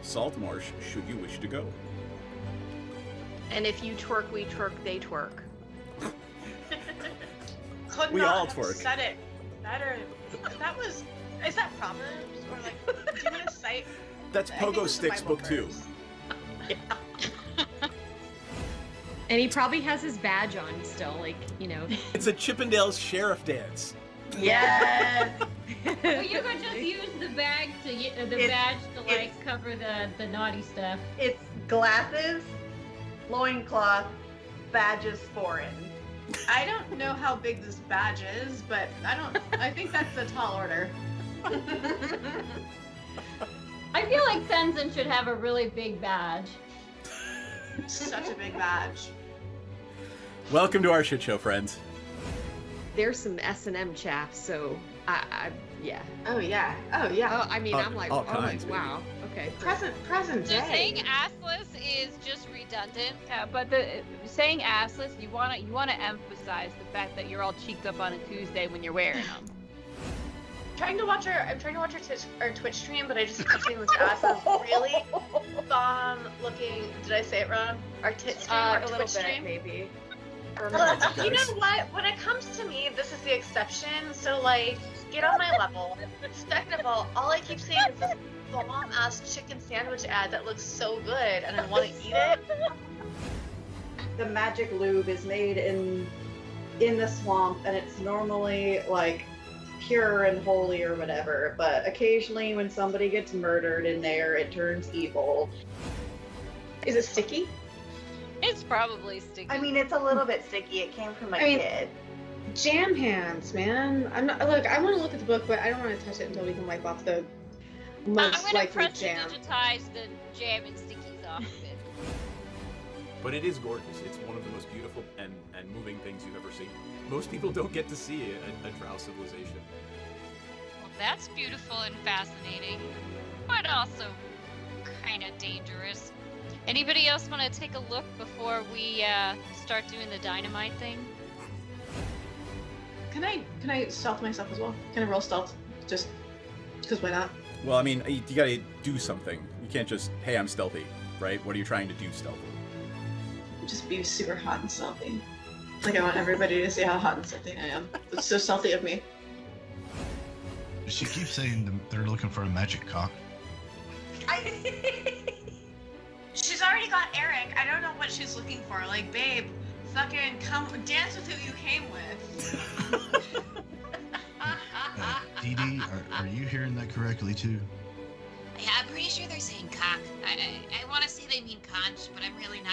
Saltmarsh should you wish to go. And if you twerk, we twerk, they twerk. Could We not all have twerk. said it better. Is that Proverbs? Or like, do you want to cite? That's I think Pogo it's a Sticks Bible Book 2. verse. And he probably has his badge on still, like, you know. It's a Chippendales sheriff dance. Yes. Well, you could just use the bag to badge to like it's- cover the naughty stuff. It's glasses, loincloth, badges foreign. I don't know how big this badge is, but I think that's a tall order. I feel like Tenzin should have a really big badge. Such a big badge. Welcome to our shit show, friends. There's some S&M chaps, so yeah. Oh yeah. Oh yeah. Oh, I mean, I'm like, all oh, kinds, wow. Okay. Present So day. saying assless is just redundant. Yeah, but saying assless, you wanna emphasize the fact that you're all cheeked up on a Tuesday when you're wearing them. I'm trying to watch our Twitch stream, but I just keep seeing this ass is really bomb looking. Did I say it wrong? Our tit stream, our A little Twitch bit, stream. maybe. You know what? When it comes to me, this is the exception. So like, get on my level. Second of all I keep seeing is this bomb ass chicken sandwich ad that looks so good, and I want to eat it. The magic lube is made in the swamp, and it's normally like pure and holy or whatever. But occasionally, when somebody gets murdered in there, it turns evil. Is it sticky? It's probably sticky. I mean, it's a little bit sticky. It came from a I mean- kid. Jam hands, man. I'm not. Look, I want to look at the book, but I don't want to touch it until we can wipe off the I'm most gonna likely press jam. digitize the jam and stickies off of it. But it is gorgeous. It's one of the most beautiful and moving things you've ever seen. Most people don't get to see a drow civilization. Well, that's beautiful and fascinating, but also kind of dangerous. Anybody else want to take a look before we start doing the dynamite thing? Can I stealth myself as well? Can I roll stealth? Just because why not? Well, I mean, you gotta do something. You can't just, hey, I'm stealthy, right? What are you trying to do stealthily? Just be super hot and stealthy. Like I want everybody to see how hot and stealthy I am. It's so stealthy of me. She keeps saying they're looking for a magic cock. She's already got Eric. I don't know what she's looking for. Like, babe, fucking come dance with who you came with. Dee Dee, are you hearing that correctly too? Yeah, I'm pretty sure they're saying cock. I want to say they mean conch, but I'm really not.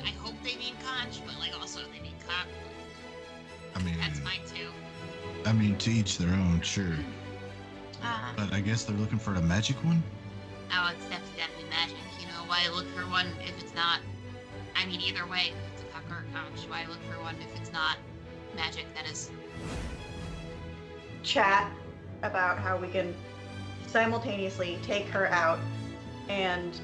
I hope they mean conch, but like also they mean cock. I mean, That's mine too. I mean, to each their own, sure. But I guess they're looking for a magic one? Oh, it's definitely magic. You know, why look for one if it's not? I mean, either way, if it's a cock or a conch, why look for one if it's not magic? That is. Chat about how we can simultaneously take her out and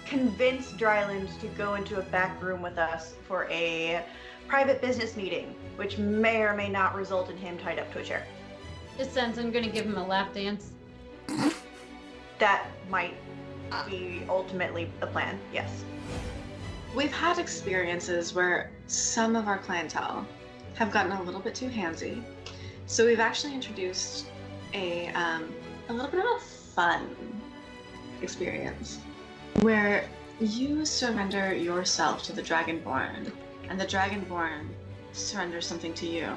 convince Dryland to go into a back room with us for a private business meeting, which may or may not result in him tied up to a chair. Is Tenzin gonna give him a lap dance? That might be ultimately the plan, yes. We've had experiences where some of our clientele have gotten a little bit too handsy. So we've actually introduced a little bit of a fun experience where you surrender yourself to the Dragonborn and the Dragonborn surrenders something to you.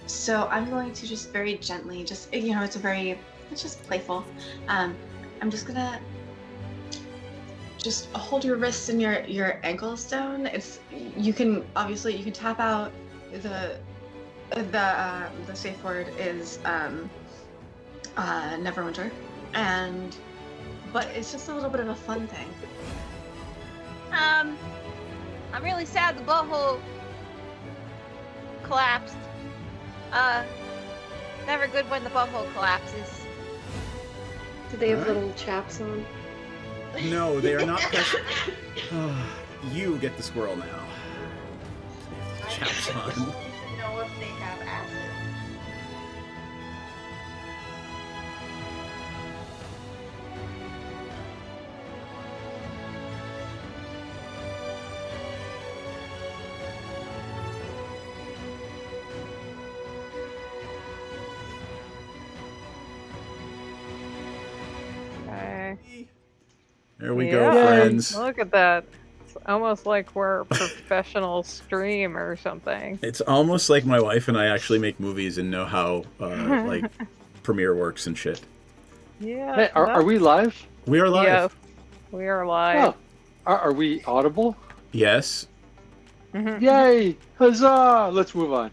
So I'm going to just very gently, it's just playful. I'm just gonna just hold your wrists and your ankles down. You can tap out the safe word is Neverwinter, but it's just a little bit of a fun thing. I'm really sad the butthole collapsed. Never good when the butthole collapses. Do they have Huh? little chaps on? No, they are not precious. You get the squirrel now. Chaps on. I need to know if they have acid. There we go, friends. Look at that. It's almost like we're a professional stream or something. It's almost like my wife and I actually make movies and know how like Premiere works and shit. Yeah. Hey, are we live? We are live. Yes, we are live. Oh. Are we audible? Yes. Yay! Huzzah! Let's move on.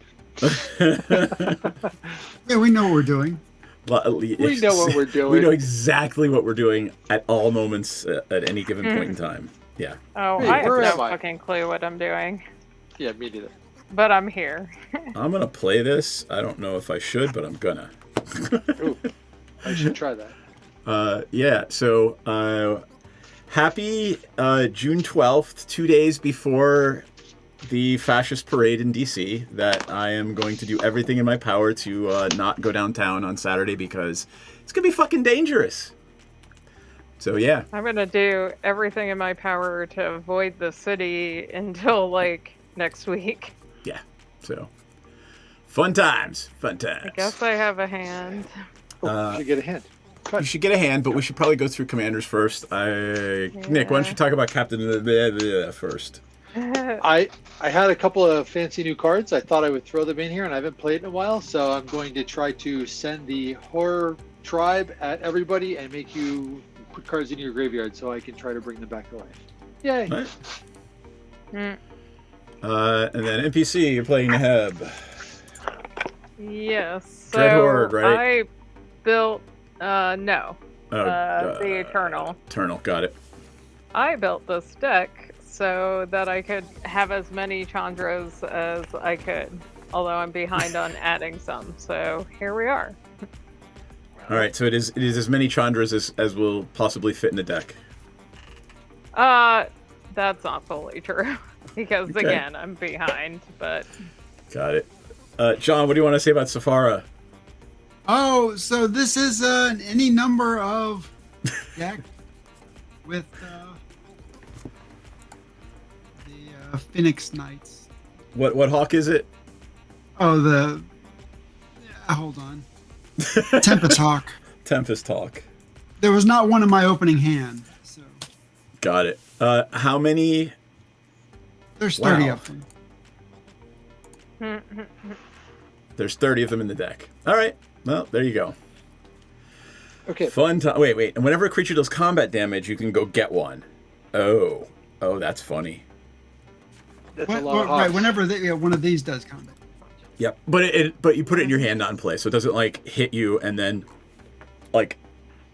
Yeah, we know what we're doing. We know what we're doing. We know exactly what we're doing at all moments at any given point in time. Yeah. Oh, Hey, I have where no am I? fucking clue what I'm doing. Yeah, me neither. But I'm here. I'm gonna play this. I don't know if I should, but I'm gonna. Ooh, I should try that. Yeah. So, happy June 12th, 2 days before the fascist parade in DC, that I am going to do everything in my power to not go downtown on Saturday because it's gonna be fucking dangerous. So yeah, I'm gonna do everything in my power to avoid the city until like next week. yeah. So fun times, fun times. I guess I have a hand. You should get a hand. You should get a hand, but we should probably go through commanders first. Nick, why don't you talk about Captain first? I had a couple of fancy new cards. I thought I would throw them in here, and I haven't played in a while, so I'm going to try to send the horror tribe at everybody and make you put cards in your graveyard so I can try to bring them back to life. Yay! Right. And then NPC, you're playing Neheb. Yes. So Dread Horde, right? I built no. The Eternal. Eternal, got it. I built this deck so that I could have as many Chandras as I could, although I'm behind on adding some. So here we are. All right, so it is as many Chandras as will possibly fit in the deck. That's not fully true because Okay. again, I'm behind, but Got it. John, what do you want to say about Safara? Oh, so this is any number of deck with the Phoenix Knights. What hawk is it? Oh, hold on. Tempest Hawk. Tempest Hawk. There was not one in my opening hand. So Got it. How many? there's 30 Wow. of them. There's 30 of them in the deck. All right. Well, there you go. Okay. Fun time. Wait. And whenever a creature does combat damage, you can go get one. Oh, that's funny. That's a lot of Right, hops. whenever one of these does combat. Yep. But you put it in your hand, not in play, so it doesn't like hit you and then like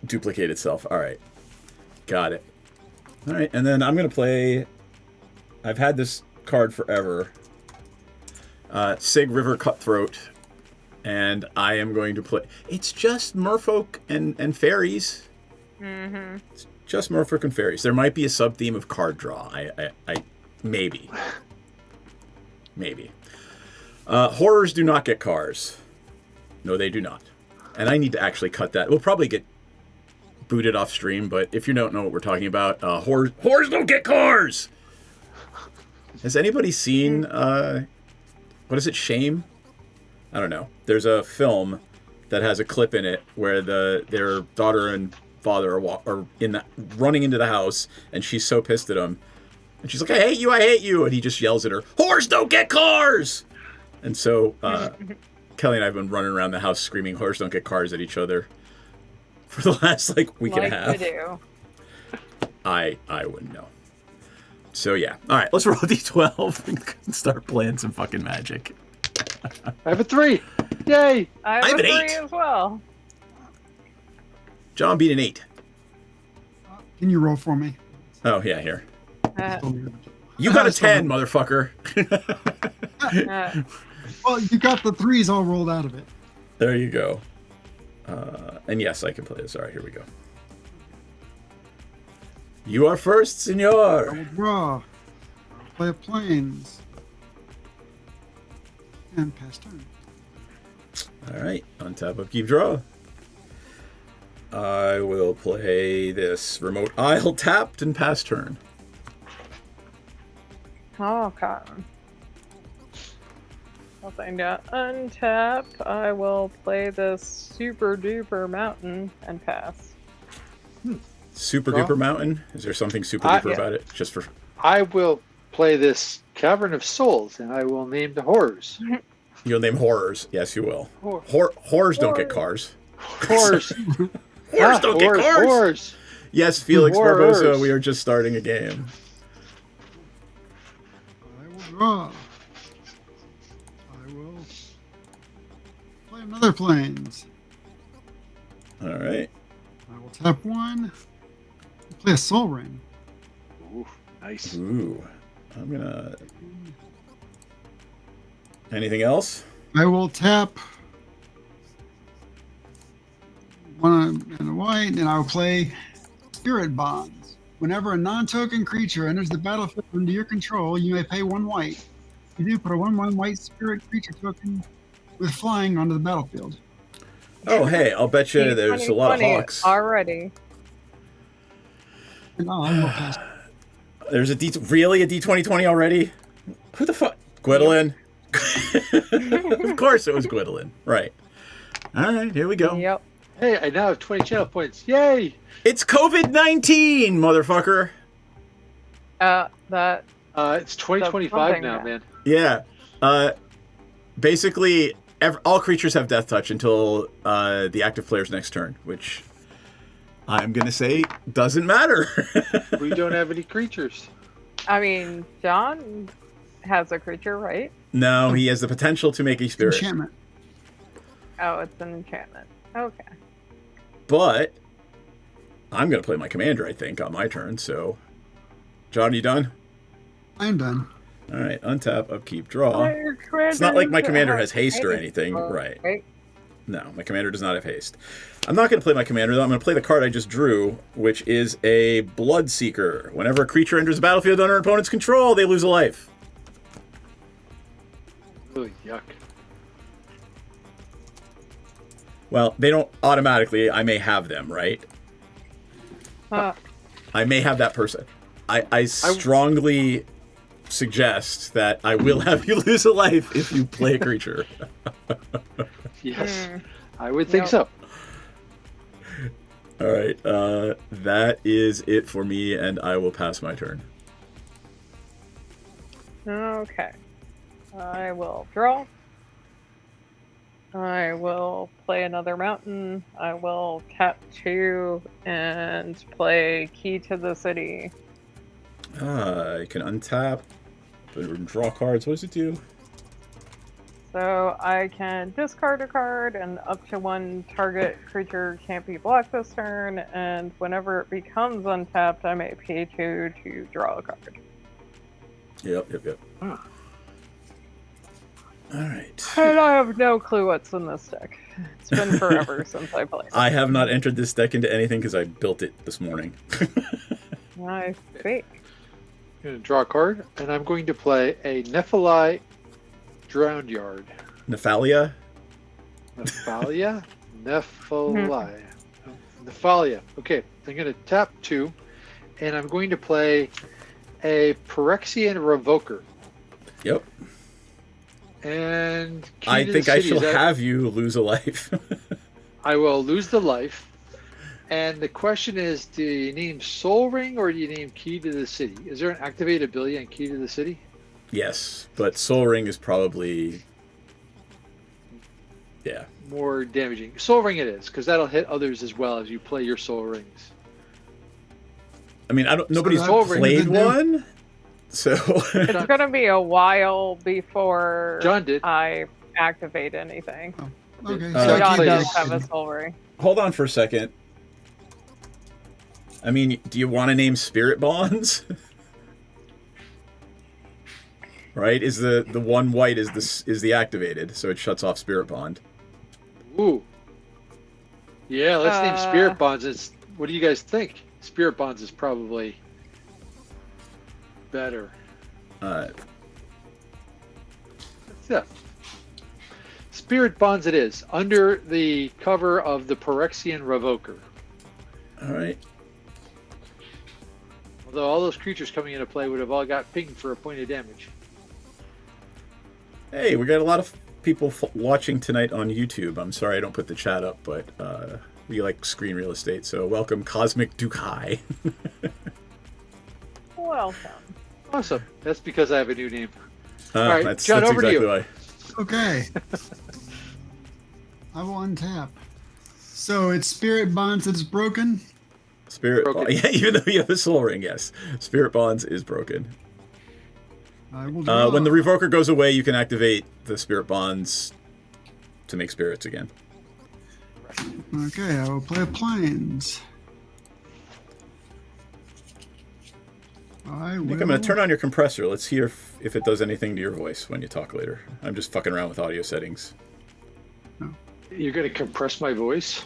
duplicate itself. All right. Got it. All right. And then I'm gonna play. I've had this card forever. Sig River Cutthroat, and I am going to play. It's just Merfolk and fairies. It's just Merfolk and fairies. There might be a sub theme of card draw. I maybe. Horrors do not get cars. No, they do not. And I need to actually cut that. We'll probably get booted off stream, but if you don't know what we're talking about, horrors don't get cars. Has anybody seen what is it, Shame? I don't know. There's a film that has a clip in it where their daughter and father are running into the house, and she's so pissed at him, and she's like, I hate you, and he just yells at her, "Whores don't get cars!" And so Kelly and I have been running around the house screaming, "Whores don't get cars" at each other for the last week and a half. we do. I wouldn't know. So yeah. All right, let's roll D12 and start playing some fucking Magic. I have a 3. Yay! I have have a an 3 8. as well. John beat an 8. Can you roll for me? Oh yeah, here. Uh, You got a 10, motherfucker. Well, you got the 3s all rolled out of it. There you go. And yes, I can play this. All right, here we go. You are first, I senor. will draw. Play a planes. And pass turn. All right, on top of keep draw. I will play this remote isle tapped and pass turn. Oh, Cotton. Nothing to untap. I will play this super duper mountain and pass. Super Well, duper mountain? Is there something super duper about it? Just for I will play this Cavern of Souls, and I will name the horrors. You'll name horrors. Yes, you will. Hor- Horrors don't get cars. Horrors. Horrors don't get cars. Horrors. Yes, Felix Horrors. Barbosa, we are just starting a game. I will draw. I will play another plains. All right. I will tap one. Play a Soul Ring. Ooh, nice. Ooh. I'm gonna... Anything else? I will tap one and a white, and I will play Spirit Bonds. Whenever a non-token creature enters the battlefield under your control, you may pay 1 white. You do put a 1/1 white spirit creature token with flying onto the battlefield. Oh, hey, I'll bet you there's a lot of 2020 hawks. already. No, I will pass. There's a really a D2020 already? Who the fuck? Gwendolyn? Of course it was Gwendolyn. Right. All right, here we go. Yep. Hey, I now have 20 channel points. Yay! It's COVID-19, motherfucker. It's 2025 now, man. Yeah. Basically, all creatures have death touch until the active player's next turn, which I'm going to say doesn't matter. We don't have any creatures. I mean, John has a creature, right? No, he has the potential to make a spirit. Enchantment. Oh, it's an enchantment. Okay. But I'm going to play my commander, I think, on my turn. So, John, you done? I'm done. All right, untap, upkeep, draw. It's not like my commander has haste or anything. Right. No, my commander does not have haste. I'm not going to play my commander, though. I'm going to play the card I just drew, which is a Bloodseeker. Whenever a creature enters the battlefield under an opponent's control, they lose a life. Oh, yuck. Well, they don't automatically. I may have them, right? I may have that person. I strongly suggest that I will have you lose a life if you play a creature. Yes, I would think so. All right, that is it for me, and I will pass my turn. Okay. I will draw. I will play another mountain. I will tap 2 and play Key to the City. I can untap, draw cards. What does it do? So I can discard a card, and up to 1 target creature can't be blocked this turn, and whenever it becomes untapped, I may pay 2 to draw a card. Yep. All right. And I have no clue what's in this deck. It's been forever since I played. I have not entered this deck into anything because I built it this morning. I see. I'm going to draw a card, and I'm going to play a Nephili Drowned Yard. Nephalia? Nephalia? Nephalia. Okay, I'm going to tap 2, and I'm going to play a Phyrexian Revoker. Yep. And I think I shall have you lose a life. I will lose the life. And the question is, do you name Soul Ring or do you name Key to the City? Is there an activate ability on Key to the City? Yes, but Soul Ring is probably... Yeah. More damaging. Soul Ring it is, because that'll hit others as well as you play your Soul Rings. I mean, nobody's played one, so... It's going to be a while before John did. I activate anything. Oh, okay. John does have a Soul Ring. Hold on for a second. I mean, do you want to name Spirit Bonds? Right? Is the 1 white is the activated, so it shuts off Spirit Bond. Ooh. Yeah, let's name Spirit Bonds. What do you guys think? Spirit Bonds is probably better. Yeah. Spirit Bonds it is, under the cover of the Phyrexian Revoker. Alright. Although all those creatures coming into play would have all got pinged for a point of damage. Hey, we got a lot of people watching tonight on YouTube. I'm sorry I don't put the chat up, but We like screen real estate, so welcome Cosmic Dukai. Welcome. Awesome. That's because I have a new name. All right, that's John, over to exactly you. why. Okay. I will untap. So it's Spirit Bonds that's broken. Spirit Bonds. Yeah, even though you have a soul ring, yes. Spirit Bonds is broken. I will draw. When the Revoker goes away, you can activate the Spirit Bonds to make spirits again. Okay, I will play Plains. I Nick, I'm going to turn on your compressor. Let's hear if it does anything to your voice when you talk later. I'm just fucking around with audio settings. You're going to compress my voice?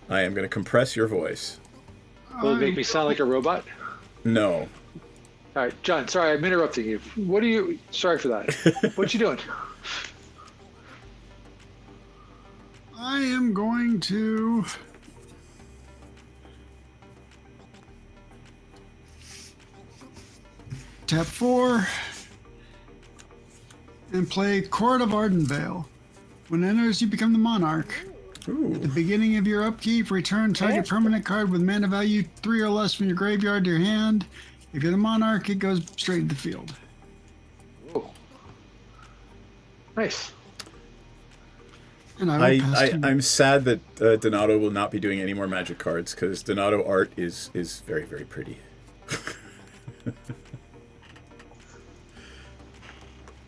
I am going to compress your voice. Will it make me sound like a robot? No. All right, John, sorry, I'm interrupting you. What are you... Sorry for that. What you doing? I am going to... tap 4 and play Court of Ardenvale. When it enters, you become the monarch. Ooh. At the beginning of your upkeep, return target permanent card with mana value 3 or less from your graveyard to your hand. If you're the monarch, it goes straight to the field. Whoa. Nice. And I'm sad that Donato will not be doing any more Magic cards because Donato art is very, very pretty.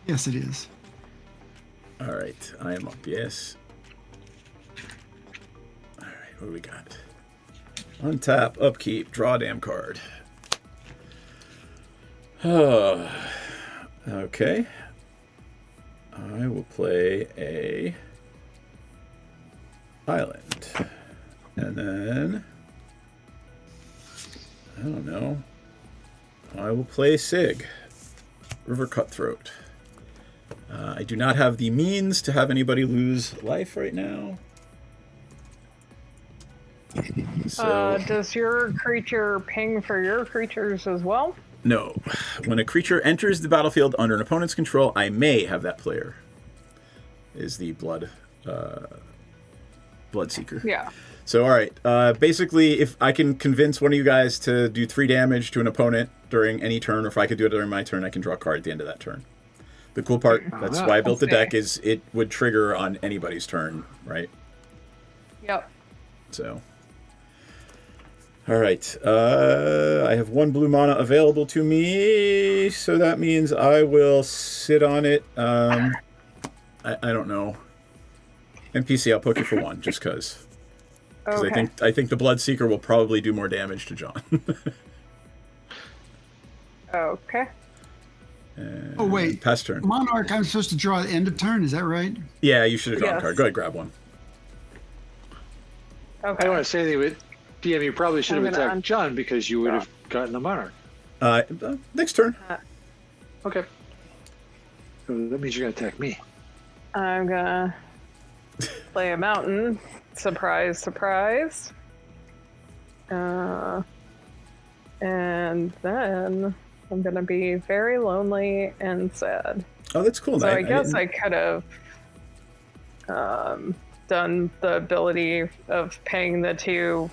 Yes, it is. All right, I am up. Yes. All right, what do we got? Untap, upkeep, draw a damn card. Okay. I will play a island, and then I don't know. I will play Sig, River Cutthroat. I do not have the means to have anybody lose life right now. So, Does your creature ping for your creatures as well? no. When a creature enters the battlefield under an opponent's control, I may have that player. Is the Bloodseeker. Yeah. So, all right. Basically, if I can convince one of you guys to do 3 damage to an opponent during any turn, or if I could do it during my turn, I can draw a card at the end of that turn. The cool part, that's why I built the deck, is it would trigger on anybody's turn, right? Yep. So, all right. I have 1 blue mana available to me, so that means I will sit on it. I don't know. NPC, I'll poke you for 1, just because. Because Okay. I think the Bloodseeker will probably do more damage to John. Okay. Oh, wait. Pass turn. Monarch, I'm supposed to draw at the end of turn, is that right? Yeah, you should have drawn a Yes. card. Go ahead, grab one. I Okay. don't want to say anything, but DM, you probably should have I'm gonna attacked John because you would have gotten the monarch. Next turn. Okay. So that means you're going to attack me. I'm gonna play a mountain. Surprise, surprise. And then I'm gonna be very lonely and sad. Oh, that's cool. So I guess didn't- I could have done the ability of paying the 2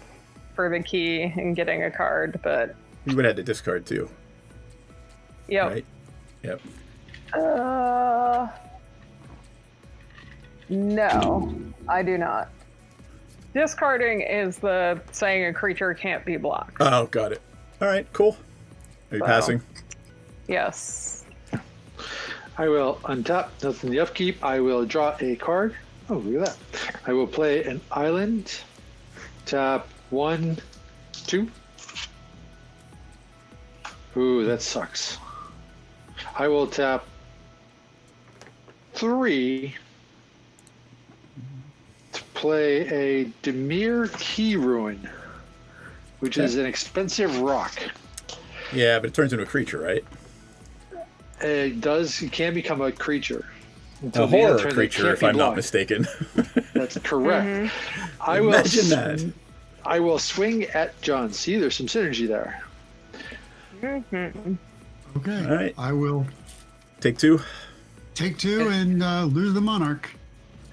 for the key and getting a card, but You would have had to discard too, yep. right? Yep. No, I do not. Discarding is the saying a creature can't be blocked. Oh, got it. All right, cool. Are you So- passing? Yes. I will untap. That's in the upkeep. I will draw a card. Oh, look at that. I will play an island. Tap 1, 2. Ooh, that sucks. I will tap 3 to play a Demir Key Ruin, which is an expensive rock. Yeah, but it turns into a creature, right? It does. It can become a creature. A Until the end of horror turn, they creature, can't if be I'm not blocked. mistaken. That's correct. I will Imagine that. I will swing at John. See, there's some synergy there. Mm-hmm. Okay. All right. I will Take 2. take 2 and lose the monarch.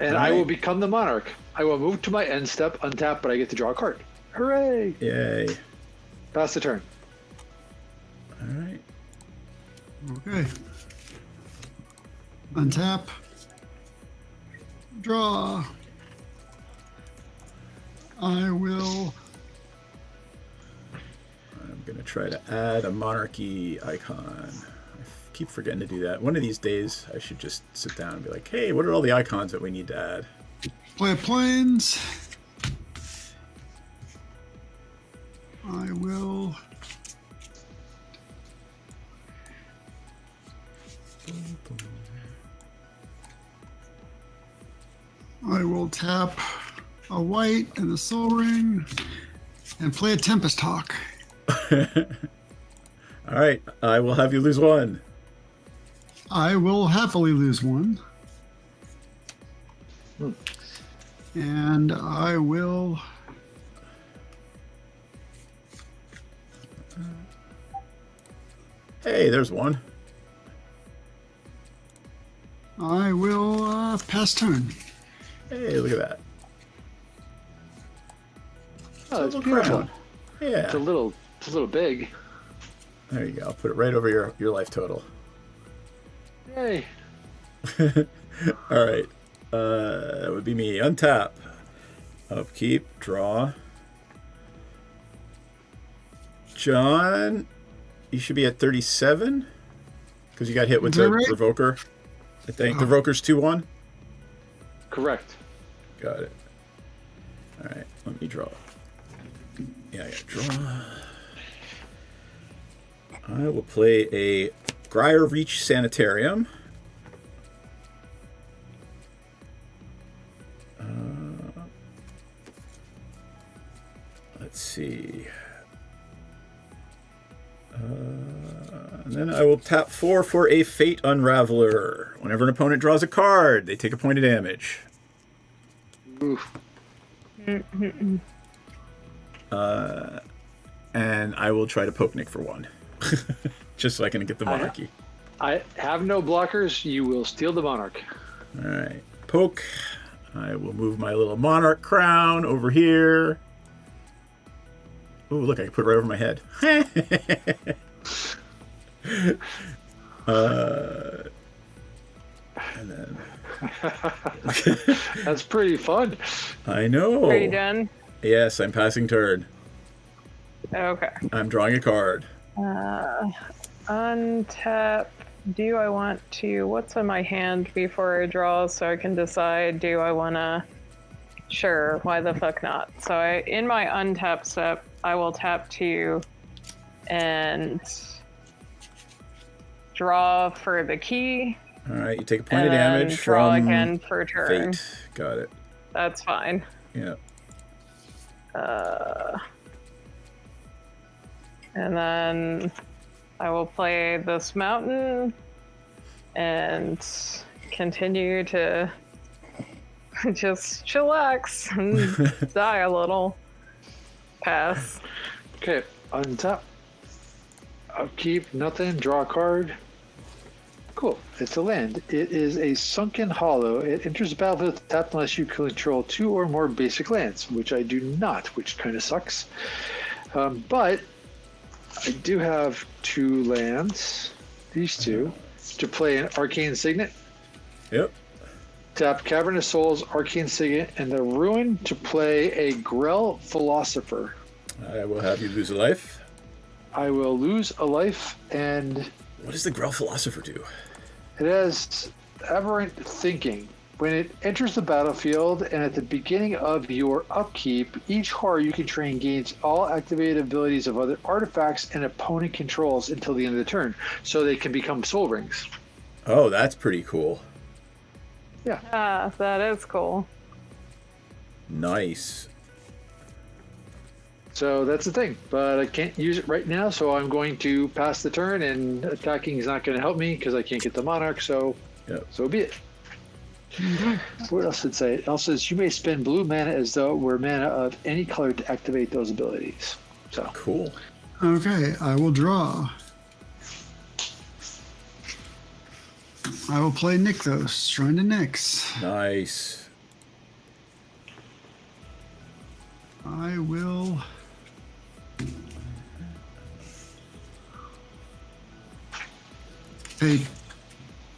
And I will become the monarch. I will move to my end step, untap, but I get to draw a card. Hooray! Yay. Pass the turn. All right. Okay. Untap. Draw. I'm gonna try to add a monarchy icon. I keep forgetting to do that. One of these days, I should just sit down and be like, hey, what are all the icons that we need to add? Play planes. I will. Tap a white and a soul ring and play a Tempest Hawk. All right, I will have you lose one. I will happily lose one. And I will. Hey, there's one. I will pass turn. Hey, look at that. Oh, it's a little beautiful. crown. Yeah. It's a little big. There you go. I'll put it right over your life total. Yay. All right. That would be me. Untap. Upkeep. Draw. John, you should be at 37 because you got hit with the Revoker. I think the Revoker's 2-1. Correct. Got it. All right. Let me draw. Yeah, I got to draw. I will play a Grier Reach Sanitarium. Let's see. And then I will tap 4 for a Fate Unraveler. Whenever an opponent draws a card, they take a point of damage. Oof. And I will try to poke Nick for 1. Just so I can get the monarchy. I have no blockers. You will steal the monarch. All right. Poke. I will move my little monarch crown over here. Oh, look, I can put it right over my head. And then... That's pretty fun. I know. Are you done? Yes, I'm passing turn. Okay. I'm drawing a card. Untap. Do I want to... What's in my hand before I draw so I can decide, do I want to... Sure, why the fuck not? So in my untap step, I will tap 2 and draw for the key. All right, you take a point of and damage draw from again for turn. Fate. Got it. That's fine. Yeah. And then I will play this mountain and continue to just chillax and die a little. Pass. Okay, untap. Upkeep, nothing. Draw a card. Cool. It's a land. It is a Sunken Hollow. It enters the battlefield tapped unless you control 2 or more basic lands, which I do not, which kind of sucks. But I do have 2 lands, these 2, to play an Arcane Signet. Yep. Tap Cavernous Souls, Arcane Signet, and the Ruin to play a Grell Philosopher. I will have you lose a life. I will lose a life, and... What does the Grell Philosopher do? It has Aberrant Thinking. When it enters the battlefield and at the beginning of your upkeep, each horror you can train gains all activated abilities of other artifacts and opponent controls until the end of the turn, so they can become soul rings. Oh, that's pretty cool. Yeah. Ah, that is cool. Nice. So that's the thing, but I can't use it right now, so I'm going to pass the turn, and attacking is not going to help me because I can't get the monarch, so so be it. What else did it say? It also says you may spend blue mana as though it were mana of any color to activate those abilities. So cool. Okay, I will draw. I will play Nykthos, Shrine to Nyx. Nice. I will. Pay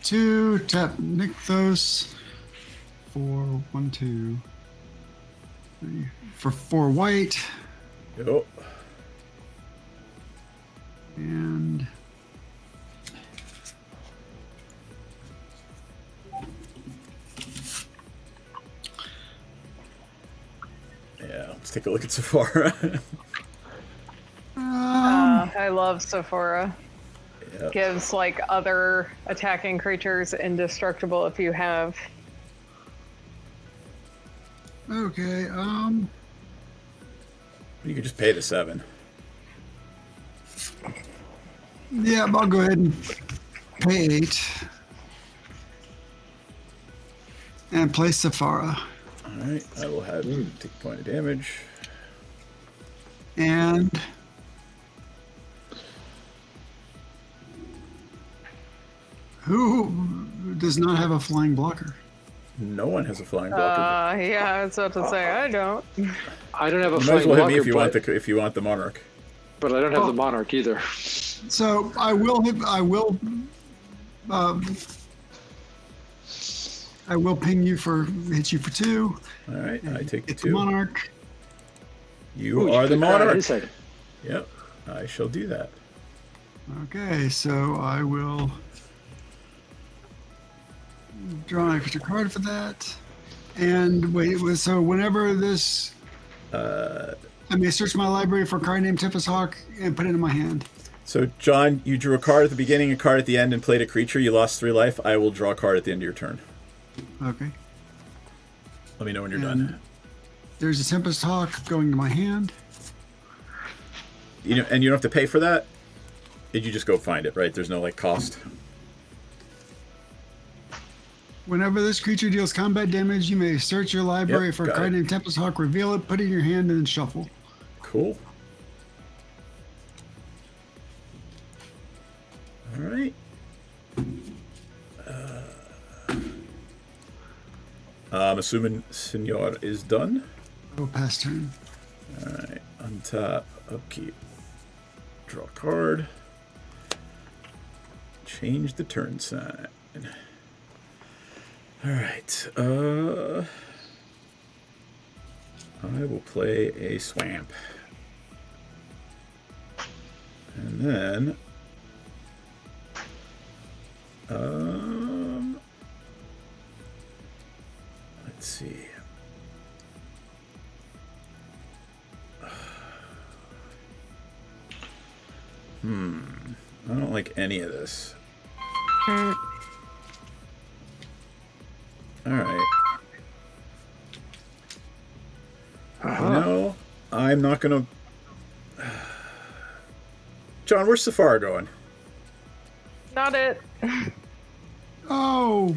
2, tap Nykthos for 1, 2, 3, for 4 white. Yep. And yeah, let's take a look at Sephora. I love Sephora. Yep. Gives like other attacking creatures indestructible if you have. Okay, You could just pay the 7. yeah, I'll go ahead and pay 8. And play Sephora. Alright, I will have you take a point of damage. And who does not have a flying blocker? No one has a flying blocker. Yeah, I was about to say I don't. I don't have a You might flying as well hit me blocker, if you want the monarch. but I don't have the monarch either. So I will ping you for hit you for 2. All right, I take the It's the 2. monarch. You are the monarch. His head. Yep, I shall do that. Okay, so I will draw an extra card for that. And wait, so whenever this, I may search my library for a card named Tempest Hawk and put it in my hand. So, John, you drew a card at the beginning, a card at the end, and played a creature. You lost 3 life. I will draw a card at the end of your turn. Okay. Let me know when you're done. There's a Tempest Hawk going to my hand. You know, and you don't have to pay for that. Did you just go find it, right? There's no like cost. Whenever this creature deals combat damage, you may search your library Yep, for a got card it. named Tempest Hawk, reveal it, put it in your hand, and then shuffle. Cool. All right. I'm assuming Senor is done. Oh, pass turn. All right. Untap, upkeep, draw a card, change the turn sign. All right. I will play a swamp, and then let's see. I don't like any of this. All right. No, I'm not gonna. John, where's Sephora going? Not it. Oh.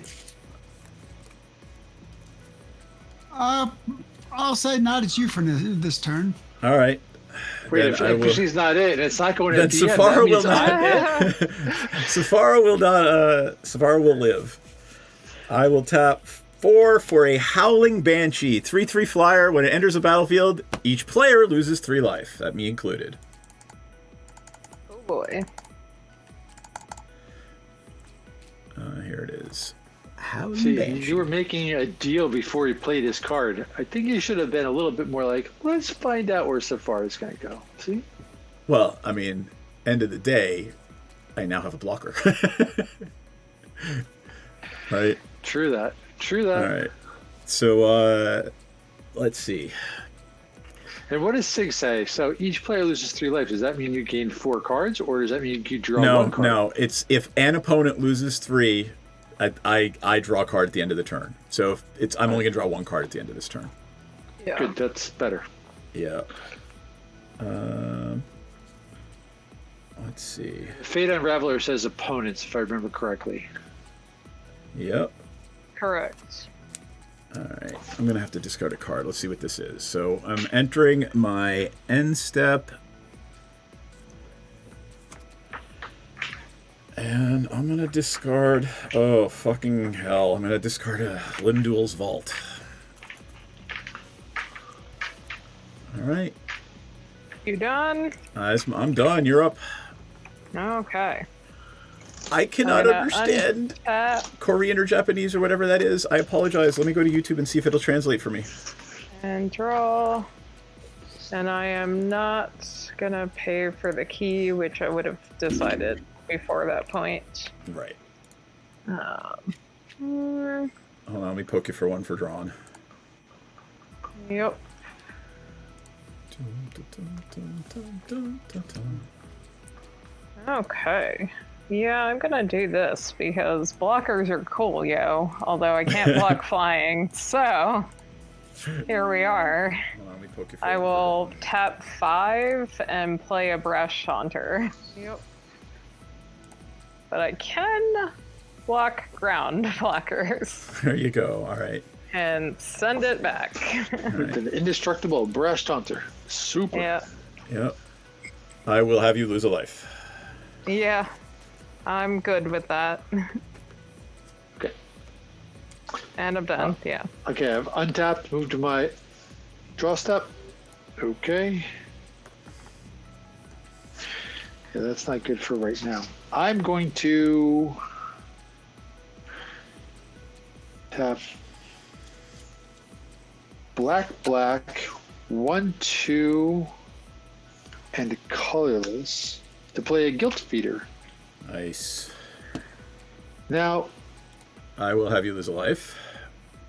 I'll say not at you for this turn. All right. Wait, if she's not it, it's not going Then at the end. Sephora That will means not. I'm it. Sephora will not. Sephora will live. I will tap 4 for a Howling Banshee, 3/3 flyer. When it enters the battlefield, each player loses 3 life. That me included. Oh boy. Here it is. Howling See, Banshee. you were making a deal before you played his card. I think you should have been a little bit more like, let's find out where Sephora going to go. See? Well, I mean, end of the day, I now have a blocker. Right? True that. True that. All right. So, let's see. And what does Sig say? So each player loses 3 life. Does that mean you gain 4 cards, or does that mean you draw 1 card? No. It's if an opponent loses 3, I draw a card at the end of the turn. So if I'm only gonna draw 1 card at the end of this turn. Yeah. Good. That's better. Yeah. Let's see. Fate Unraveler says opponents, if I remember correctly. Yep. Correct. All right. I'm gonna have to discard a card. Let's see what this is. So I'm entering my end step. And I'm gonna discard. Oh, fucking hell. I'm gonna discard a Limduel's Vault. All right. You done? I'm done. You're up. Okay. I cannot understand Korean or Japanese or whatever that is. I apologize. Let me go to YouTube and see if it'll translate for me. And draw. And I am not gonna pay for the key, which I would have decided before that point. Right. Hmm. Hold on, let me poke you for one for drawn. Yep. Okay. Yeah, I'm gonna do this because blockers are cool, yo. Although I can't block flying, so here we are. Hold on, let me poke you for I one will tap 5 and play a Brash Haunter. Yep. But I can block ground blockers. There you go. All right. And send it back. With an indestructible Brash Haunter. Super. Yeah. Yep. I will have you lose a life. Yeah. I'm good with that. Okay. And I'm done, yeah. Okay, I've untapped, moved to my draw step. Okay. Yeah, that's not good for right now. I'm going to tap black, 1, 2, and colorless to play a Guilt Feeder. Nice. Now, I will have you lose a life.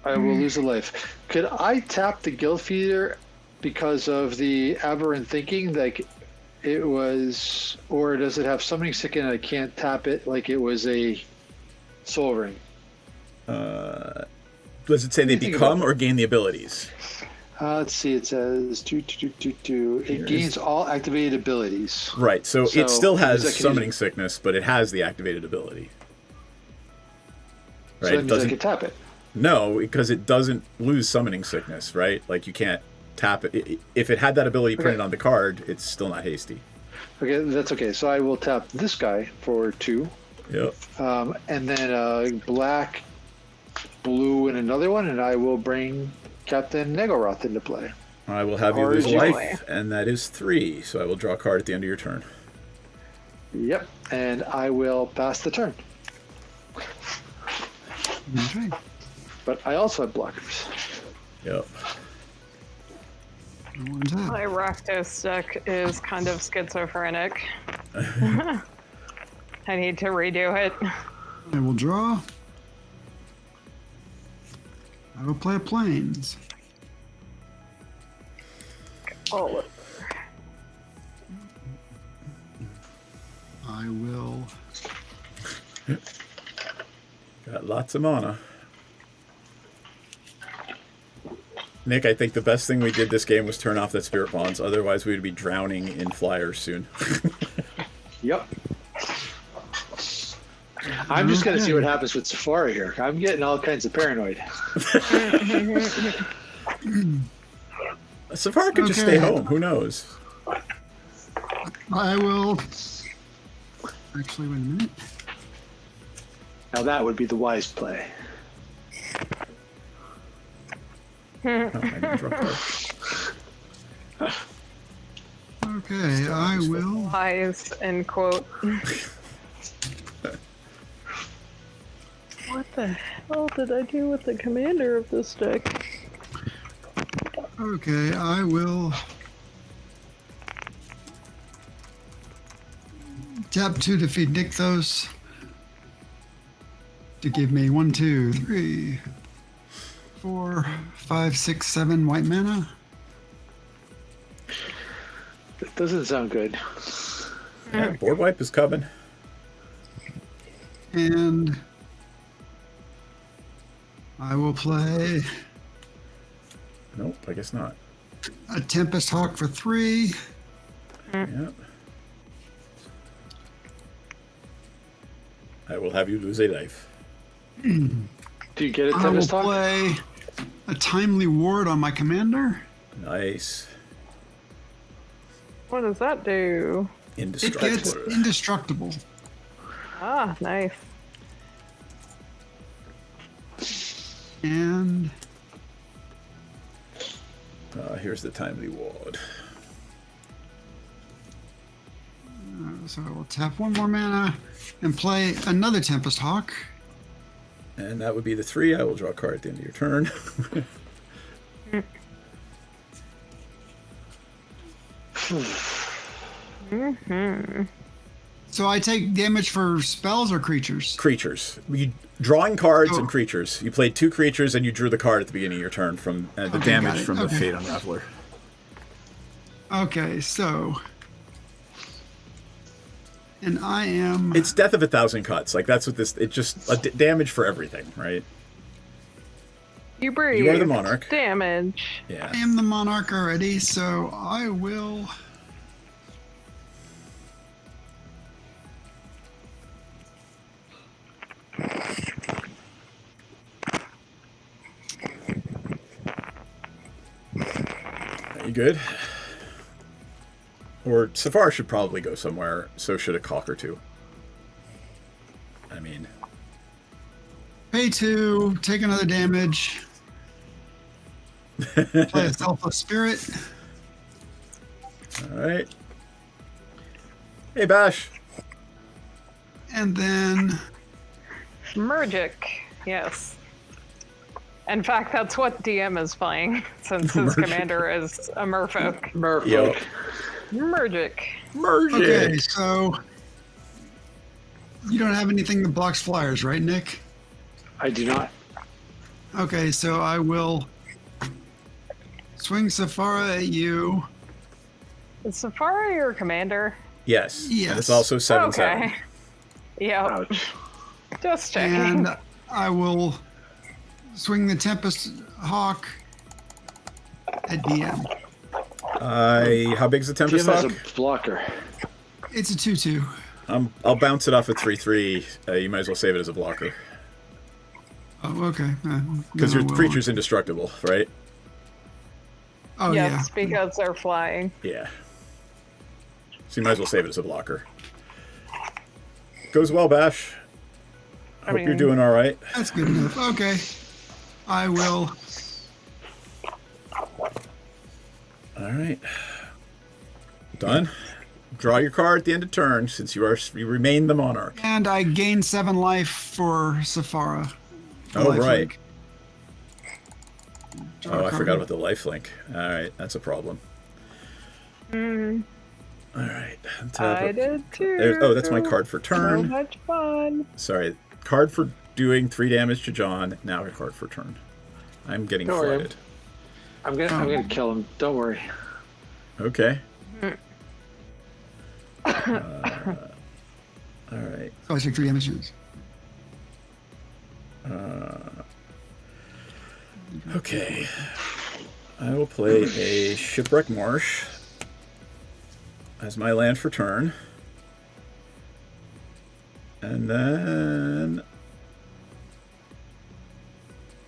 I will lose a life. Could I tap the Guilt Feeder because of the aberrant thinking? Like it was, or does it have summoning sick and I can't tap it like it was a soul ring? Does it say they become or gain the abilities? Let's see. It says It gains all activated abilities. Right. So it still has summoning use sickness, but it has the activated ability. Right. So that means I can tap it. No, because it doesn't lose summoning sickness, right? Like you can't tap it. If it had that ability printed on the card, it's still not hasty. Okay, that's okay. So I will tap this guy for 2. Yep. And then black, blue, and another one, and I will bring Captain Negoroth into play. I will have you lose a life, and that is 3. So I will draw a card at the end of your turn. Yep, and I will pass the turn. Okay. But I also have blockers. Yep. My Rakdos deck is kind of schizophrenic. I need to redo it. I will draw. I will play Plains. Oh. I will. Got lots of mana. Nick, I think the best thing we did this game was turn off that Spirit Bonds. Otherwise, we would be drowning in flyers soon. Yep. I'm just going to see what happens with Safari here. I'm getting all kinds of paranoid. Safari could just stay home. Who knows? I will. Actually, wait a minute. Now that would be the wise play. Oh, I didn't draw a card. Okay, I will. Wise, end quote. What the hell did I do with the commander of this deck? Okay, I will. Tap 2 to feed Nykthos. To give me 1, 2, 3, 4, 5, 6, 7 white mana. That doesn't sound good. Yeah, board wipe is coming. And I will play Nope, I guess not. a Tempest Hawk for 3. Yep. I will have you lose a life. Do you get it, I will Tempest Hawk? play a Timely Ward on my commander. Nice. What does that do? It gets indestructible. Ah, nice. And Here's the Timely Ward. So we'll tap one more mana and play another Tempest Hawk. And that would be the 3. I will draw a card at the end of your turn. So I take damage for spells or creatures? Creatures. Drawing cards and creatures. You played 2 creatures and you drew the card at the beginning of your turn from the damage from the Fate Unraveler. Okay, so... And I am... It's Death of a Thousand Cuts. Like, that's what this... It's just damage for everything, right? You breathe. You are the Monarch. Damage. Yeah. I am the Monarch already, so I will... Are you good? Or Safar should probably go somewhere, so should a Cockatoo. I mean... Pay 2, take another damage. Play a Selfless Spirit. Alright. Hey, Bash. And then... Mergic, yes. In fact, that's what DM is playing, since his commander is a merfolk. Merfolk. Mergic. Okay, so... You don't have anything that blocks flyers, right, Nick? I do not. Okay, so I will swing Safara at you. Is Safari your commander? Yes. Yes. And it's also 7/7. Okay. Yep. Just checking. And I will swing the Tempest Hawk at DM. How big's the Tempest DM Hawk? has a blocker. It's a 2/2. I'll bounce it off at 3/3. You might as well save it as a blocker. Oh, okay. Because your creature's indestructible, right? Oh, yes, because they're flying. Yeah. So you might as well save it as a blocker. Goes well, Bash. Hope you're doing all right. That's good enough. Okay. I will. All right. Done. Draw your card at the end of turn, since you remain the Monarch. And I gain 7 life for Safara. Oh, right. Link. Oh, I forgot about the life link. All right, that's a problem. All right. I did too. Oh, that's my card for turn. So much fun. Sorry, card for doing 3 damage to John. Now a card for turn. I'm getting Don't worry. flooded. I'm gonna kill him. Don't worry. Okay. All right. So I take 3 damages. Okay. I will play a Shipwreck Marsh as my land for turn. And then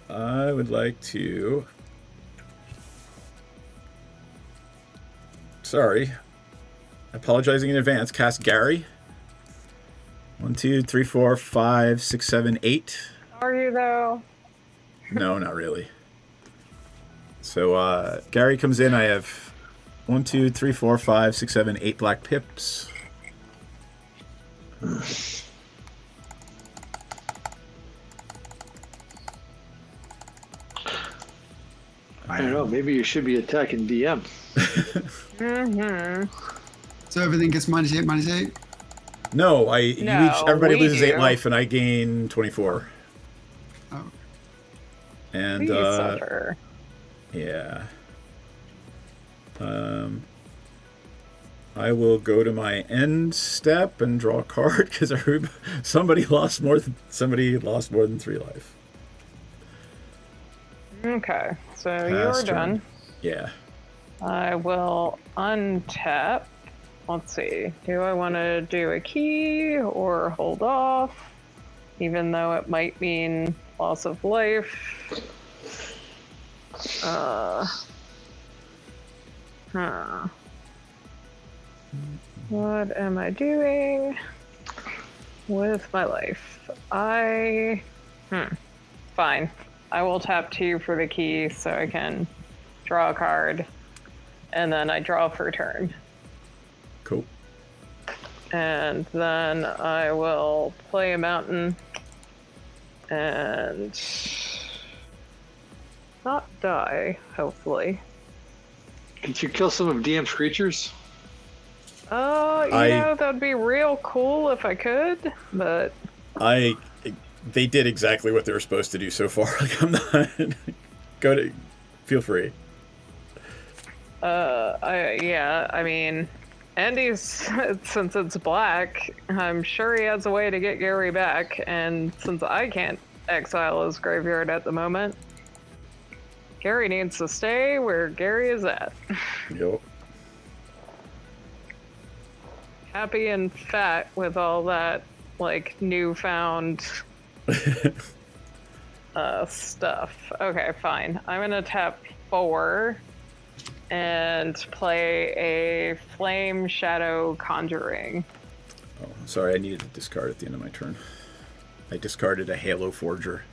I would like to... Sorry. Apologizing in advance. Cast Gary. 1, 2, 3, 4, 5, 6, 7, 8. Are you though? No, not really. So Gary comes in. I have 1, 2, 3, 4, 5, 6, 7, 8 black pips. I don't know. Maybe you should be attacking DM. So everything gets -8, -8? No, everybody we loses do. 8 life, and I gain 24. Oh. And We suffer. yeah. I will go to my end step and draw a card because somebody lost more than 3 life. Okay, so Pass you're turn. done. Yeah. I will untap. Let's see. Do I want to do a key or hold off? Even though it might mean loss of life. What am I doing with my life? Fine. I will tap 2 for the key so I can draw a card, and then I draw for turn. Cool. And then I will play a mountain and not die, hopefully. Could you kill some of DM's creatures? You know, that'd be real cool if I could, but... They did exactly what they were supposed to do so far. Like, I'm not... Feel free. I mean, Andy's, since it's black, I'm sure he has a way to get Gary back, and since I can't exile his graveyard at the moment, Gary needs to stay where Gary is at. Yep. Happy and fat with all that, like, newfound stuff. Okay, fine. I'm gonna tap 4 and play a Flame Shadow Conjuring. Oh, sorry, I needed to discard at the end of my turn. I discarded a Halo Forger.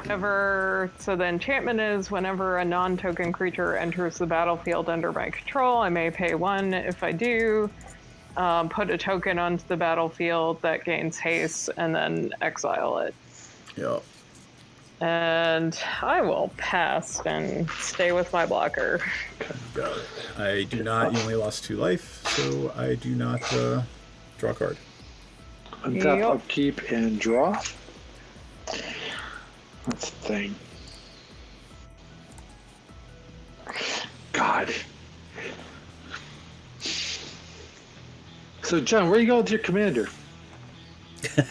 So the enchantment is whenever a non-token creature enters the battlefield under my control, I may pay 1. If I do, put a token onto the battlefield that gains haste and then exile it. Yep. And I will pass and stay with my blocker. Got it. I do not. You only lost 2 life, so I do not draw a card. Untap, upkeep, and draw. That's the thing. God. So, John, where are you going with your commander?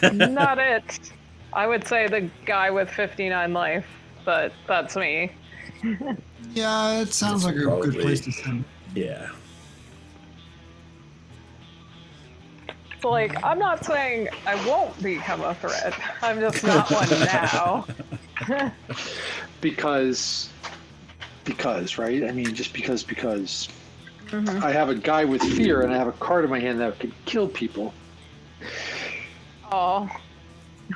Not it. I would say the guy with 59 life, but that's me. Yeah, it sounds like a good place to send. Yeah. So, like, I'm not saying I won't become a threat. I'm just not one now. Because, right? I mean, just because. Mm-hmm. I have a guy with fear, and I have a card in my hand that could kill people. Oh.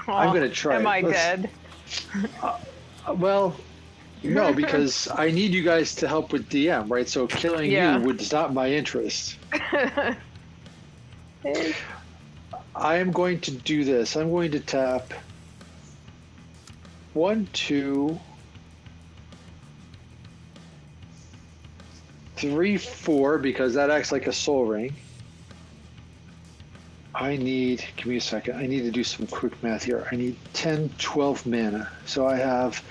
I'm going to try. Am I dead? Well, no, because I need you guys to help with DM, right? So killing you would stop my interest. I am going to do this. I'm going to tap 1, 2, 3, 4, because that acts like a soul ring. Give me a second. I need to do some quick math here. I need 10, 12 mana. So I have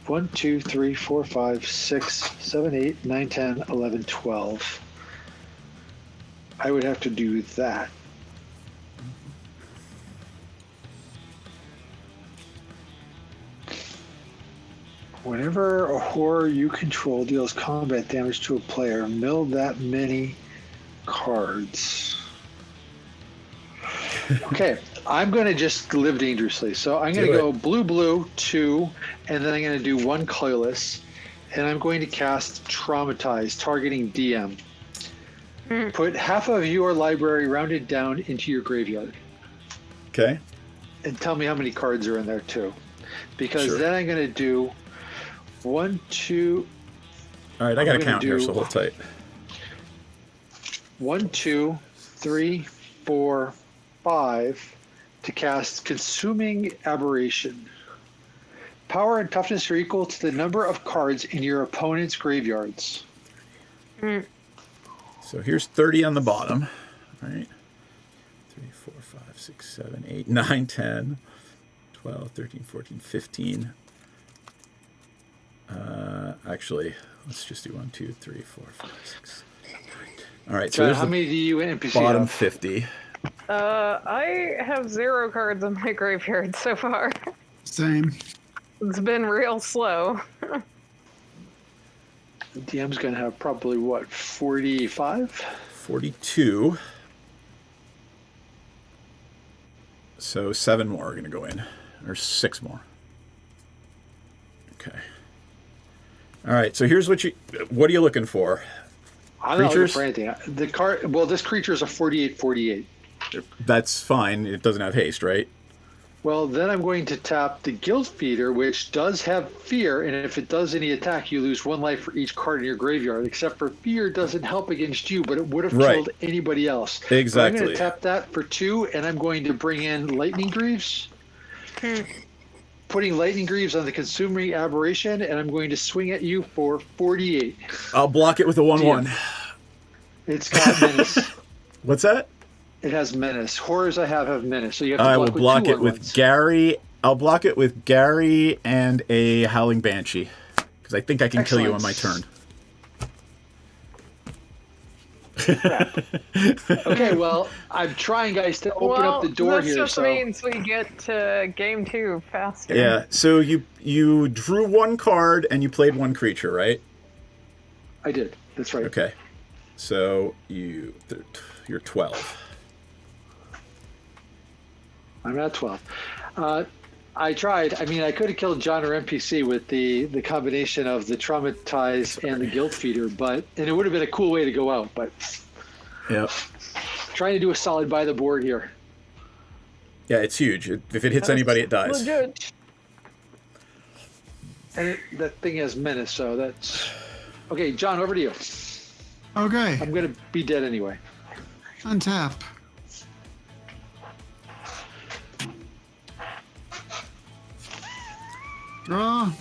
1, 2, 3, 4, 5, 6, 7, 8, 9, 10, 11, 12. I would have to do that. Whenever a horror you control deals combat damage to a player, mill that many cards. Okay, I'm going to just live dangerously. So I'm going to go blue, 2, and then I'm going to do 1 colorless, and I'm going to cast Traumatize, targeting DM. Put half of your library rounded down into your graveyard. Okay. And tell me how many cards are in there, too. Because then I'm going to do 1, 2... All right, I got to count here, so hold tight. 1, 2, 3, 4, 5 to cast Consuming Aberration. Power and toughness are equal to the number of cards in your opponent's graveyards. So here's 30 on the bottom. All right. 3, 4, 5, 6, 7, 8, 9, 10, 12, 13, 14, 15. Actually, let's just do 1, 2, 3, 4, 5, 6, 7, 8. All right, so there's how many do you NPC bottom have? 50. I have 0 cards in my graveyard so far. Same. It's been real slow. DM's going to have probably, what, 45? 42. So 7 more are going to go in. Or 6 more. Okay. All right, so here's what are you looking for? I'm not looking for anything. The card, well, this creature is a 48/48. That's fine. It doesn't have haste, right? Well, then I'm going to tap the Guild Feeder, which does have Fear, and if it does any attack, you lose 1 life for each card in your graveyard, except for Fear doesn't help against you, but it would have killed anybody else. Exactly. So I'm going to tap that for 2, and I'm going to bring in Lightning Greaves. Putting Lightning Greaves on the Consuming Aberration, and I'm going to swing at you for 48. I'll block it with a 1/1. It's got Menace. What's that? It has Menace. Horrors I have Menace. So you have to I block will block with 2 it with 1/1s. Gary. I'll block it with Gary and a Howling Banshee. Because I think I can kill you on my turn. Okay, well, I'm trying, guys, to open up the door this here. just So means we get to game 2 faster. Yeah, so you drew 1 card and you played 1 creature, right? I did. That's right. Okay. So you're 12. I'm at 12. I tried. I mean, I could have killed John or NPC with the combination of the Traumatize and the Guild Feeder, and it would have been a cool way to go out, but yeah, trying to do a solid by the board here. Yeah, it's huge. If it hits anybody, it dies. Legit. And that thing has Menace, so that's... Okay, John, over to you. Okay. I'm going to be dead anyway. Untap. Draw.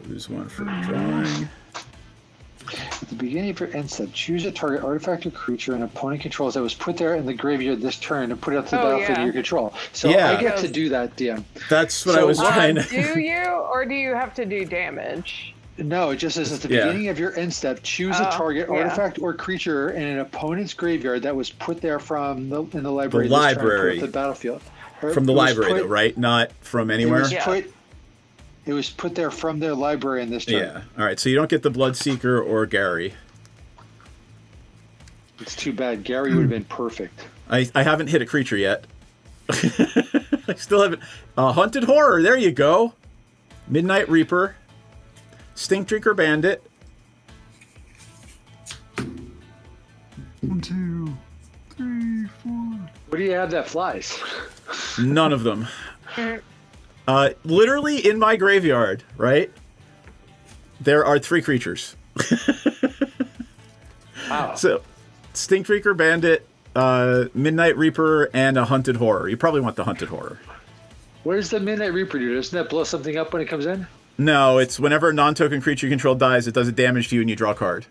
Lose 1 for drawing. At the beginning of your end step, choose a target artifact or creature an opponent controls that was put there in the graveyard this turn and put it up to the battlefield of your control. So Yeah. I get to do that, DM. That's what I was trying to... Do you, or do you have to do damage? No, it just says at the Yeah. beginning of your end step, choose a target artifact or creature in an opponent's graveyard that was put there in the library. The this turn, put it library. at the battlefield. From the It was library, put- though, right? Not from anywhere? It was put there from their library in this turn. Yeah. All right, so you don't get the Bloodseeker or Gary. It's too bad. Gary would have been perfect. I haven't hit a creature yet. I still haven't... Hunted Horror, there you go. Midnight Reaper. Stink Drinker Bandit. 1, 2, 3, 4. What do you have that flies? None of them. Literally in my graveyard, right? There are 3 creatures. Wow. So, Stink Drinker Bandit, Midnight Reaper, and a Hunted Horror. You probably want the Hunted Horror. What does the Midnight Reaper do? Doesn't that blow something up when it comes in? No, it's whenever a non-token creature you control dies, it does a damage to you and you draw a card.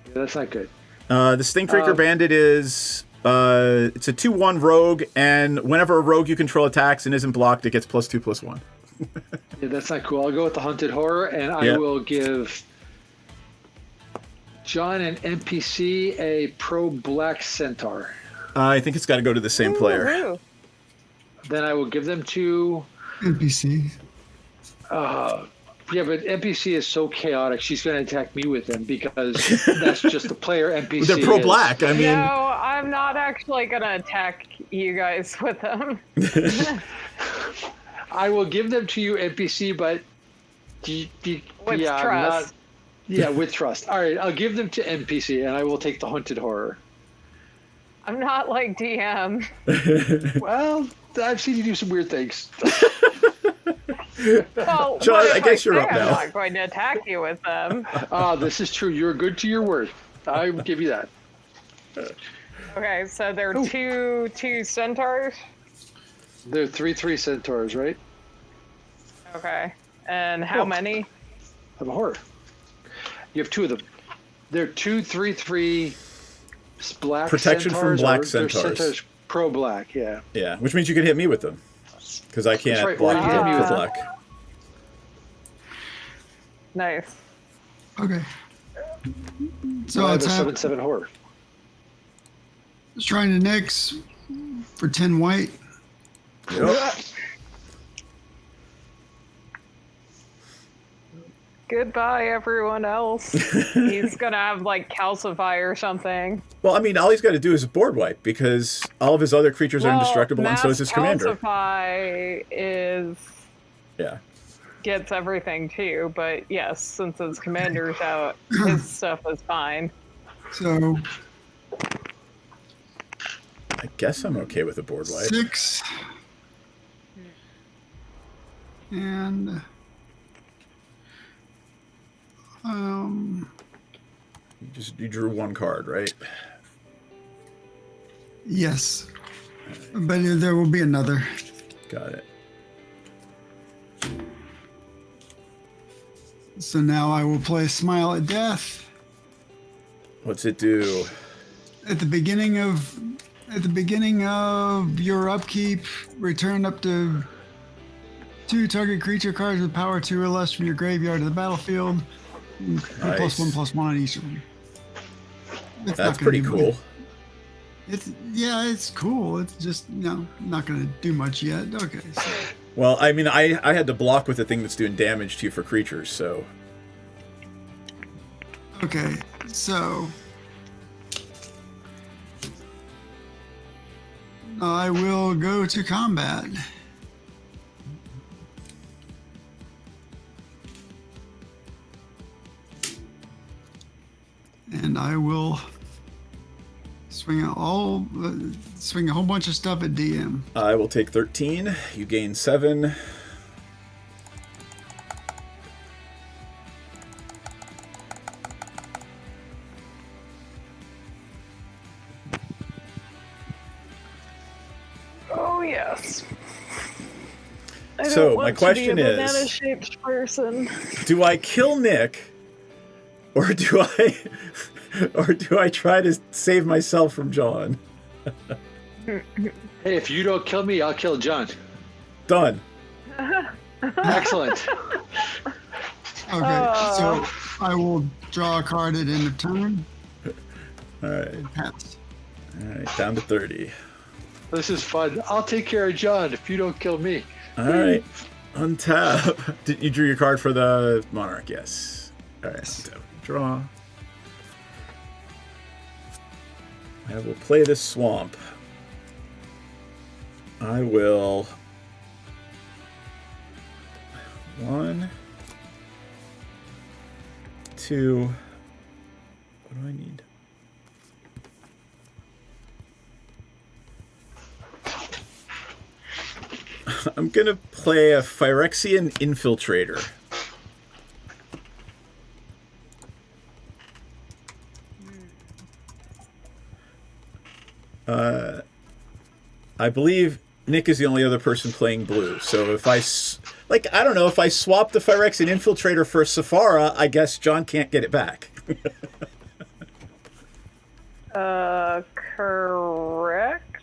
Yeah, that's not good. The Stink Drinker Bandit is... it's a 2/1 rogue, and whenever a rogue you control attacks and isn't blocked, it gets +2/+1. Yeah, that's not cool. I'll go with the Hunted Horror, and I will give John and NPC a Pro Black Centaur. I think it's got to go to the same player. Then I will give them to... NPC. Yeah, but NPC is so chaotic. She's going to attack me with them because that's just the player NPC. They're pro-black. I mean... No, I'm not actually going to attack you guys with them. I will give them to you, NPC, but... With trust. With trust. All right, I'll give them to NPC, and I will take the Hunted Horror. I'm not like DM. Well, I've seen you do some weird things. Well, John, what if I guess you're up I'm now. not going to attack you with them. This is true. You're good to your word. I will give you that. Okay, so there are two centaurs. They're 3/3 centaurs, right? Okay, and how many? I'm a horror. You have 2 of them. They're 2 3/3 black Protection from centaurs, black or they're centaurs. Pro black, yeah. Yeah, which means you can hit me with them. Because I can't right, block or you hit me with with black. Nice. Okay. So I have it's a 7/7 horror. trying to nix for 10 white. Yep. Goodbye, everyone else. He's gonna have like calcify or something. Well, I mean, all he's got to do is a board wipe because all of his other creatures are indestructible, and so is his commander. Calcify is Yeah. gets everything too, but yes, since his commander's out, his stuff is fine. So I guess I'm okay with a board wipe. 6. And You drew one card, right? yes, but there will be another. Got it. So now I will play Smile at Death. What's it do? At the beginning of your upkeep, return up to 2 target creature cards with power 2 or less from your graveyard to the battlefield. Nice. +1/+1 on each of them. It's That's not gonna pretty do cool. It's cool. It's just not going to do much yet. Okay. So. Well, I mean, I had to block with the thing that's doing damage to you for creatures, so. Okay, so I will go to combat. And I will swing a whole bunch of stuff at DM. I will take 13. You gain 7. Oh yes. I don't So, want my to question be a is, banana-shaped person. do I kill Nick, or do I try to save myself from John? Hey, if you don't kill me, I'll kill John. Done. Excellent. Okay, so I will draw a card at end of turn. All right. Pass. All right, down to 30. This is fun. I'll take care of John if you don't kill me. All right. Untap. You drew your card for the Monarch, yes. All right, untap. Draw. I will play this swamp. I will... 1, 2... What do I need? I'm gonna play a Phyrexian Infiltrator. I believe Nick is the only other person playing blue. So if I don't know, if I swap the Phyrexian Infiltrator for Sephara, I guess John can't get it back. Correct.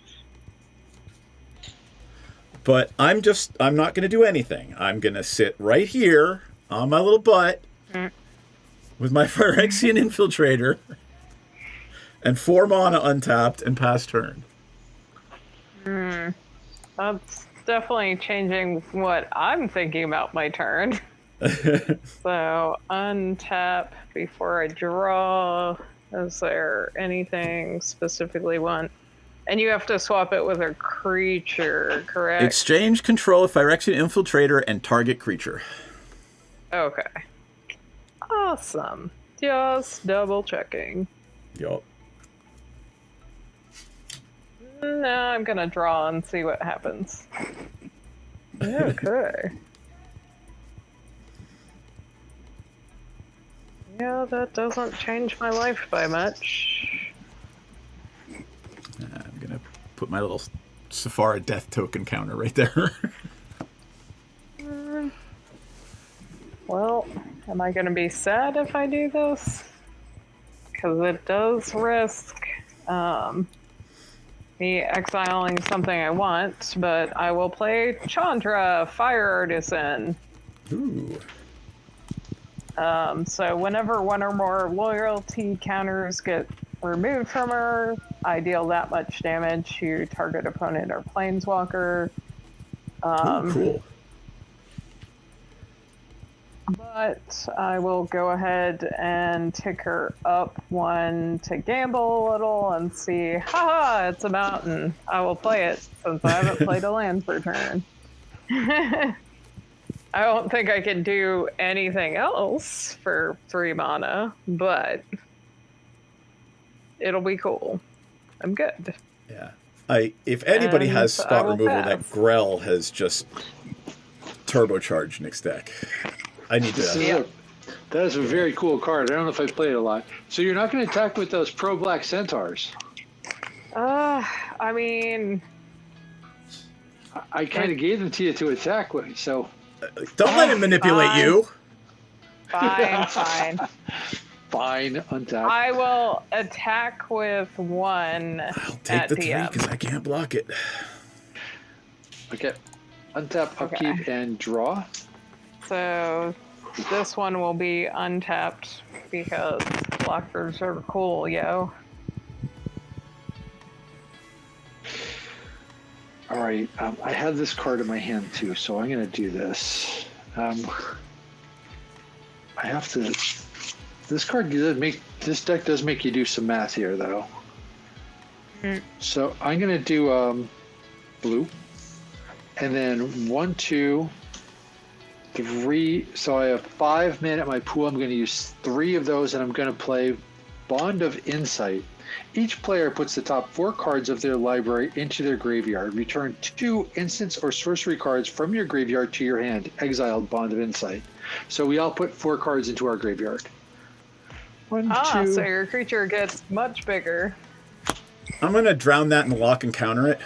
But I'm not going to do anything. I'm going to sit right here on my little butt with my Phyrexian Infiltrator and 4 mana untapped and pass turn. That's definitely changing what I'm thinking about my turn. So, untap before I draw. Is there anything specifically want? And you have to swap it with a creature, correct? Exchange control of Phyrexian Infiltrator and target creature. Okay. Awesome. Just double checking. Yup. Now I'm gonna draw and see what happens. Okay. Yeah, that doesn't change my life by much. I'm going to put my little Sephara death token counter right there. Well, am I gonna be sad if I do this? Because it does risk me exiling something I want, but I will play Chandra, Fire Artisan. Ooh. So whenever one or more loyalty counters get removed from her, I deal that much damage to target opponent or planeswalker. Ooh, cool. But I will go ahead and tick her up 1 to gamble a little and see, haha, it's a mountain. I will play it since I haven't played a land per turn. I don't think I can do anything else for 3 mana, but it'll be cool. I'm good. Yeah. If anybody And has I spot will removal, pass. that Grell has just turbocharged Nick's deck. I need to. That is a very cool card. I don't know if I played it a lot. So you're not going to attack with those pro black centaurs? I mean, I kind of gave them to you to attack with, so. Don't let him manipulate you. fine, fine. Fine, untap. I will attack with one. I'll take the 3 because I can't block it. Okay. Untap, upkeep, and draw. So this one will be untapped because blockers are cool, yo. All right, I have this card in my hand too, so I'm going to do this. I have to. This card does make. This deck does make you do some math here, though. So I'm going to do blue, and then 1, 2, 3. So I have 5 men at my pool. I'm going to use 3 of those, and I'm going to play Bond of Insight. Each player puts the top 4 cards of their library into their graveyard. Return 2 instants or sorcery cards from your graveyard to your hand. Exiled Bond of Insight. So we all put 4 cards into our graveyard. 1, 2. So your creature gets much bigger. I'm going to drown that and lock and counter it.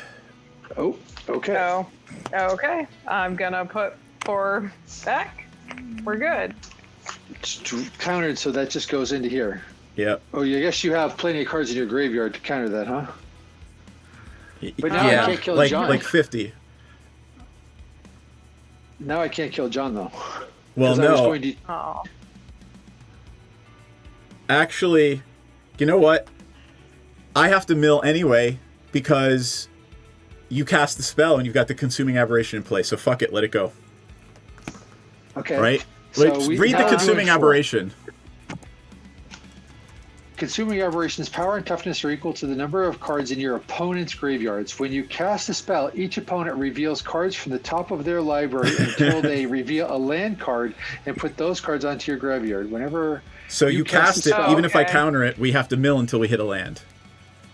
Oh, okay. Oh, okay. I'm going to put 4 back. We're good. It's countered, so that just goes into here. Yep. Oh, I guess you have plenty of cards in your graveyard to counter that, huh? But now I can't kill John. Like 50. Now I can't kill John, though. Well, 'Cause I was no. going to... Oh. Actually, you know what? I have to mill anyway because you cast the spell and you've got the Consuming Aberration in place. So fuck it, let it go. Okay. Right? So Read the Consuming Aberration. Consuming Aberration's power and toughness are equal to the number of cards in your opponent's graveyards. When you cast a spell, each opponent reveals cards from the top of their library until they reveal a land card and put those cards onto your graveyard. Whenever So you cast it, spell, even if I okay. counter it, we have to mill until we hit a land.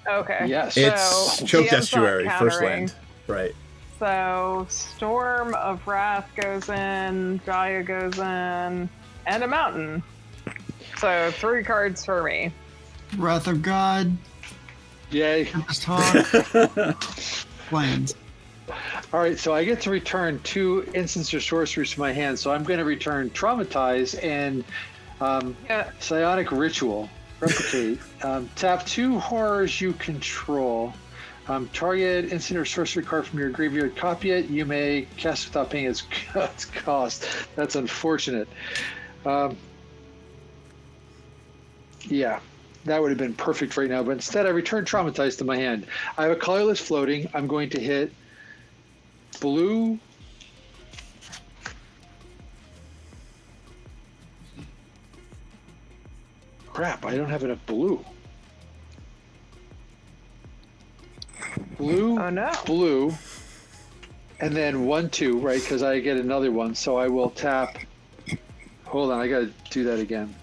Okay. Yes. It's So Choke GM's not Estuary, first countering. land. Right. So Storm of Wrath goes in, Jaya goes in, and a mountain. So 3 cards for me. Wrath of God. Yay. Tempest Hawk. Plains. All right, so I get to return 2 instants or sorceries to my hand. So I'm going to return Traumatize and Psionic Ritual. Replicate. Tap 2 horrors you control. Target instant or sorcery card from your graveyard, copy it. You may cast without paying its cost. That's unfortunate. Yeah, that would have been perfect right now, but instead I return Traumatized to my hand. I have a colorless floating. I'm going to hit blue. Crap, I don't have enough blue. Blue, Oh no. blue, and then 1, 2, right? Because I get another one, so I will tap. Hold on, I gotta do that again.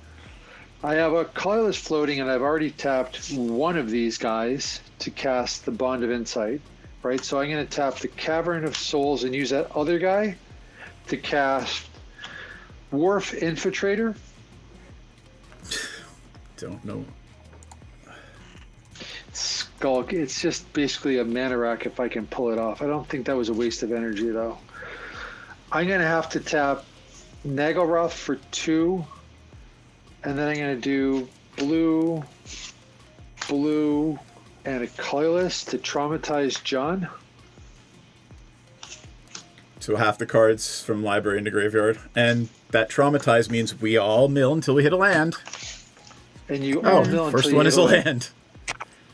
I have a colorless floating, and I've already tapped one of these guys to cast the Bond of Insight, right? So I'm gonna tap the Cavern of Souls and use that other guy to cast Wharf Infiltrator. Don't know. Skulk. It's just basically a mana rack if I can pull it off. I don't think that was a waste of energy though. I'm gonna have to tap Nagelroth for 2, and then I'm gonna do blue, blue, and a colorless to traumatize John. So half the cards from library into graveyard, and that traumatize means we all mill until we hit a land. And you all mill first until one you is hit a a land. land.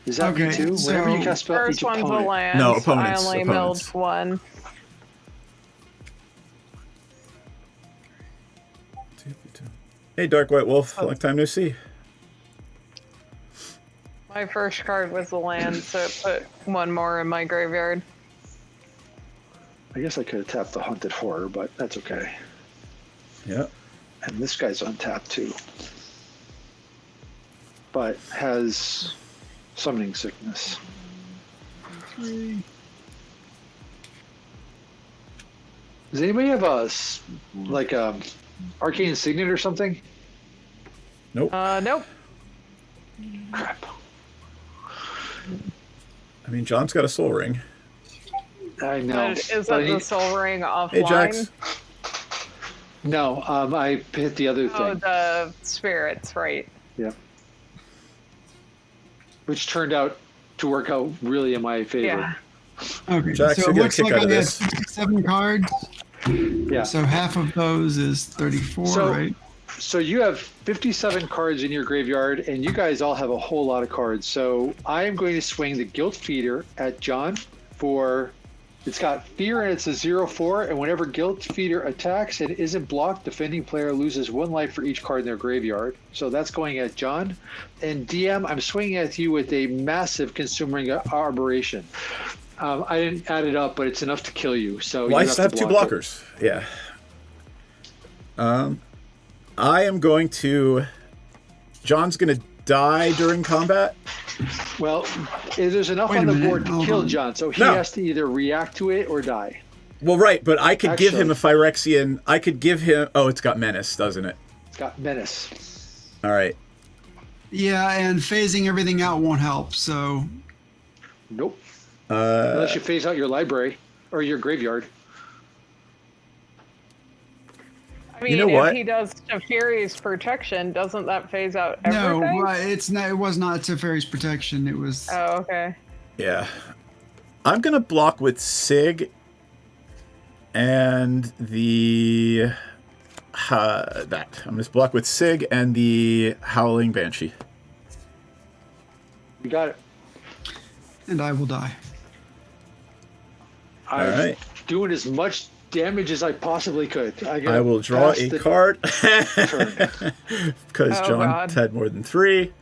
Is that me too? Whenever you cast spell, First each one's opponent. a land. No, opponents, I only opponents. milled 1. Hey, Dark White Wolf, long time no see. My first card was the land, so it put 1 more in my graveyard. I guess I could have tapped the Hunted Horror, but that's okay. Yeah. And this guy's untapped too. But has Summoning sickness. 3. Does anybody have like a arcane signet or something? Nope. Nope. Crap. I mean, John's got a soul ring. I know. But is but that the soul ring offline? Hey, Jax. No, I hit the other Oh, thing. the spirits, right. Yeah. Which turned out to work out really in my favor. Yeah. Okay, Jax, so you it get a looks kick like out I of had this. 57 cards. Yeah. So half of those is 34, So- right? So you have 57 cards in your graveyard, and you guys all have a whole lot of cards. So I am going to swing the Guilt Feeder at John for. It's got fear and it's a 0/4, and whenever Guilt Feeder attacks and isn't blocked, defending player loses 1 life for each card in their graveyard. So that's going at John. And DM, I'm swinging at you with a massive Consuming Arboration. I didn't add it up, but it's enough to kill you. So Well, I you still have to 2 block it. blockers. Yeah. I am going to. John's going to die during combat. Well, there's enough Wait a on the minute, board to hold kill on. John, so he No. has to either react to it or die. Well, right, but I could give him a Actually- Phyrexian. I could give him. Oh, it's got Menace, doesn't it? It's got Menace. All right. Yeah, and phasing everything out won't help. So Nope. Unless you phase out your library or your graveyard. I mean, You know if what? he does Teferi's protection, doesn't that phase out no, everything? it's not. It was not Teferi's protection. It was. Oh, okay. Yeah. I'm going to block with Sig and the. That. I'm going to block with Sig and the Howling Banshee. You got it. And I will die. I'm All right. doing as much damage as I possibly could. I will draw a card. turn. Because Oh, John God. had more than 3.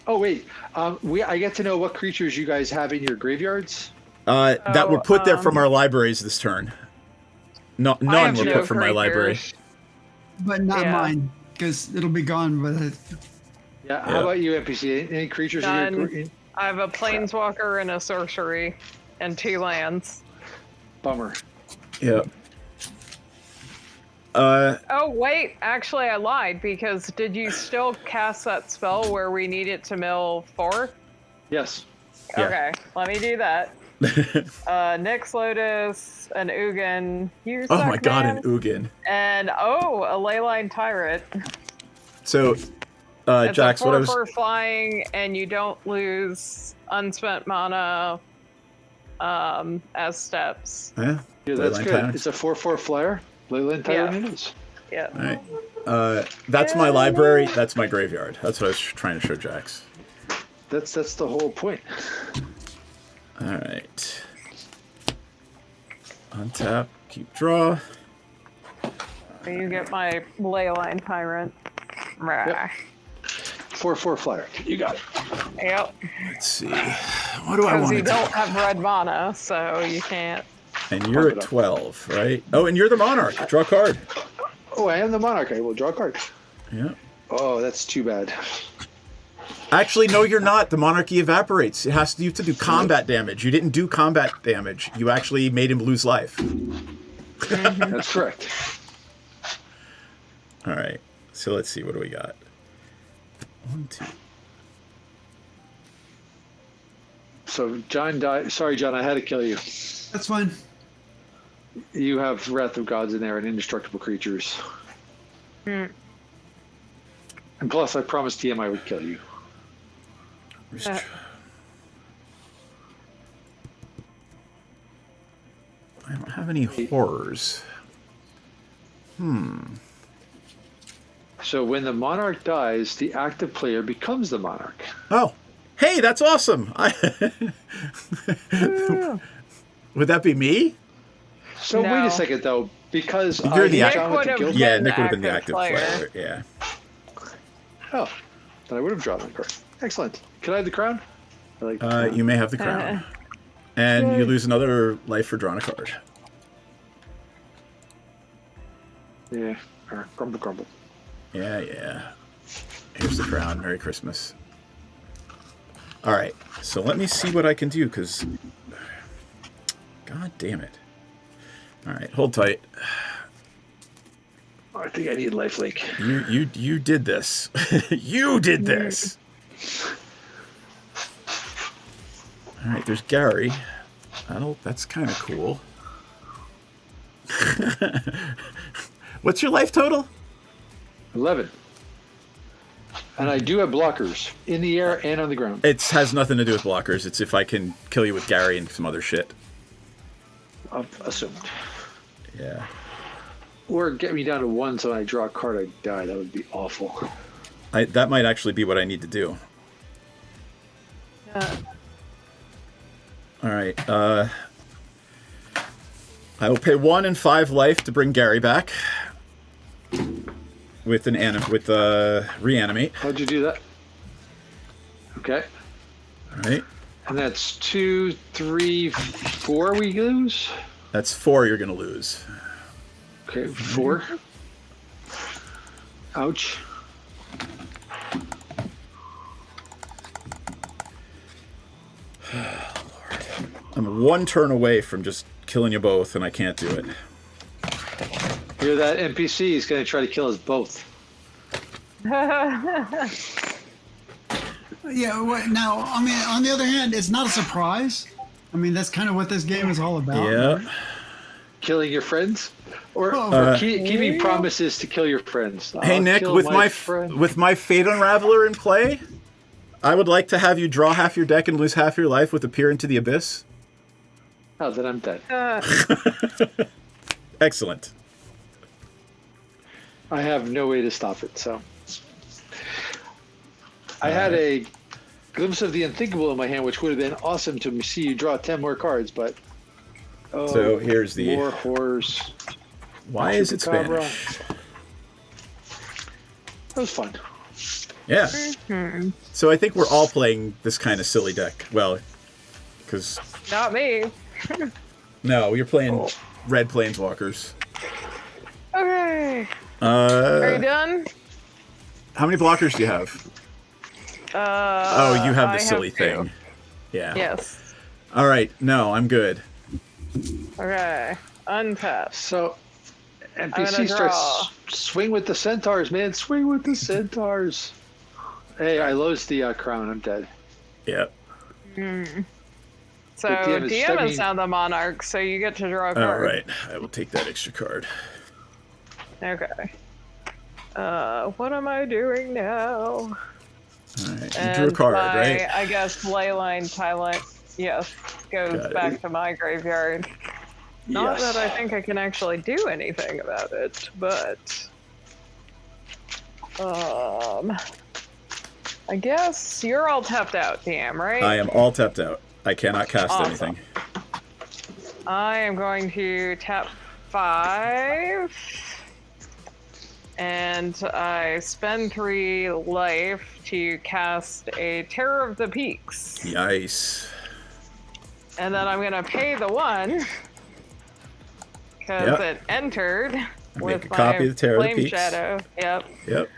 Oh wait, I get to know what creatures you guys have in your graveyards. That were put there from our libraries this turn. No, none were put from my library. But not Yeah. mine, because it'll be gone. But Yeah. How Yeah. about you, NPC? Any creatures in your? None. I have a planeswalker and a sorcery and 2 lands. Bummer. Yeah. Oh, wait. Actually, I lied because did you still cast that spell where we need it to mill 4? Yes. Yeah. Okay, let me do that. Nyx Lotus, an Ugin, Oh my god, an Ugin. and a Leyline Tyrant. So, It's Jax, a what I 4/4 was. flying, and you don't lose unspent mana as steps. Yeah, Yeah, that's Leyline good. Tyrant. It's a 4/4 flyer. Leyland Tyrant it is. Yeah. All right. That's my library. That's my graveyard. That's what I was trying to show Jax. That's the whole point. All right. Untap. Keep draw. So you get my Leyline Tyrant. Rah. 4/4 flyer. You got it. Yep. Let's see. What do I Because want you to do? don't have red mana, so you can't. And you're at 12, right? Oh, and you're the Monarch. Draw a card. Oh, I am the Monarch. I will draw a card. Yeah. Oh, that's too bad. Actually, no, you're not. The Monarchy evaporates. You have to do combat damage. You didn't do combat damage. You actually made him lose life. That's correct. All right. So let's see. What do we got? 1, 2. So John died. Sorry, John, I had to kill you. that's fine. You have Wrath of Gods in there and indestructible creatures. And plus, I promised TM I would kill you. I don't have any horrors. So when the Monarch dies, the active player becomes the Monarch. Oh, hey, that's awesome. Would that be me? So wait No. a second, though, because You're I the hit active. John with the would've guild. Yeah, been Nick would have been the active active player. player. Yeah. Oh, then I would have drawn that card. Excellent. Can I have the crown? I like the crown. You may have the crown. And you lose another life for drawing a card. Yeah. Or grumble, grumble. Yeah, yeah. Here's the crown. Merry Christmas. All right, so let me see what I can do, because... God damn it. All right, hold tight. Oh, I think I need lifelink. You did this. You did this. All right, there's Gary. That's kind of cool. What's your life total? 11. And I do have blockers in the air and on the ground. It has nothing to do with blockers. It's if I can kill you with Gary and some other shit. I've assumed. Yeah. Or get me down to 1 so when I draw a card I die. That would be awful. That might actually be what I need to do. All right. I will pay 1 and 5 life to bring Gary back with reanimate. How'd you do that? Okay. All right. And that's 2, 3, 4 we lose? That's 4 you're going to lose. Okay, 4. Ouch. I'm 1 turn away from just killing you both, and I can't do it. Hear that? NPC is going to try to kill us both. Yeah. Now, I mean, on the other hand, it's not a surprise. I mean, that's kind of what this game is all about. Yeah. Killing your friends, or keeping promises to kill your friends. Hey Nick, with my Fate Unraveler in play, I would like to have you draw half your deck and lose half your life with a Peer into the Abyss. Oh, then I'm dead. Excellent. I have no way to stop it, so. I had a glimpse of the unthinkable in my hand, which would have been awesome to see you draw 10 more cards, but... Oh, so here's the... More horrors. Why is it Spanish? That was fun. Yeah. Mm-hmm. So I think we're all playing this kind of silly deck. Well, because... Not me. No, you're playing red Planeswalkers. Okay. Are you done? How many blockers do you have? You have the silly thing. Yeah. Yes. All right. No, I'm good. Okay. Untap. So, NPC starts swing with the centaurs, man. Swing with the centaurs. Hey, I lost the crown. I'm dead. Yep. So DM is now the monarch, so you get to draw a card. All right. I will take that extra card. Okay. What am I doing now? All right. You drew a card, right? I guess Leyline Talent, yes, goes back to my graveyard. Not that I think I can actually do anything about it, but I guess you're all tapped out, DM, right? I am all tapped out. I cannot cast anything. I am going to tap 5. And I spend 3 life to cast a Terror of the Peaks. Nice. And then I'm going to pay the 1. Because it entered with my copy of the Terror of the Flame Peaks. Shadow. Yep. Yep.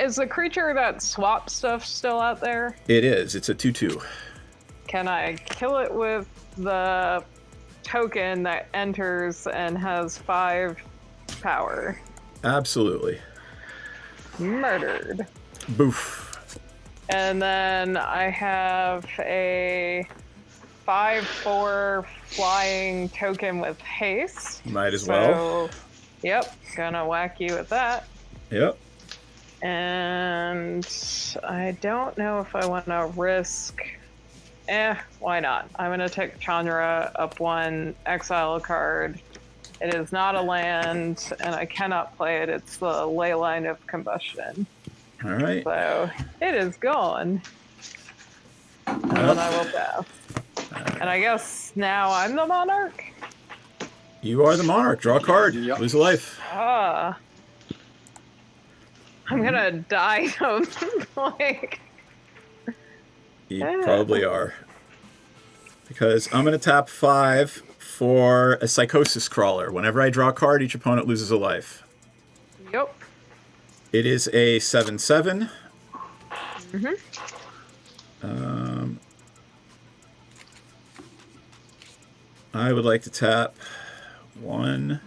Is the creature that swap stuff still out there? It is. It's a 2/2. Can I kill it with the token that enters and has 5 power? Absolutely. Murdered. Boof. And then I have a 5/4 flying token with haste. Might as well. Yep, gonna whack you with that. Yep. And I don't know if I want to risk. Why not? I'm gonna take Chandra up 1, exile a card. It is not a land, and I cannot play it. It's the Leyline of Combustion. All right. So it is gone. And then I will pass. And I guess now I'm the monarch? You are the monarch. Draw a card. Lose a life. I'm gonna die of like. You probably are. Because I'm going to tap 5 for a Psychosis Crawler. Whenever I draw a card, each opponent loses a life. Yep. It is a 7/7 I would like to tap 1,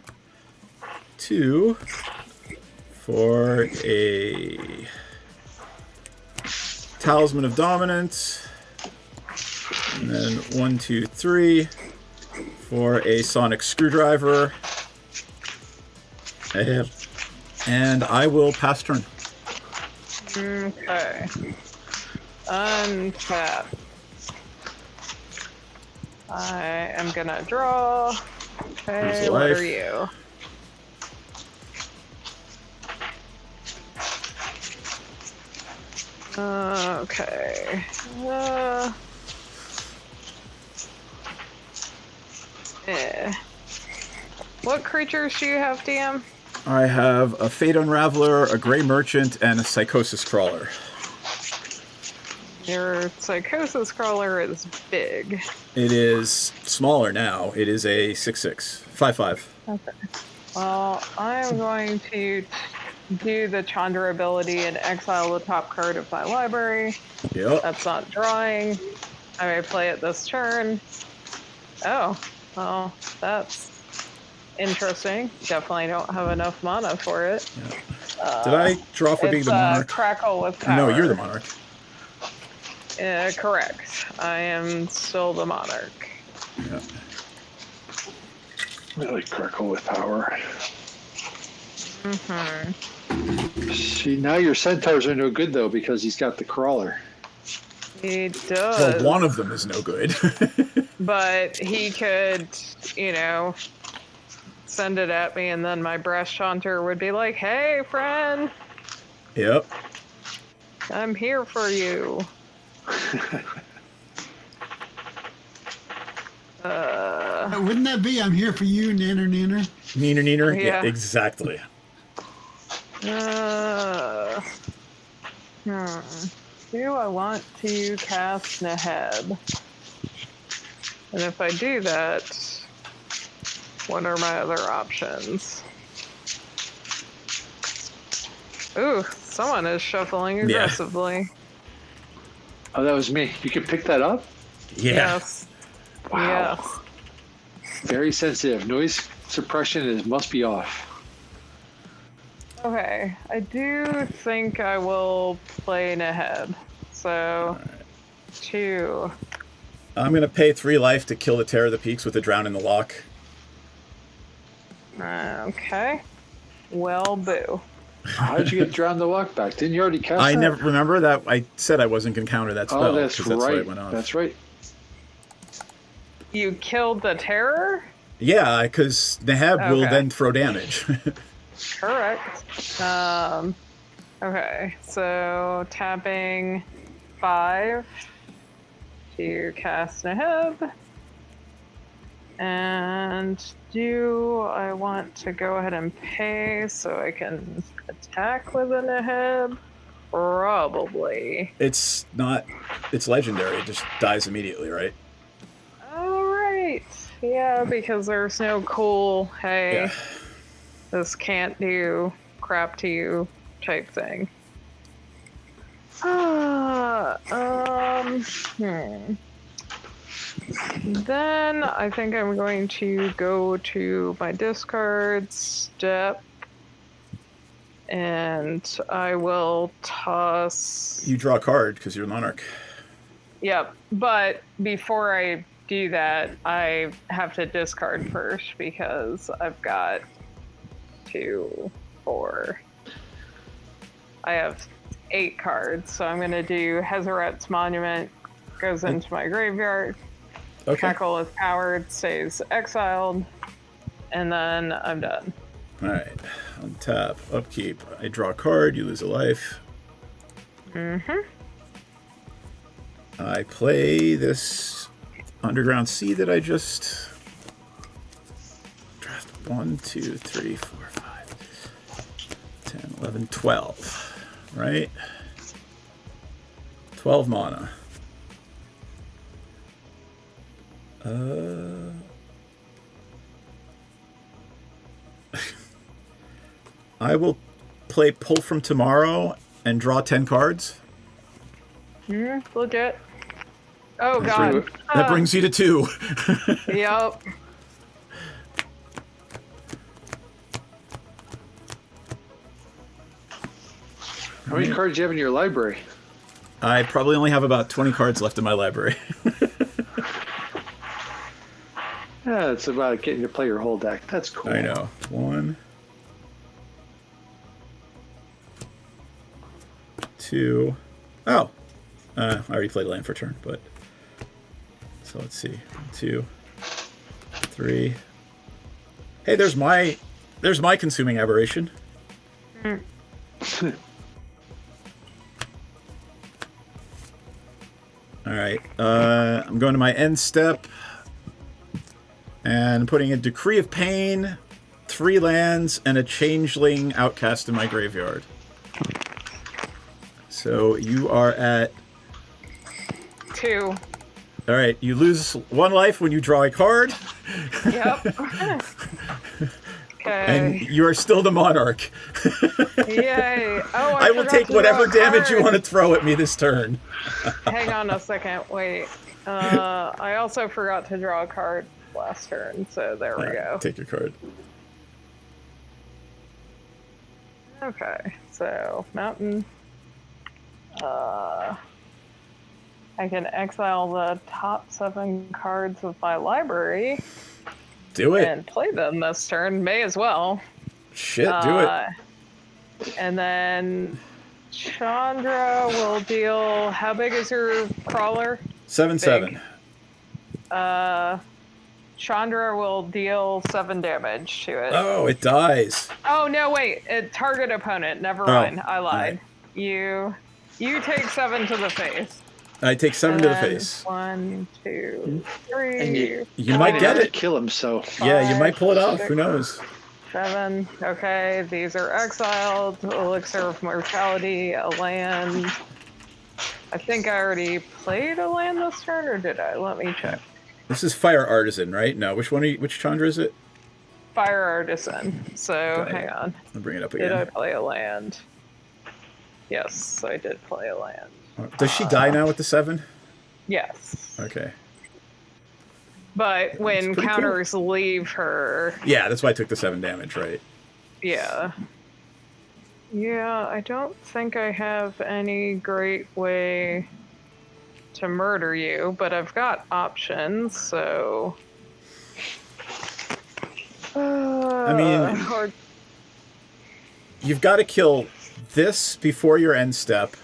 2 for a Talisman of Dominance, and then 1, 2, 3 for a Sonic Screwdriver, and I will pass turn. Okay. Untap. I am gonna draw. Okay, what are you? Okay. What creatures do you have, DM? I have a Fate Unraveler, a Grey Merchant, and a Psychosis Crawler. Your Psychosis Crawler is big. It is smaller now. It is a 6/6, 5/5. Okay. Well, I am going to do the Chandra ability and exile the top card of my library. Yep. That's not drawing. I may play it this turn. Oh, well, that's interesting. Definitely don't have enough mana for it. Yeah. Did I draw for being the Monarch? Crackle with Power. No, you're the Monarch. Correct. I am still the Monarch. Yeah. I like Crackle with Power. See, now your centaurs are no good, though, because he's got the crawler. He does. Well, one of them is no good. But he could, send it at me, and then my Breast Chanter would be like, hey, friend. Yep. I'm here for you. Wouldn't that be I'm here for you, Nanner Nanner? Neener Neener? Yeah. Yeah, exactly. Do I want to cast Neheb? And if I do that, what are my other options? Ooh, someone is shuffling aggressively. Oh, that was me. You can pick that up? Yeah. Yes. Wow. Yes. Very sensitive. Noise suppression must be off. Okay, I do think I will play Neheb. So, 2. I'm going to pay 3 life to kill the Terror of the Peaks with a Drown in the Lock. Okay. Well, boo. How'd you get Drown the Lock back? Didn't you already cast I that? never remember that. I said I wasn't going to counter that spell. Oh, that's 'cause that's why right. it went off. That's right. You killed the Terror? Yeah, because Neheb will Okay. then throw damage. Correct. Okay, so tapping 5 to cast Neheb. And do I want to go ahead and pay so I can attack with a Neheb? Probably. It's not. It's legendary. It just dies immediately, right? Alright. Yeah, because there's no cool, hey, Yeah. this can't do crap to you type thing. Then I think I'm going to go to my discard step, and I will toss. You draw a card because you're a Monarch. Yep, but before I do that, I have to discard first because I've got 2, 4. I have 8 cards, so I'm going to do Hezeret's Monument, goes into my graveyard. Okay. Crackle with Power stays exiled, and then I'm done. Alright. Untap. Upkeep. I draw a card. You lose a life. Mm-hmm. I play this Underground Sea that I just drafted. 1, 2, 3, 4, 5, 10, 11, 12. Right? 12 mana. I will play Pull from Tomorrow and draw 10 cards. Legit. Oh, That's God. right. That brings you to 2. Yep. How many cards do you have in your library? I probably only have about 20 cards left in my library. Yeah, it's about getting to play your whole deck. That's cool. I know. 1, 2. Oh, I already played land for turn, but so let's see. 2, 3. Hey, there's my consuming aberration. All right, I'm going to my end step and putting a Decree of Pain, 3 lands, and a Changeling Outcast in my graveyard. So you are at 2. All right, you lose 1 life when you draw a card. Yep. Okay. And you are still the Monarch. Yay. Oh, I will forgot take to whatever draw a damage you card. want to throw at me this turn. Hang on a second. Wait. I also forgot to draw a card last turn, so there we go. Take your card. Okay, so mountain. I can exile the top 7 cards of my library. Do it. And play them this turn. May as well. Shit, do it. And then Chandra will deal. How big is your crawler? 7/7. Chandra will deal 7 damage to it. Oh, it dies. Oh no, wait! Target opponent. Never mind. I lied. You take 7 to the face. I take 7 to the And face. 1, 2, 3. And You might get it. Kill him, so. Yeah, you might pull it off. 6, Who knows? 7. Okay, these are exiled. Elixir of Mortality, a land. I think I already played a land this turn, or did I? Let me check. This is Fire Artisan, right? No, which one? Which Chandra is it? Fire Artisan. So, Okay. hang on. I'll bring it up Did I again. play a land? Yes, I did play a land. Does she die now with the 7? Yes. Okay. But when pretty cool. counters leave her, Yeah, that's why I took the 7 damage, right? yeah. Yeah, I don't think I have any great way to murder you, but I've got options, so... I mean, or- you've got to kill this before your end step,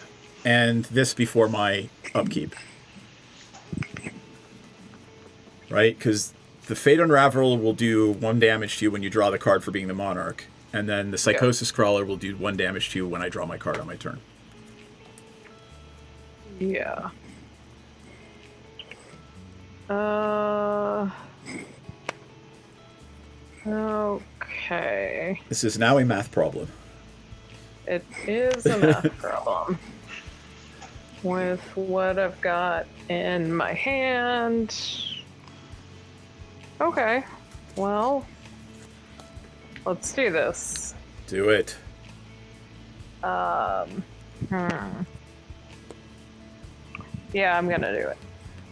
and this before my upkeep. Right? Because the Fate Unravel will do 1 damage to you when you draw the card for being the Monarch, and then the Psychosis Crawler will do 1 damage to you when I draw my card on my turn. Yeah. Okay. This is now a math problem. It is a math problem. With what I've got in my hand. Okay. Well, let's do this. Do it. Yeah, I'm gonna do it.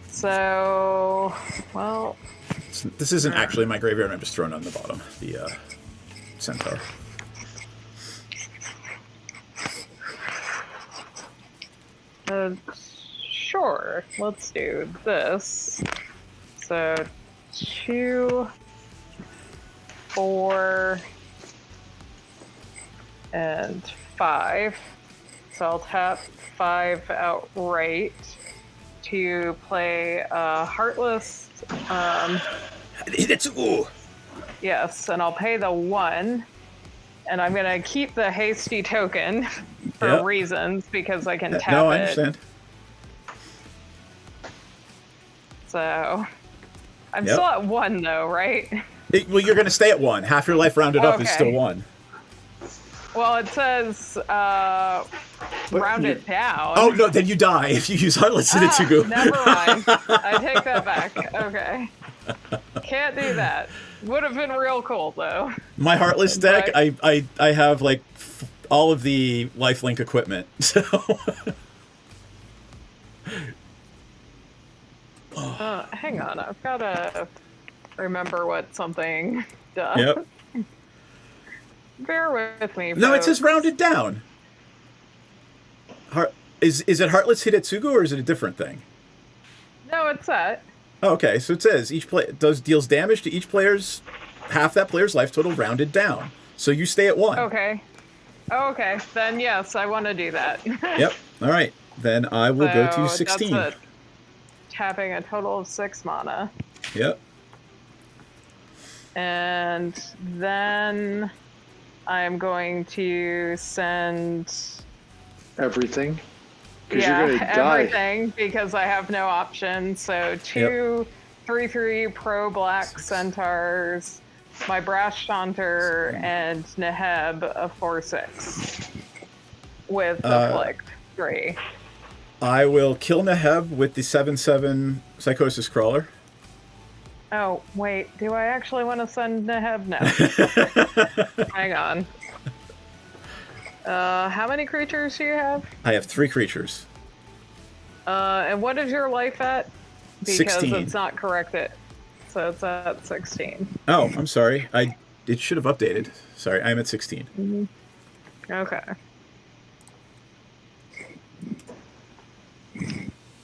So, well, This isn't actually my graveyard, I'm just throwing it on the bottom. The Centaur. sure. Let's do this. So, 2, 4, and 5. So I'll tap 5 outright to play Heartless. Yes, and I'll pay the 1. And I'm going to keep the hasty token for reasons, because I can tap it. No, I understand. So, I'm Yep. still at 1 though, right? Well, you're going to stay at 1. Half your life rounded up is Okay. still 1. Well, it says round it down. Oh, no, then you die if you use Heartless Zenitsugu. Never mind. I take that back. Okay. Can't do that. Would have been real cool, though. My Heartless deck, I have, like, all of the lifelink equipment, so... hang on. I've got to remember what something does. Yep. Bear with me. No, it folks. says rounded down. Is it Heartless Hidetsugu or is it a different thing? No, it's that. Oh, okay, so it says each player deals damage to each player's half that player's life total rounded down. So you stay at 1. Okay. Okay, then yes, I want to do that. Yep. All right. Then I will go to 16. That's tapping a total of 6 mana. Yep. And then I'm going to send Everything. Because yeah, you're gonna die. everything because I have no option. So 2 3/3 pro black centaurs, my brash taunter, and Neheb a 4/6 with afflict 3. I will kill Neheb with the 7/7 Psychosis Crawler. Oh wait, do I actually want to send Neheb now? Hang on. How many creatures do you have? I have 3 creatures. And what is your life at? Because 16. it's not corrected. So it's at 16. Oh, I'm sorry. It should have updated. Sorry, I'm at 16. Mm-hmm. Okay.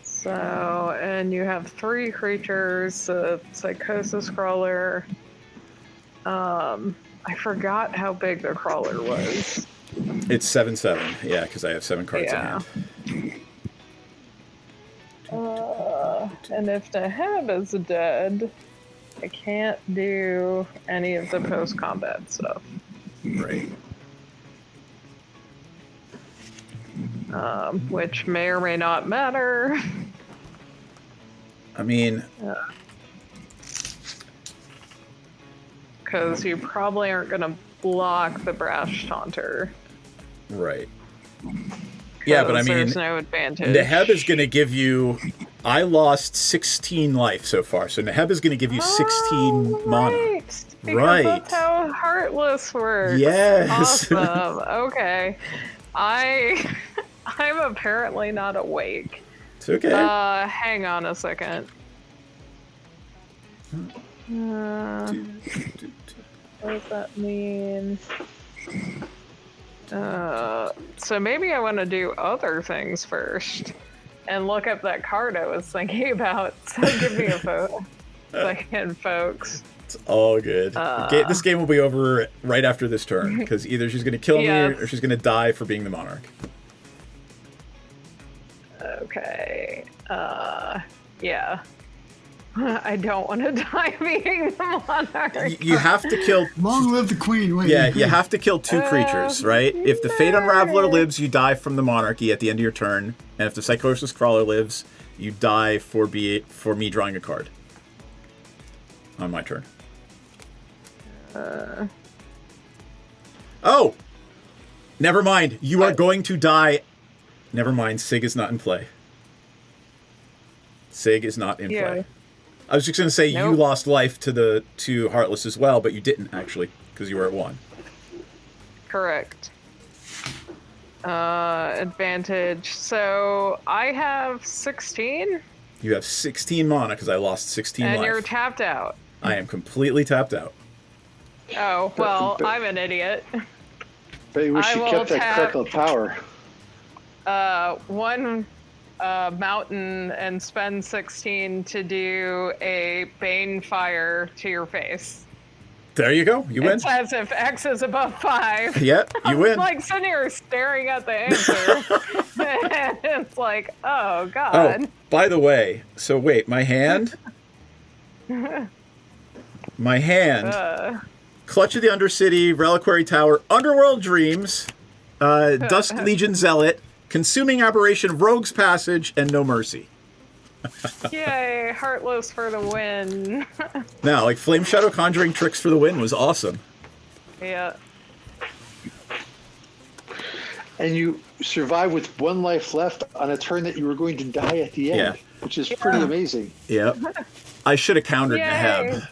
So, and you have 3 creatures, Psychosis Crawler. I forgot how big the crawler was. It's 7/7. Yeah, because I have 7 cards in hand. And if the Heb is dead, I can't do any of the post-combat stuff. Right. Which may or may not matter. I mean... Because you probably aren't going to block the Brash Taunter. Right. Yeah, but I mean... There's no advantage. Neheb is going to give you... I lost 16 life so far, so Neheb is going to give you 16 mana. Because Right. that's how Heartless works. Yes. Awesome. Okay. I'm apparently not awake. It's okay. Hang on a second. What does that mean? So maybe I want to do other things first and look up that card I was thinking about. So give me a second, folks. It's all good. This game will be over right after this turn, because either she's going to kill me or she's going to die for being the Monarch. Okay. Yeah. I don't want to die being the Monarch. You have to kill... Long live the Queen. Wait, Yeah, you have to kill 2 creatures, right? If the Fate Unraveler lives, you die from the Monarchy at the end of your turn. And if the Psychosis Crawler lives, you die for me drawing a card. On my turn. Oh! Never mind. You are going to die. Never mind. Sig is not in play. Sig is not in play. I was just going to say you lost life to Heartless as well, but you didn't actually, because you were at 1. Correct. Advantage. So I have 16. You have 16 mana because I lost 16 life. And you're tapped out. I am completely tapped out. Oh, well, I'm an idiot. But you wish you kept that critical power. 1 mountain and spend 16 to do a Bane Fire to your face. There you go. You win. It says if X is above 5. Yep, you win. I'm like sitting here staring at the answer. It's like, oh, God. Oh, by the way, so wait, my hand... Clutch of the Undercity, Reliquary Tower, Underworld Dreams, Dusk Legion Zealot, Consuming Aberration, Rogue's Passage, and No Mercy. Yay, Heartless for the win. Now, like, Flame Shadow Conjuring Tricks for the win was awesome. Yeah. And you survive with 1 life left on a turn that you were going to die at the end, which is pretty amazing. Yep. I should have countered Neheb,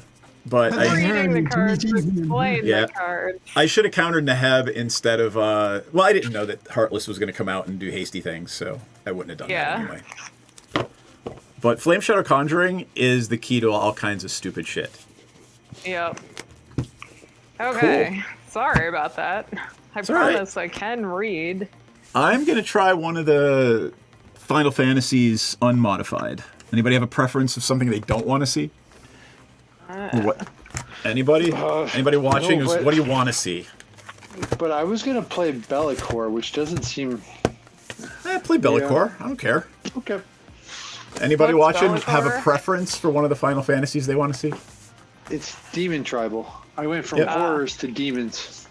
but Reading the cards, playing the cards. I should have countered Neheb instead of... well, I didn't know that Heartless was going to come out and do hasty things, so I wouldn't have done that anyway. But Flame Shadow Conjuring is the key to all kinds of stupid shit. Yep. Okay. Sorry about that. I It's all right. promise I can read. I'm going to try one of the Final Fantasies unmodified. Anybody have a preference of something they don't want to see? What? Anybody? Anybody watching? no, but- What do you want to see? But I was gonna play Bellicor, which doesn't seem. Play Bellicor. I don't care. Okay. Anybody What's watching have a Bellicor? preference for one of the Final Fantasies they want to see? It's Demon Tribal. I went from Yep. horrors to demons.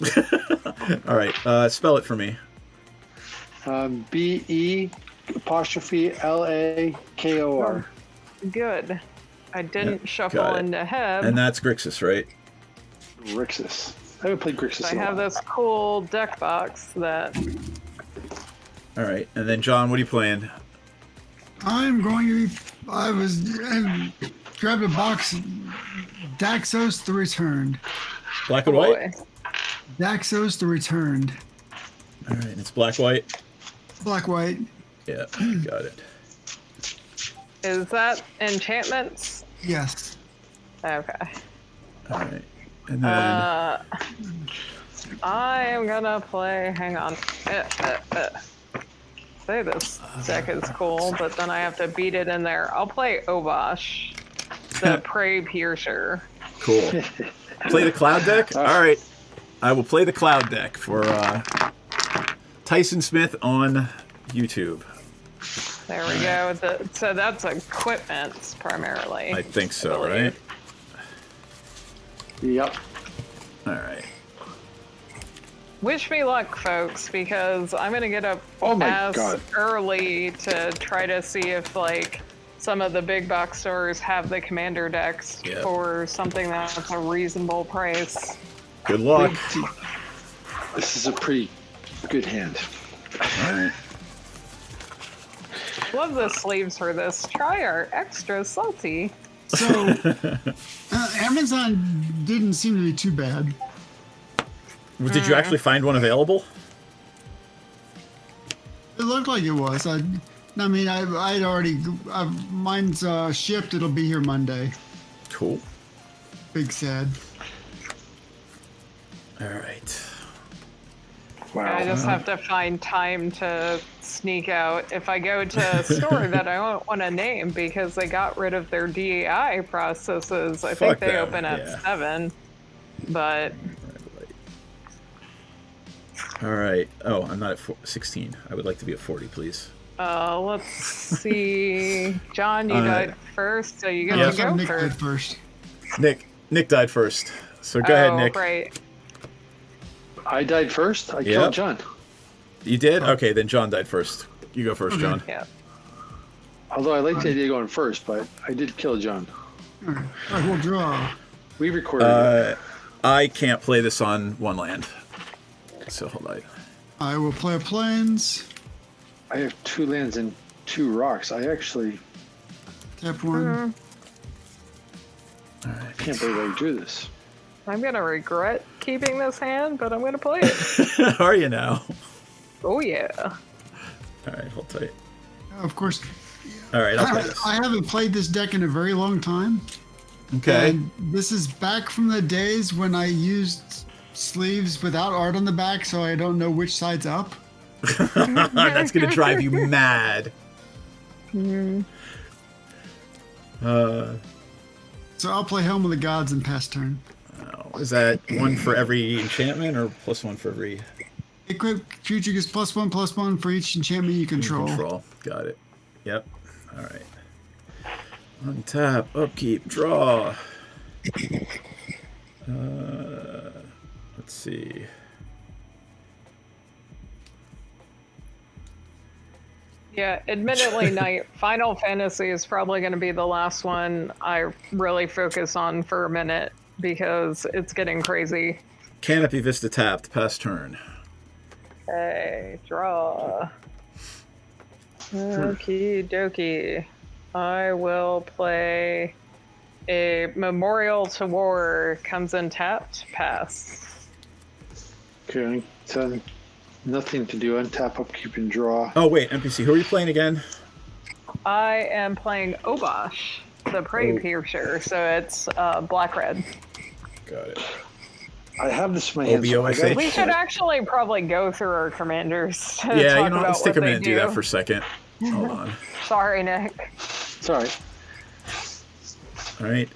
All right, spell it for me. BE''LAKOR. Good. I didn't shuffle got it. into Heb. And that's Grixis, right? Grixis. I haven't played Grixis I in a have while. this cool deck box that. All right, and then John, what are you playing? I'm going to be. I grabbed a box. Daxos the Returned. Black and white? Daxos the Returned. All right, it's black-white? Black white. Yeah, got it. Is that enchantments? Yes. Okay. All right, and then... I am gonna play. Hang on. Say this deck is cool, but then I have to beat it in there. I'll play Obosh, the Prey Piercer. Cool. Play the Cloud deck? All right. I will play the Cloud deck for Tyson Smith on YouTube. There we go. So that's equipment primarily. I think so, right? Yep. All right. Wish me luck, folks, because I'm gonna get up God. early to try to see if like some of the big box stores have the commander decks Yep. for something that's a reasonable price. Good luck. This is a pretty good hand. All right. Love the sleeves for this. Try our extra salty. So, Amazon didn't seem to be too bad. Did you actually find one available? It looked like it was. I'd already. Mine's shipped. It'll be here Monday. Cool. Big sad. All right. I just have to find time to sneak out. If I go to a store that I don't want to name because they got rid of their DEI processes, I think Fuck they them, open at yeah. 7. But All right. Oh, I'm not at 16. I would like to be at 40, please. let's see. John, you Uh, died first, so you yeah. get to go Nick first. did first. Nick died first. So go ahead, Nick. Right. I died first. I Yep. killed John. You did? Okay, then John died first. You go first, John. Yeah. Although I like the idea of going first, but I did kill John. All right, we'll draw. We recorded. I can't play this on one land. So hold on. I will play a plains. I have 2 lands and 2 rocks. I actually Tap one. can't believe I drew this. I'm gonna regret keeping this hand, but I'm gonna play it. Are you now? Oh yeah. All right, hold tight. Of course. All right, I'll play this. I haven't played this deck in a very long time. Okay. And this is back from the days when I used sleeves without art on the back, so I don't know which side's up. That's gonna drive you mad. So I'll play Helm of the Gods and pass turn. Is that one for every enchantment or plus one for every Equipped creature gets +1/+1 for each enchantment you control. Got it. Yep. All right. Untap, upkeep, draw. Let's see. Yeah, admittedly, Final Fantasy is probably going to be the last one I really focus on for a minute because it's getting crazy. Canopy Vista tapped, pass turn. Okay, draw. Okie dokie. I will play a Memorial to War. Comes in tapped, pass. Okay, so nothing to do. Untap, upkeep, and draw. Oh wait, NPC. Who are you playing again? I am playing Obosh, the Prey Piercer, so it's black-red. Got it. I have this in my hands. OBOSH? We should actually probably go through our commanders to Yeah, talk you know, about let's take what a minute they and do that for a second. Hold on. Sorry, Nick. Sorry. All right.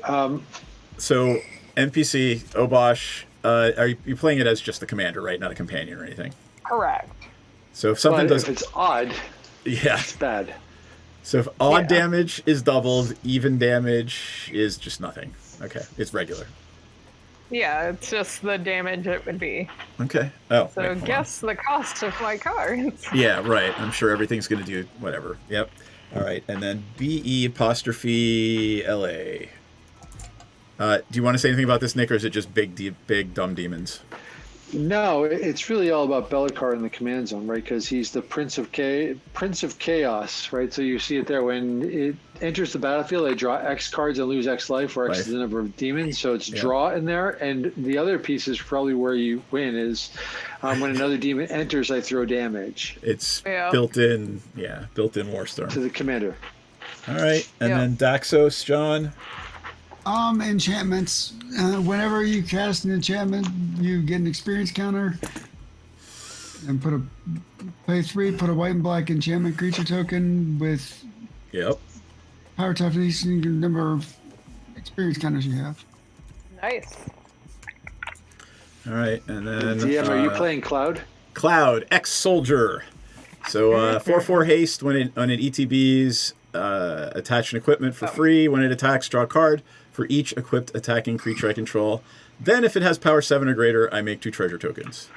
So NPC Obosh, are you playing it as just the commander, right? Not a companion or anything. Correct. So if something But does, if it's odd, yeah, it's bad. So if odd damage is doubled, even damage is just nothing. Okay, it's regular. Yeah, it's just the damage it would be. Okay. Oh. So wait, hold on. guess the cost of my cards. Yeah, right. I'm sure everything's going to do whatever. Yep. All right, and then BE''LA. Do you want to say anything about this, Nick, or is it just big dumb demons? No, it's really all about Be'lakor in the command zone, right? Because he's the Prince of Chaos, right? So you see it there when it enters the battlefield. They draw X cards and lose X life, where X is the number of demons. So it's draw in there, and the other piece is probably where you win is when another demon enters, I throw damage. It's built-in, built-in Warstorm to the commander. All right, and then Daxos, John. Enchantments. Whenever you cast an enchantment, you get an experience counter. And pay 3, put a white and black enchantment creature token with power toughness and the number of experience counters you have. Nice. All right, and then DM, are you playing Cloud? Cloud, ex-soldier. So 4/4 haste when an ETB's attach an equipment for free. When it attacks, draw a card for each equipped attacking creature I control. Then, if it has power 7 or greater, I make 2 treasure tokens.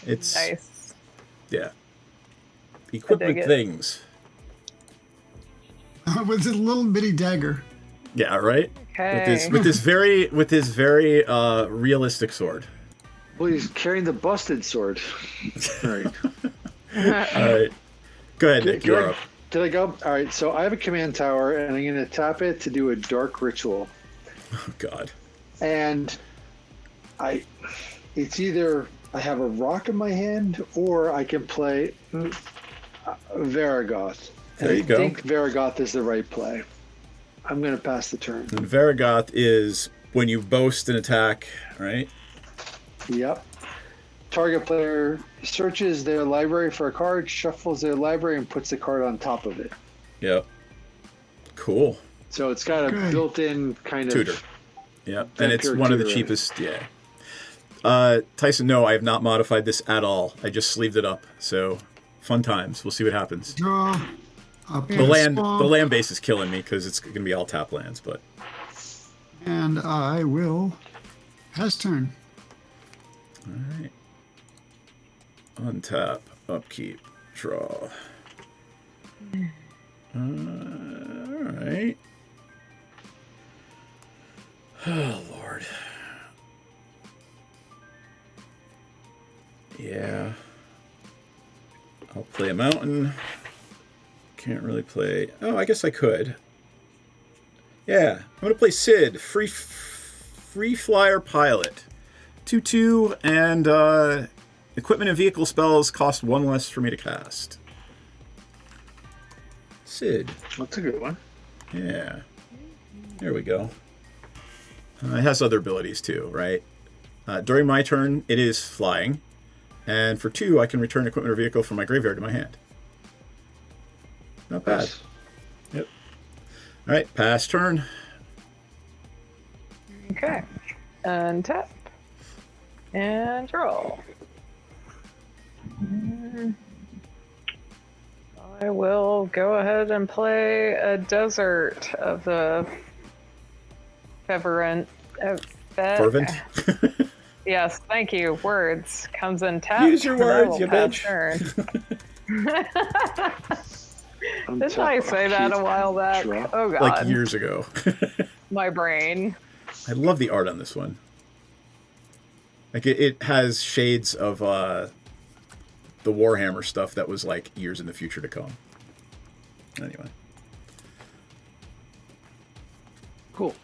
It's nice. Yeah. Equipment things. With a little bitty dagger. Yeah, right. Okay. With this very realistic sword. Well, he's carrying the busted sword. All right. All right. Go ahead, Nick. You're up. Did I go? All right, so I have a command tower, and I'm going to tap it to do a dark ritual. Oh, God. And it's either I have a rock in my hand, or I can play Varagoth. There you go. I think Varagoth is the right play. I'm going to pass the turn. And Varagoth is when you boast an attack, right? Yep. Target player searches their library for a card, shuffles their library, and puts the card on top of it. Yep. Cool. So it's got a built-in kind of tutor. Yep. And it's one of the cheapest. Yeah. Tyson, no, I have not modified this at all. I just sleeved it up. So fun times. We'll see what happens. Draw. The land base is killing me because it's going to be all tap lands, but. And I will pass turn. All right. Untap, upkeep, draw. All right. Oh, Lord. Yeah. I'll play a mountain. Can't really play. Oh, I guess I could. Yeah. I'm going to play Sid, free flyer pilot. 2/2, and equipment and vehicle spells cost 1 less for me to cast. Sid. That's a good one. Yeah. There we go. It has other abilities too, right? During my turn, it is flying. And for 2, I can return equipment or vehicle from my graveyard to my hand. Not bad. Nice. Yep. All right, pass turn. Okay. Untap. And draw. I will go ahead and play a Desert of the Fervent. Fervent? Yes, thank you. Words. Comes in tap. Use your words, you bitch. Didn't I say that a while back? Oh, God. Like years ago. My brain. I love the art on this one. Like it has shades of the Warhammer stuff that was like years in the future to come. Anyway. Cool.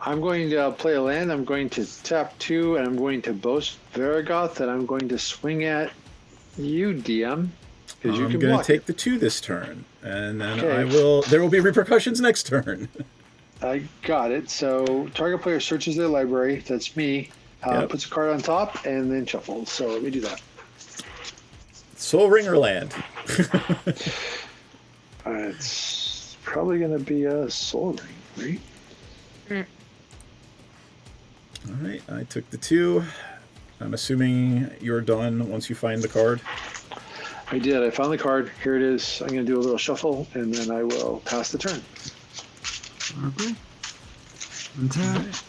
I'm going to play a land. I'm going to tap 2, and I'm going to boast Varagoth, and I'm going to swing at you, DM. Because you I'm can going block to take the 2 this turn, and then Okay. there will be repercussions next turn. I got it. So target player searches their library. That's me. Yep. Puts a card on top and then shuffles. So let me do that. Soul Ring or land? It's probably going to be a Soul Ring, right? All right, I took the 2. I'm assuming you're done once you find the card. I did. I found the card. Here it is. I'm going to do a little shuffle and then I will pass the turn. Okay. Untap.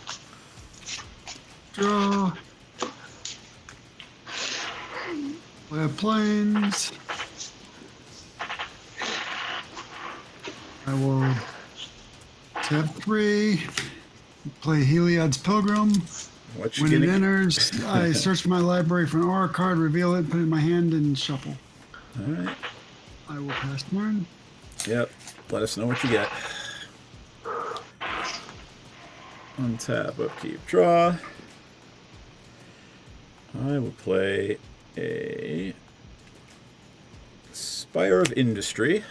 Draw. Play planes. I will tap 3. Play Heliod's Pilgrim. What you When it gonna- enters, I search my library for an aura card, reveal it, put it in my hand, and shuffle. All right. I will pass turn. Yep. Let us know what you get. Untap, upkeep, draw. I will play a Spire of Industry.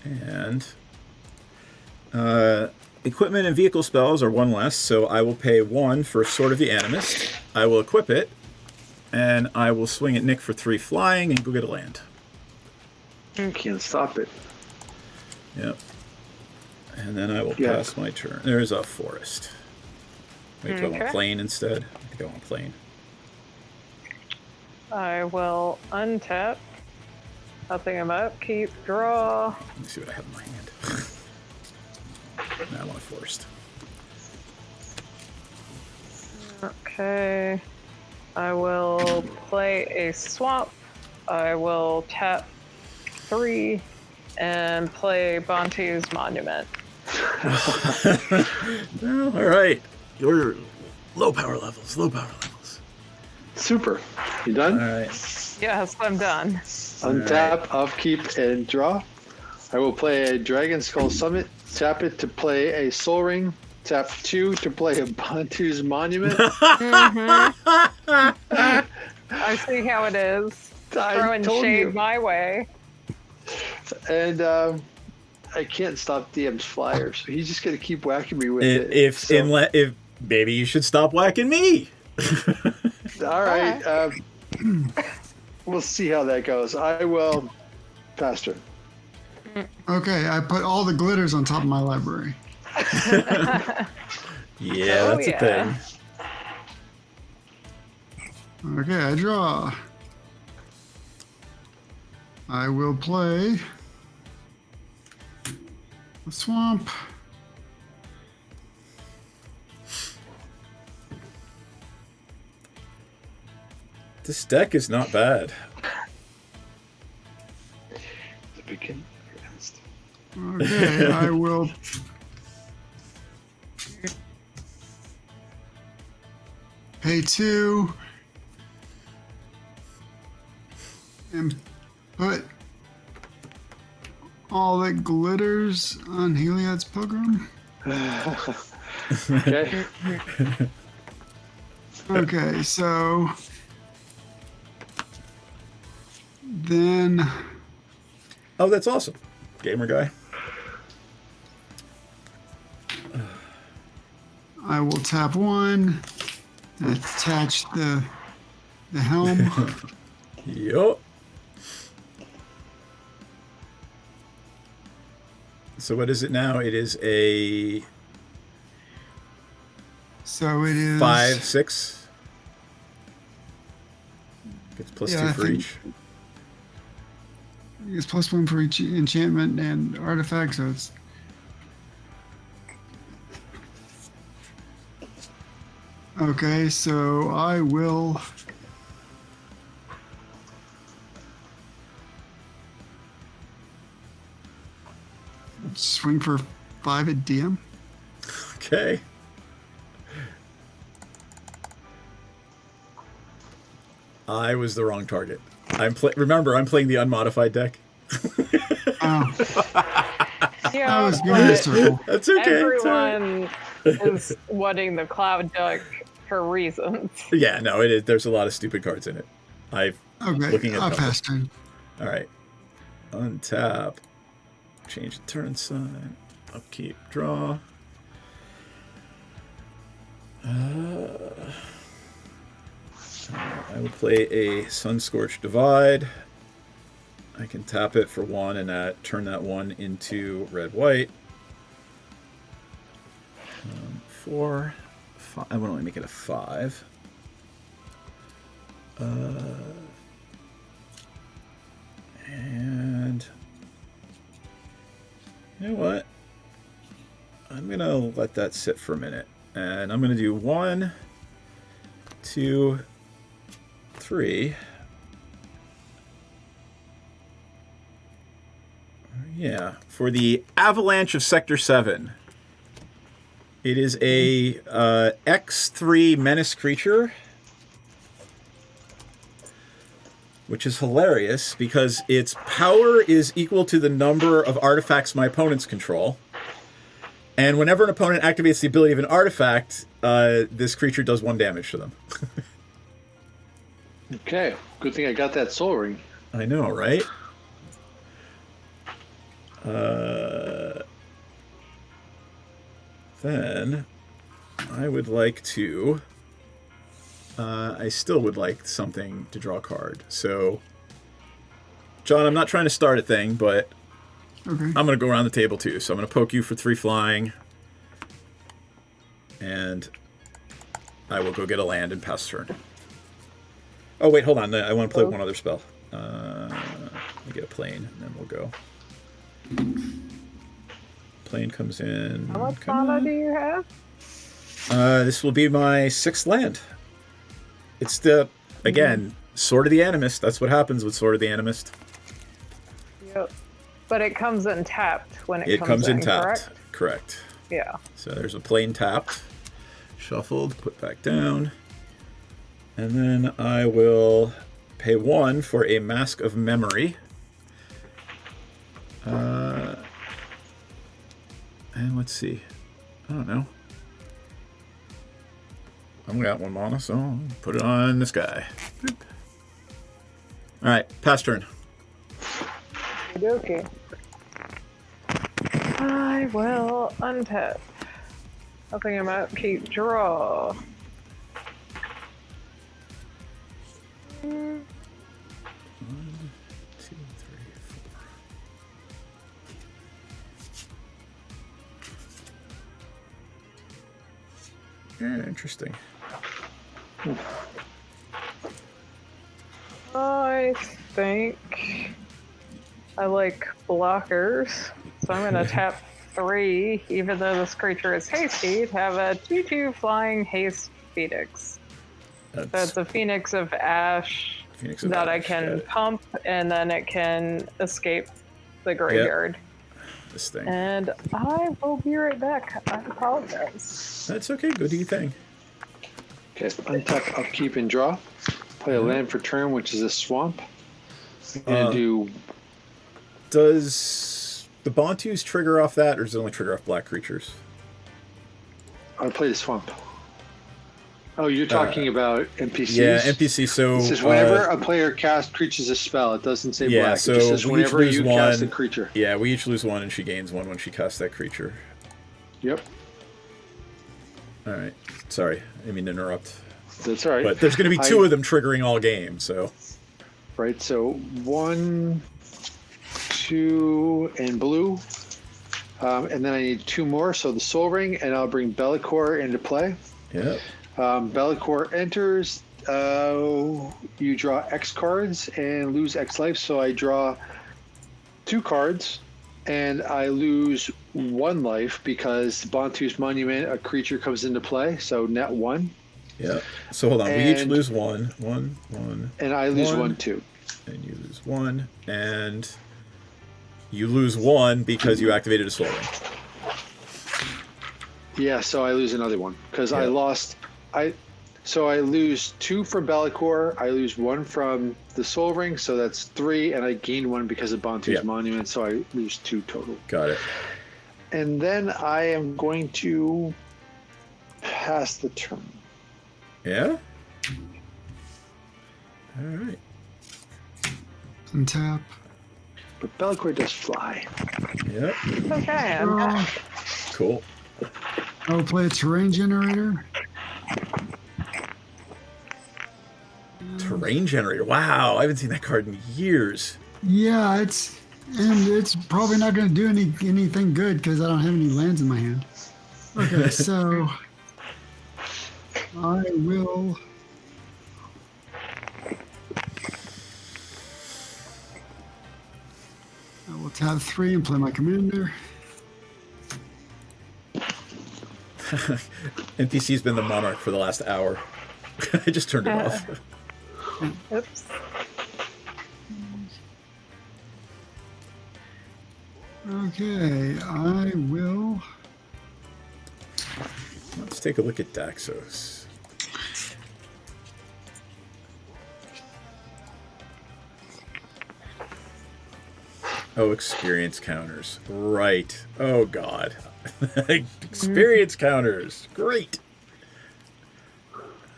And equipment and vehicle spells are 1 less, so I will pay 1 for Sword of the Animist. I will equip it, and I will swing at Nick for 3 flying and go get a land. Can't stop it. Yep. And then I will pass my turn. There's a forest. Wait, do I want Okay. plain instead? I think I want plain. I will untap. Nothing him up. Keep draw. Let me see what I have in my hand. Now I want a forest. Okay. I will play a swamp. I will tap 3 and play Bantu's Monument. Well, all right. You're low power levels. Low power levels. Super. You done? All right. Yes, I'm done. Untap, upkeep, and draw. I will play a Dragon Skull Summit. Tap it to play a Soul Ring. Tap 2 to play a Bantu's Monument. I see how it is. Throwing told shade you. my way. And I can't stop DM's flyer, so he's just gonna keep whacking me with it. If maybe you should stop whacking me. All right, we'll see how that goes. I will pass turn. Okay, I put all the glitters on top of my library. Yeah, Oh, that's a yeah. thing. Okay, I draw. I will play a swamp. This deck is not bad. Okay, I will pay 2 and put all the glitters on Heliod's Pilgrim. Okay. Okay, so then Oh, that's awesome. Gamer guy. I will tap 1, attach the helm. Yup. So what is it now? It is a So it is 5, 6. Gets plus Yeah, 2 I for think- each. It's +1 for each enchantment and artifact, so it's okay. So I will swing for 5 at DM. Okay. I was the wrong target. Remember, I'm playing the unmodified deck. Oh, Yeah, I was going in a but circle. That's okay. everyone is wanting the cloud deck for reasons. Yeah, no, it is. There's a lot of stupid cards in it. Okay, Looking at I'll numbers. pass turn. All right. Untap. Change the turn sign. Upkeep. Draw. I will play a Sunscorched Divide. I can tap it for 1 and turn that 1 into red-white. 4, 5. I want to only make it a 5. And you know what? I'm gonna let that sit for a minute, and I'm gonna do 1, 2, 3. Yeah, for the Avalanche of Sector 7. It is a X3 menace creature, which is hilarious because its power is equal to the number of artifacts my opponents control. And whenever an opponent activates the ability of an artifact, this creature does 1 damage to them. Okay, good thing I got that Soul Ring. I know, right? Then I would like to... I still would like something to draw a card. So, John, I'm not trying to start a thing, but Okay. I'm going to go around the table too. So I'm going to poke you for 3 flying. And I will go get a land and pass turn. Oh, wait, hold on. I want to play one other spell. Let me get a plane, and then we'll go. Plane comes in. How much Come mana on. do you have? This will be my 6th land. It's the, again, Sword of the Animist. That's what happens with Sword of the Animist. Yep. But it comes in tapped when It comes in tapped. correct? Correct. Yeah. So there's a plane tapped, shuffled, put back down. And then I will pay 1 for a Mask of Memory. And let's see. I don't know. I've got 1 mana, so I'll put it on this guy. Boop. All right, pass turn. Okay. I will untap. I think I'm out. Keep draw. Yeah, interesting. I think I like blockers, so I'm gonna tap 3, even though this creature is hasty, to have a 2/2 flying haste phoenix. So it's a Phoenix of Ash Phoenix of that I Ash, got can it. pump, and then it can escape the graveyard. This thing. And I will be right back. I apologize. That's okay. Go do your thing. Okay, untap, upkeep, and draw. Play a land for turn, which is a swamp. And do... Does the Bantus trigger off that, or does it only trigger off black creatures? I'll play the swamp. Oh, you're talking about NPCs? Yeah, NPC. So It says whenever a player casts creatures a spell, it doesn't say yeah, black. so it just says we each whenever lose you one. cast a creature. Yeah, we each lose 1, and she gains 1 when she casts that creature. Yep. All right. Sorry, I didn't mean to interrupt. That's all right. But there's going to be 2 of them triggering all game, so. Right, so 1, 2, and blue. And then I need 2 more, so the Soul Ring, and I'll bring Bellicor into play. Yeah. Bellicor enters. You draw X cards and lose X life, so I draw 2 cards, and I lose 1 life because Bantu's Monument, a creature comes into play, so net 1. Yeah. So hold on. We each lose 1. 1, 1. And I lose 1 too. And you lose 1. And you lose 1 because you activated a Soul Ring. Yeah, so I lose another one because I lost. So I lose 2 from Bellicor. I lose 1 from the Soul Ring, so that's 3, and I gain 1 because of Bantu's Monument, so I lose 2 total. Got it. And then I am going to pass the turn. Yeah. All right. Untap. But Bellicor does fly. Yep. Okay. Draw. Cool. I will play a terrain generator. Terrain generator. Wow, I haven't seen that card in years. Yeah, it's probably not going to do anything good because I don't have any lands in my hand. Okay, so I will. I will tap 3 and play my commander. NPC's been the monarch for the last hour. I just turned it off. Oops. Okay, I will. Let's take a look at Daxos. Oh, experience counters. Right. Oh, God. Experience counters. Great.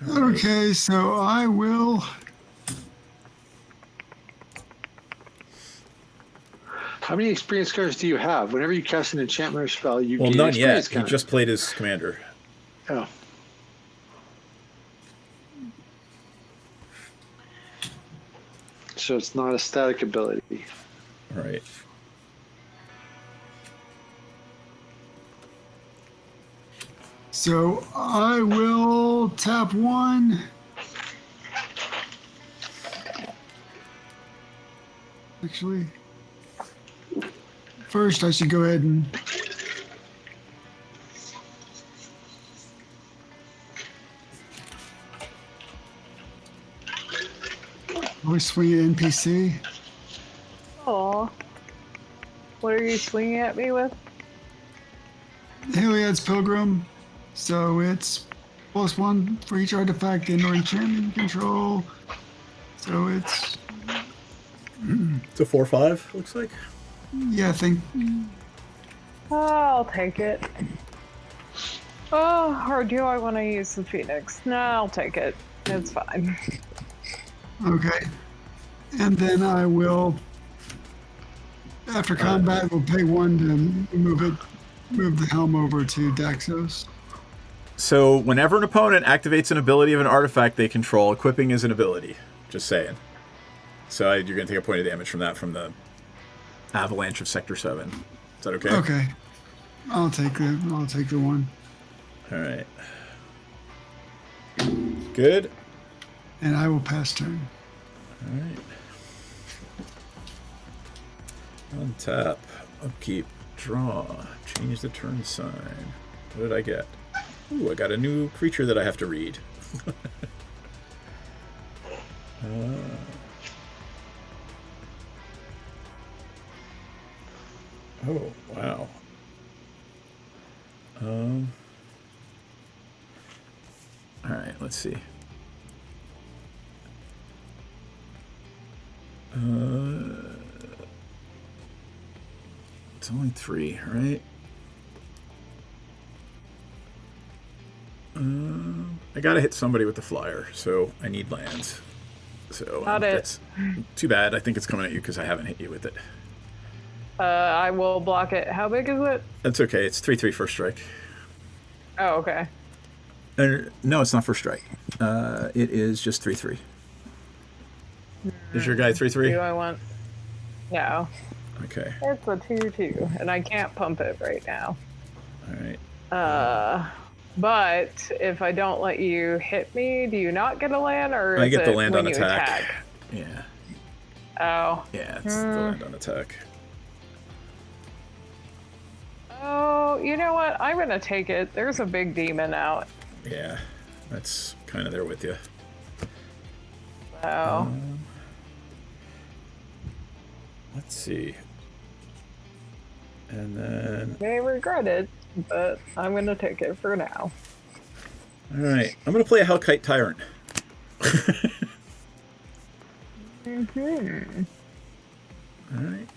Okay, so I will. How many experience cards do you have? Whenever you cast an enchantment or spell, you Well, gain none experience yet. He counters. just played his commander. Oh. So it's not a static ability. Right. So I will tap 1. Actually, first I should go ahead and we swing at NPC. Aw. What are you swinging at me with? Heliod's Pilgrim. So it's +1 for each artifact and or enchantment you control. So it's It's a 4/5, looks like. yeah, I think I'll take it. Oh, or do I want to use the Phoenix? No, I'll take it. It's fine. okay. And then I will after combat we'll pay 1 to move the helm over to Daxos. So whenever an opponent activates an ability of an artifact they control, equipping is an ability. Just saying. So you're going to take a point of damage from that, from the avalanche of Sector 7. Is that okay? Okay. I'll take the 1. All right. Good. And I will pass turn. All right. Untap. Upkeep. Draw. Change the turn sign. What did I get? Ooh, I got a new creature that I have to read. Oh, wow. All right, let's see. It's only 3, right? I gotta hit somebody with the flyer, so I need lands. So that's too bad. I think it's coming at you because I haven't hit you with it. I will block it. How big is it? That's okay. It's 3/3 first strike. Oh, okay. No, it's not first strike. It is just 3/3. Is your guy 3/3? Do I want? No. Okay. It's a 2/2, and I can't pump it right now. All right. But if I don't let you hit me, do you not get a land, or I is get the it land when on you attack. Yeah. Oh. Yeah, it's the land on attack. Oh, you know what? I'm gonna take it. There's a big demon out. Yeah, that's kind of there with you. So. Let's see. And then. May regret it, but I'm gonna take it for now. All right, I'm gonna play a Hellkite Tyrant. Mm-hmm. All right.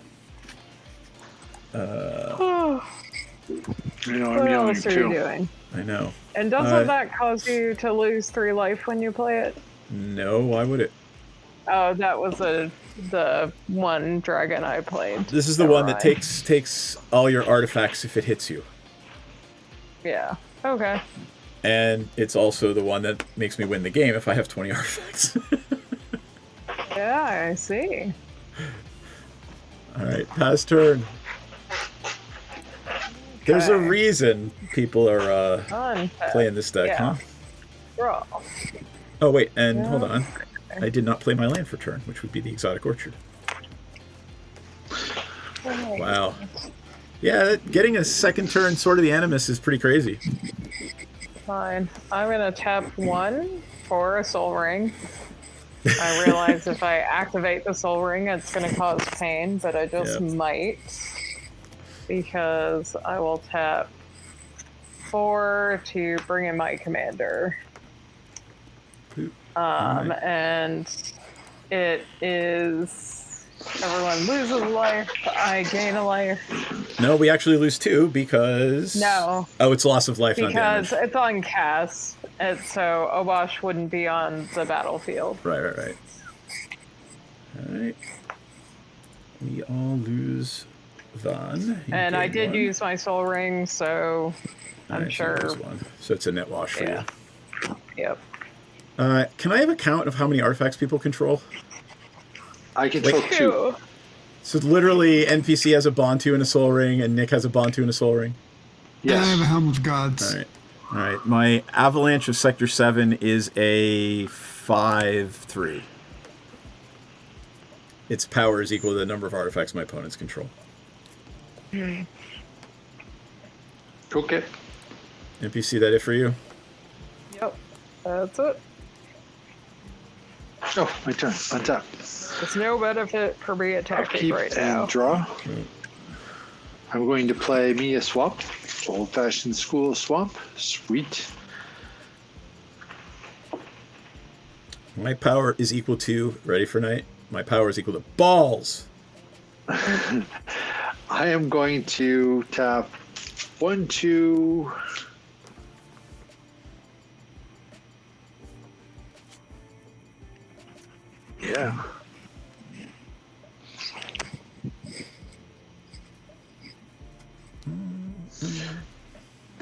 I know, What else are you doing? I know. And doesn't that cause you to lose 3 life when you play it? No, why would it? Oh, that was a the one dragon I played. This is the one that takes all your artifacts if it hits you. Yeah. Okay. And it's also the one that makes me win the game if I have 20 artifacts. Yeah, I see. All right, pass turn. There's a reason people are playing this deck, huh? Draw. Oh, wait, and hold on. I did not play my land for turn, which would be the Exotic Orchard. Wow. Yeah, getting a second turn Sword of the Animus is pretty crazy. Fine. I'm gonna tap 1 for a Soul Ring. I realize if I activate the Soul Ring, it's gonna cause pain, but I just might. Because I will tap 4 to bring in my commander. And it is everyone loses a life, I gain a life. No, we actually lose 2 because... No. Oh, it's loss of life, not damage. Because it's on cast, and so Obosh wouldn't be on the battlefield. Right. Alright. We all lose Vaughn. And I did use my Soul Ring, so I'm sure. One. So it's a net wash for you. Yep. Can I have a count of how many artifacts people control? I control 2. So literally, NPC has a Bond 2 and a Soul Ring, and Nick has a Bond 2 and a Soul Ring? Yeah, I have a Helm of Gods. All right. My Avalanche of Sector 7 is a 5/3. Its power is equal to the number of artifacts my opponents control. Okay. NPC, that it for you? Yep. That's it. Oh, my turn. Untap. There's no benefit for me attacking Upkeep right and now. draw. I'm going to play me a swamp. Old-fashioned school swamp. Sweet. My power is equal to, ready for night? My power is equal to balls. I am going to tap 1, 2... Yeah.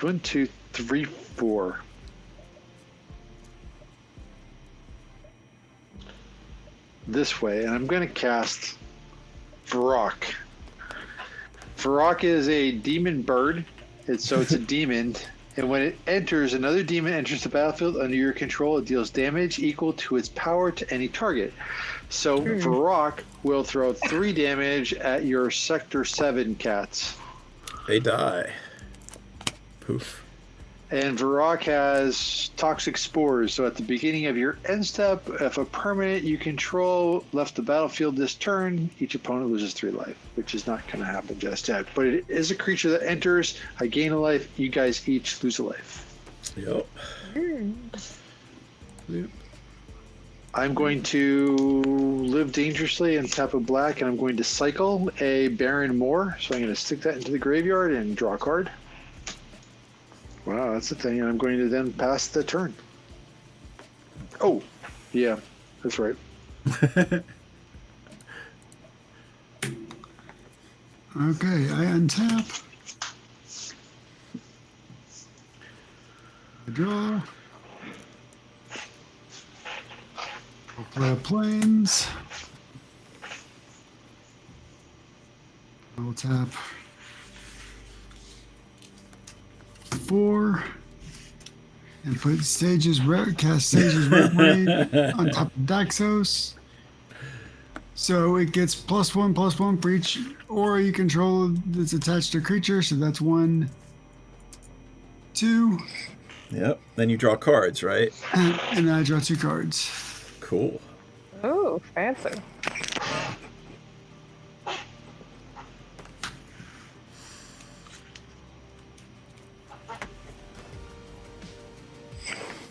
1, 2, 3, 4. This way, and I'm going to cast Varrock. Varrock is a demon bird. It's a demon, and when it enters, another demon enters the battlefield under your control. It deals damage equal to its power to any target. So Varrock will throw 3 damage at your Sector 7 cats. They die. Poof. And Varrock has toxic spores, so at the beginning of your end step, if a permanent you control left the battlefield this turn, each opponent loses 3 life, which is not going to happen just yet. But it is a creature that enters, I gain a life, you guys each lose a life. Yep. I'm going to live dangerously and tap a black, and I'm going to cycle a Baron Moor, so I'm going to stick that into the graveyard and draw a card. Wow, that's the thing. I'm going to then pass the turn. Oh, yeah, that's right. Okay, I untap. I draw. I'll play a Plains. I'll tap 4 and put cast Stages Red Blade on top of Daxos. So it gets +1/+1 for each aura you control that's attached to a creature. So that's 1, 2. Yep. Then you draw cards, right? And then I draw 2 cards. Cool. Ooh, fancy.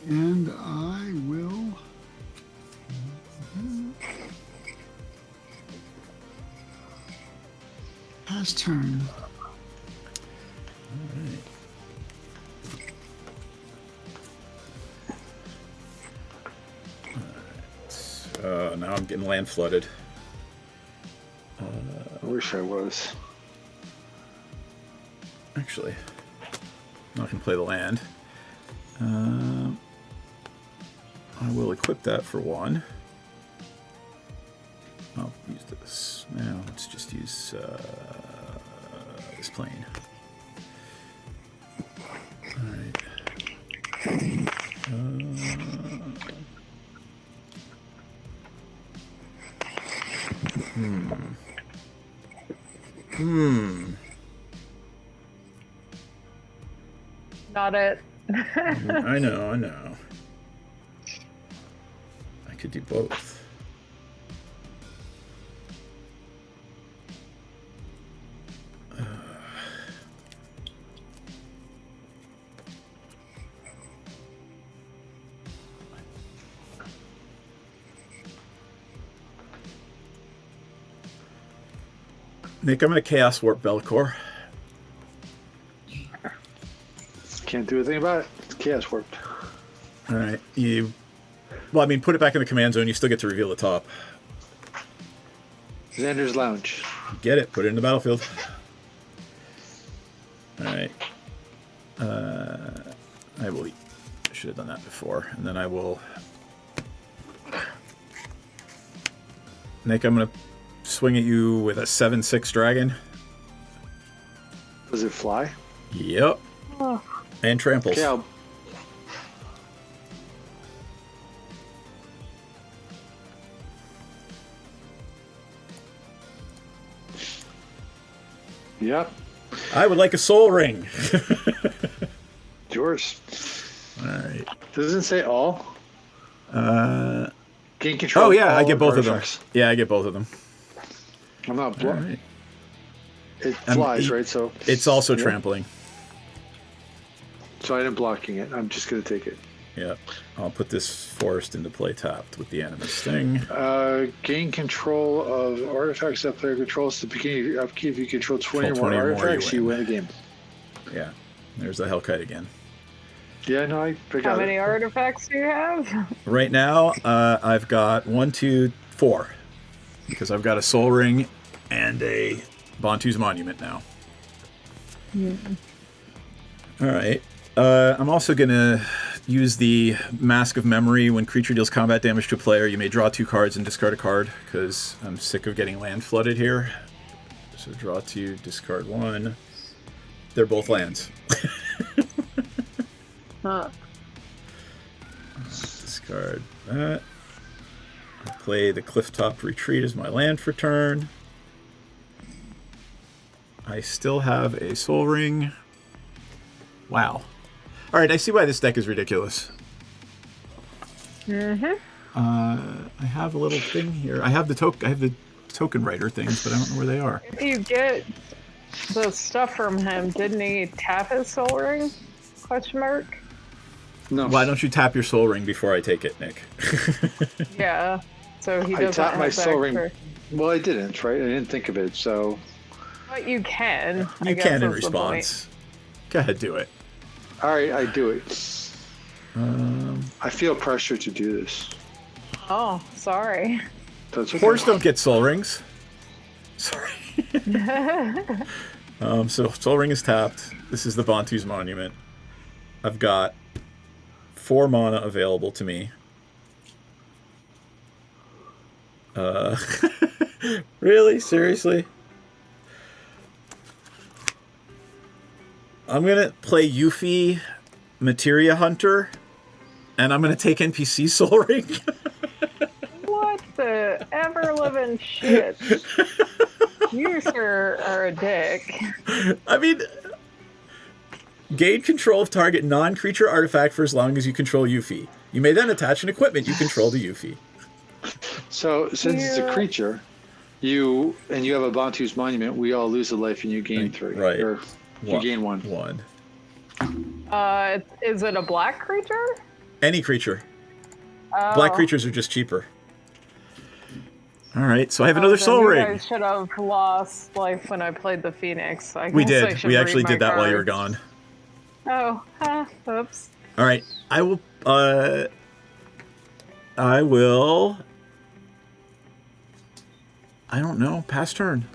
And I will pass turn. Now I'm getting land flooded. wish I was. Actually, I'm not going to play the land. I will equip that for one. I'll use this. Now, let's just use this plane. Alright. Not it. I know. I could do both. Nick, I'm going to Chaos Warp Belcor. Can't do a thing about it. It's Chaos Warped. All right. Well, I mean, put it back in the command zone. You still get to reveal the top. Xander's Lounge. Get it. Put it in the battlefield. All right. I will. I should have done that before. And then I will. Nick, I'm going to swing at you with a 7/6 dragon. Does it fly? Yep. Oh. And tramples. Okay, Yep. I would like a soul ring. Yours. All right. Doesn't say all. Gain control. Oh yeah, all I get both of artifacts. them. Yeah, I get both of them. I'm not. All right. It flies, right? So it's also yeah. trampling. So I am blocking it. I'm just gonna take it. Yeah. I'll put this forest into play tapped with the Animus thing. Gain control of artifacts that player controls. To begin upkeep, if you control 20 or more 20 or more, artifacts, you win the game. Yeah. There's the Hellkite again. Yeah, no, I got How many artifacts do you have? Right now, I've got 1, 2, 4. Because I've got a Soul Ring and a Bantu's Monument now. All right. I'm also going to use the Mask of Memory. When creature deals combat damage to a player, you may draw 2 cards and discard a card, because I'm sick of getting land flooded here. So draw 2, discard 1. They're both lands. Huh. Discard that. I'll play the Clifftop Retreat as my land for turn. I still have a Soul Ring. Wow. All right, I see why this deck is ridiculous. Mm-hmm. I have a little thing here. I have the token writer things, but I don't know where they are. If you get the stuff from him, didn't he tap his soul ring? Question mark. No. Why don't you tap your Soul Ring before I take it, Nick? Yeah. So he I doesn't tapped my have soul ring. extra- Well, I didn't, right? I didn't think of it, so. But you can. I You guess can in that's the point. response. Go ahead, do it. All right, I do it. I feel pressure to do this. Oh, sorry. That's okay. Horse don't get Soul Rings. Sorry. So Soul Ring is tapped. This is the Bantu's Monument. I've got 4 mana available to me. Really? Seriously? I'm going to play Yuffie Materia Hunter, and I'm going to take NPC Soul Ring. What the ever-living shit? You, sir, are a dick. I mean, gain control of target non-creature artifact for as long as you control Yuffie. You may then attach an equipment you control to Yuffie. So, since it's a creature, you have a Bantu's Monument, we all lose a life and you gain 3. Right. Or you gain 1. 1. Is it a black creature? Any creature. Oh. Black creatures are just cheaper. All right, so I have another Then Soul you Ring. guys should have lost life when I played the Phoenix. We guess I did. should We read actually my did that while you were cards. gone. Oh, oops. All right, I will. I don't know. Pass turn.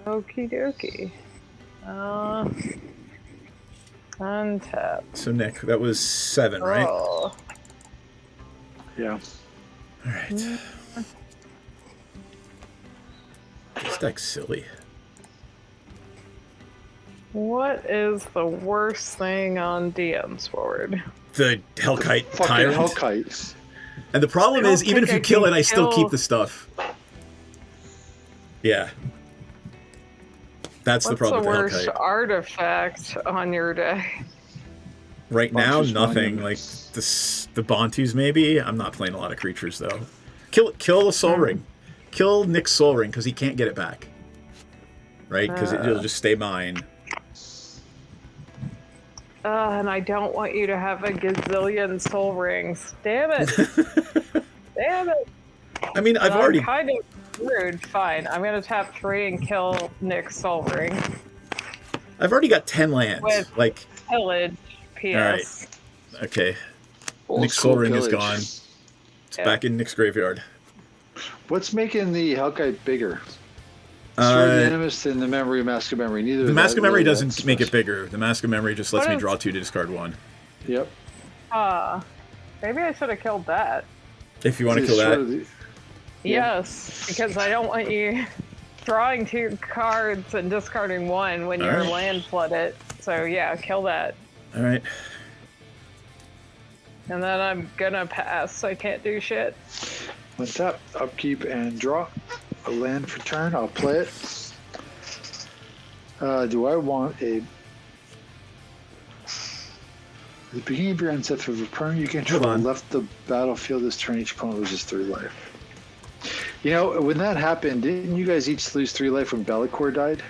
Okie dokie. Untap. So Nick, that was 7, right? Oh. Yeah. All right. This deck's silly. What is the worst thing on DM's board? The Hellkite Fucking Tyrant. Hellkite. And the problem is, even if you kill it, I still keep kill- the stuff. Yeah. That's the What's problem the with worst Hellkite. artifact on your deck? Right now, Bantu's nothing. Monument. Like the Bantus, maybe. I'm not playing a lot of creatures though. Kill a Soul Ring. Kill Nick's Soul Ring because he can't get it back. Right? Because it'll just stay mine. And I don't want you to have a gazillion soul rings. Damn it! Damn it! I mean, I've I'm already. kind of rude. Fine, I'm gonna tap 3 and kill Nick's soul ring I've already got 10 lands. with Like, pillage. PS. all right. Okay. Old Nick's school Soul Ring is pillage. gone. It's Yeah. back in Nick's graveyard. What's making the Hellkite bigger? Sword of the Uh, Animist and the Memory of Mask of Memory. Neither the of Mask that of Memory really doesn't that make it special. bigger. The Mask of Memory just lets What me is- draw 2 to discard 1. Yep. Maybe I should have killed that. If you want to It's kill sort that. of the- Yeah. Yes, because I don't want you drawing 2 cards and discarding 1 when you're Alright. land flooded. So yeah, kill that. All right. And then I'm gonna pass, so I can't do shit. Untap, upkeep, and draw. A land for turn. I'll play it. Do I want a... At the beginning of your end step, if a permanent you control Hold on. left the battlefield this turn, each opponent loses 3 life. You know, when that happened, didn't you guys each lose 3 life when Be'lakor died?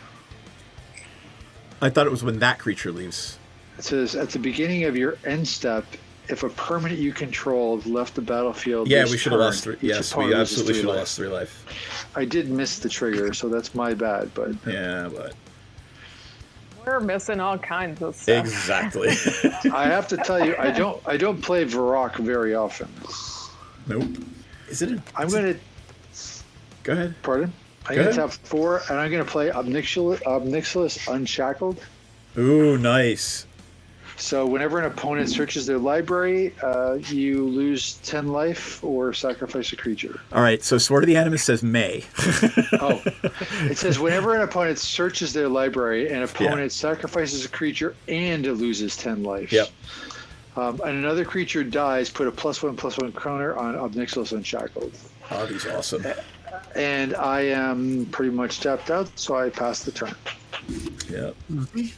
I thought it was when that creature leaves. It says, at the beginning of your end step, if a permanent you controlled left the battlefield Yeah, this we should have turn, lost 3. each Yes, opponent we loses absolutely 3 should have life. lost 3 life. I did miss the trigger, so that's my bad, but... Yeah, but. We're missing all kinds of stuff. Exactly. I have to tell you, I don't play Varrock very often. Nope. Is it? I'm gonna. Go ahead. Pardon? I'm Go gonna ahead. tap 4, and I'm gonna play Obnixilis Unshackled. Ooh, nice. So whenever an opponent searches their library, you lose 10 life or sacrifice a creature. All right, so Sword of the Animus says May. Oh, it says whenever an opponent searches their library, an opponent sacrifices a creature and it loses 10 life. Yep. And another creature dies, put a +1/+1 counter on Obnixilis Unshackled. Oh, he's awesome. And I am pretty much tapped out, so I pass the turn. Yep. Okay.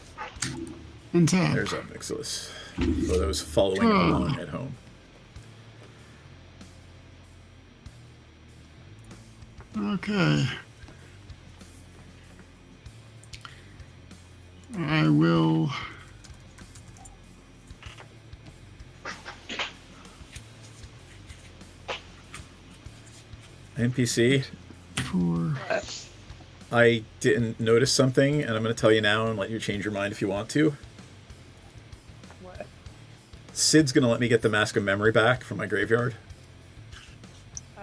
And tap. There's Obnixilis. For those following along at home. Okay. I will. NPC. 4. I didn't notice something, and I'm going to tell you now and let you change your mind if you want to. What? Sid's going to let me get the Mask of Memory back from my graveyard.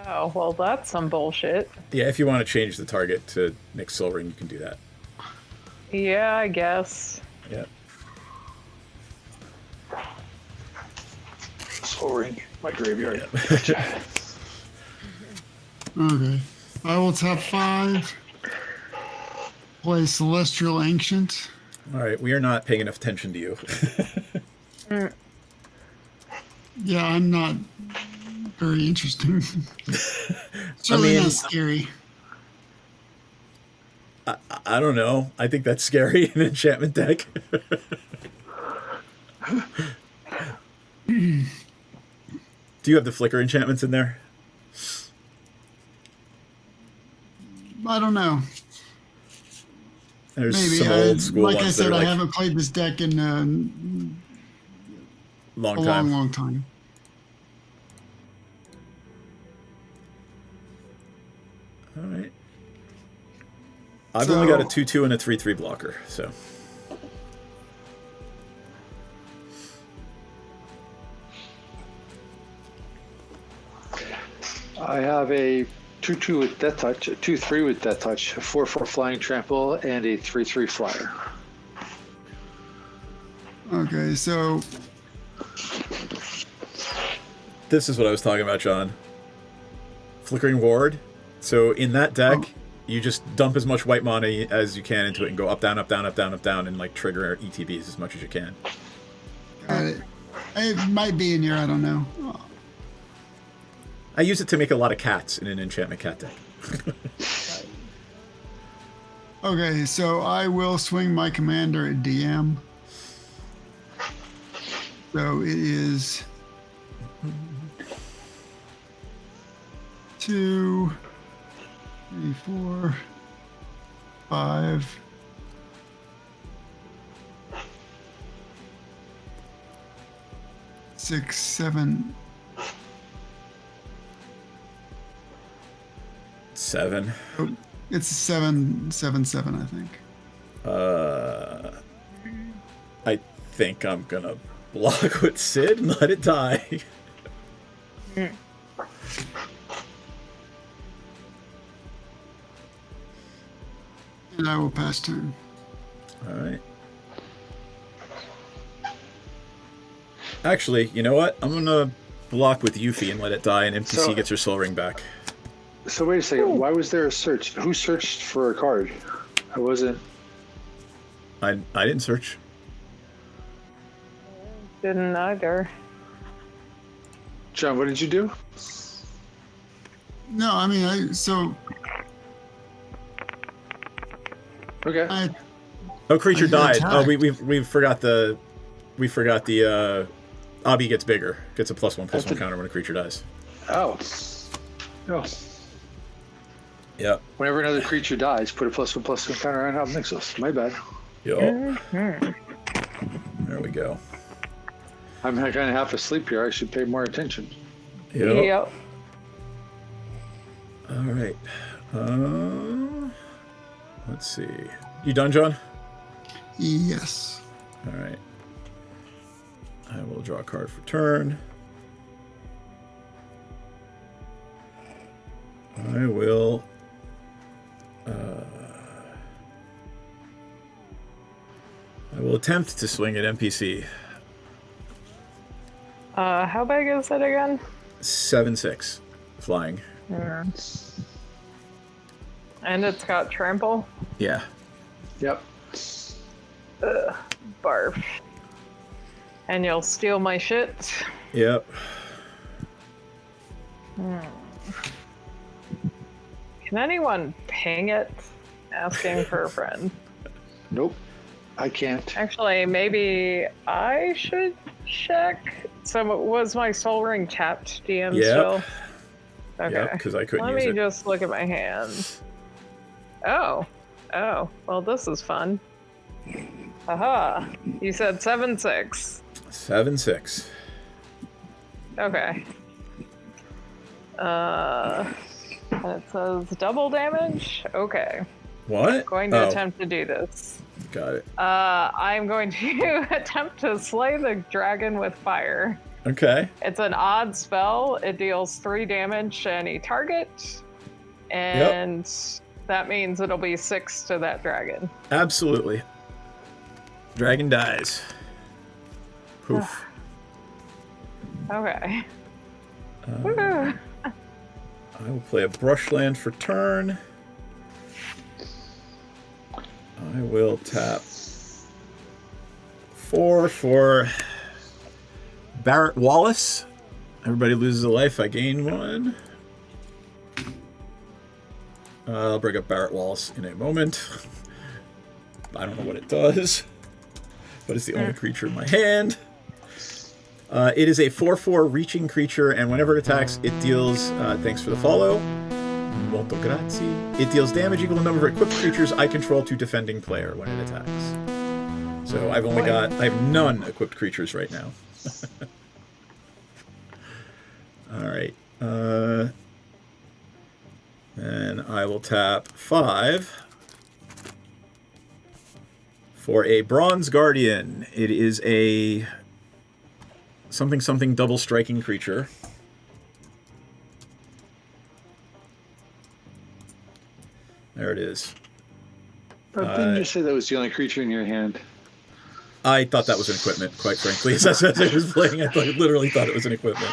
Oh, well, that's some bullshit. Yeah, if you want to change the target to Nick Soul Ring, you can do that. Yeah, I guess. Yeah. Soul Ring, my graveyard. Okay. I will tap 5. Play Celestial Ancient. All right, we are not paying enough attention to you. Yeah, I'm not very interesting. It's really mean, not scary. I don't know. I think that's scary in an enchantment deck. Do you have the Flicker enchantments in there? I don't know. There's Maybe. some old school Like I ones that said, are I like haven't played this deck in a long long, time. long time. All right. I've only got a 2/2 and a 3/3 blocker, so. I have a 2/2 with Death Touch, a 2/3 with Death Touch, a 4/4 Flying Trample, and a 3/3 Flyer. Okay, so This is what I was talking about, John. Flickering Ward. So in that deck, you just dump as much white money as you can into it and go up, down, up, down, up, down, up, down, and like trigger ETBs as much as you can. got it. It might be in here. I don't know. Oh, I use it to make a lot of cats in an enchantment cat deck. okay, so I will swing my commander at DM. So it is 2, 3, 4, 5. 6, 7. 7. Oh, it's 7, 7, 7, I think. I think I'm gonna block with Sid and let it die. And I will pass turn. Alright. Actually, you know what? I'm gonna block with Yuffie and let it die, and MTC So- gets her Soul Ring back. So wait a second. Why was there a search? Who searched for a card? I wasn't. I didn't search. Didn't either. John, what did you do? No, I mean, so Okay. Oh, creature I died. attacked. Oh, we forgot the Abi gets bigger. Gets a +1/+1 counter when a creature dies. Oh. No. Yep. Whenever another creature dies, put a +1/+1 counter on Ob Nixilis. My bad. Yup. There we go. I'm kind of half asleep here. I should pay more attention. Yep. All right. Let's see. You done, John? yes. All right. I will draw a card for turn. I will. I will attempt to swing at NPC. How big is it again? 7/6, flying. Yeah. And it's got trample? Yeah. Yep. Ugh, barf. And you'll steal my shit? Yep. Can anyone ping it? Asking for a friend. Nope. I can't. Actually, maybe I should check. So was my Soul Ring tapped, DM, Yep. still? Okay. Yep, because I couldn't Let use me it. just look at my hand. Oh. Oh. Well, this is fun. Aha. You said 7/6. 7/6. Okay. And it says double damage? Okay. What? Going to Oh, attempt to do this. got it. I'm going to attempt to slay the dragon with fire. Okay. It's an odd spell. It deals 3 damage to any target. And that means it'll be 6 to that dragon. Absolutely. Dragon dies. Poof. Okay. I will play a Brushland for turn. I will tap 4 for Barrett Wallace. Everybody loses a life, I gain 1. I'll bring up Barrett Wallace in a moment. I don't know what it does, but it's the only creature in my hand. It is a 4/4 reaching creature, and whenever it attacks, it deals, thanks for the follow, molto grazie. It deals damage equal to the number of equipped creatures I control to defending player when it attacks. So I have none equipped creatures right now. Alright. And I will tap 5 for a Bronze Guardian. It is a something double striking creature. There it is. But didn't you say that was the only creature in your hand? I thought that was an equipment, quite frankly. As I was playing, I literally thought it was an equipment.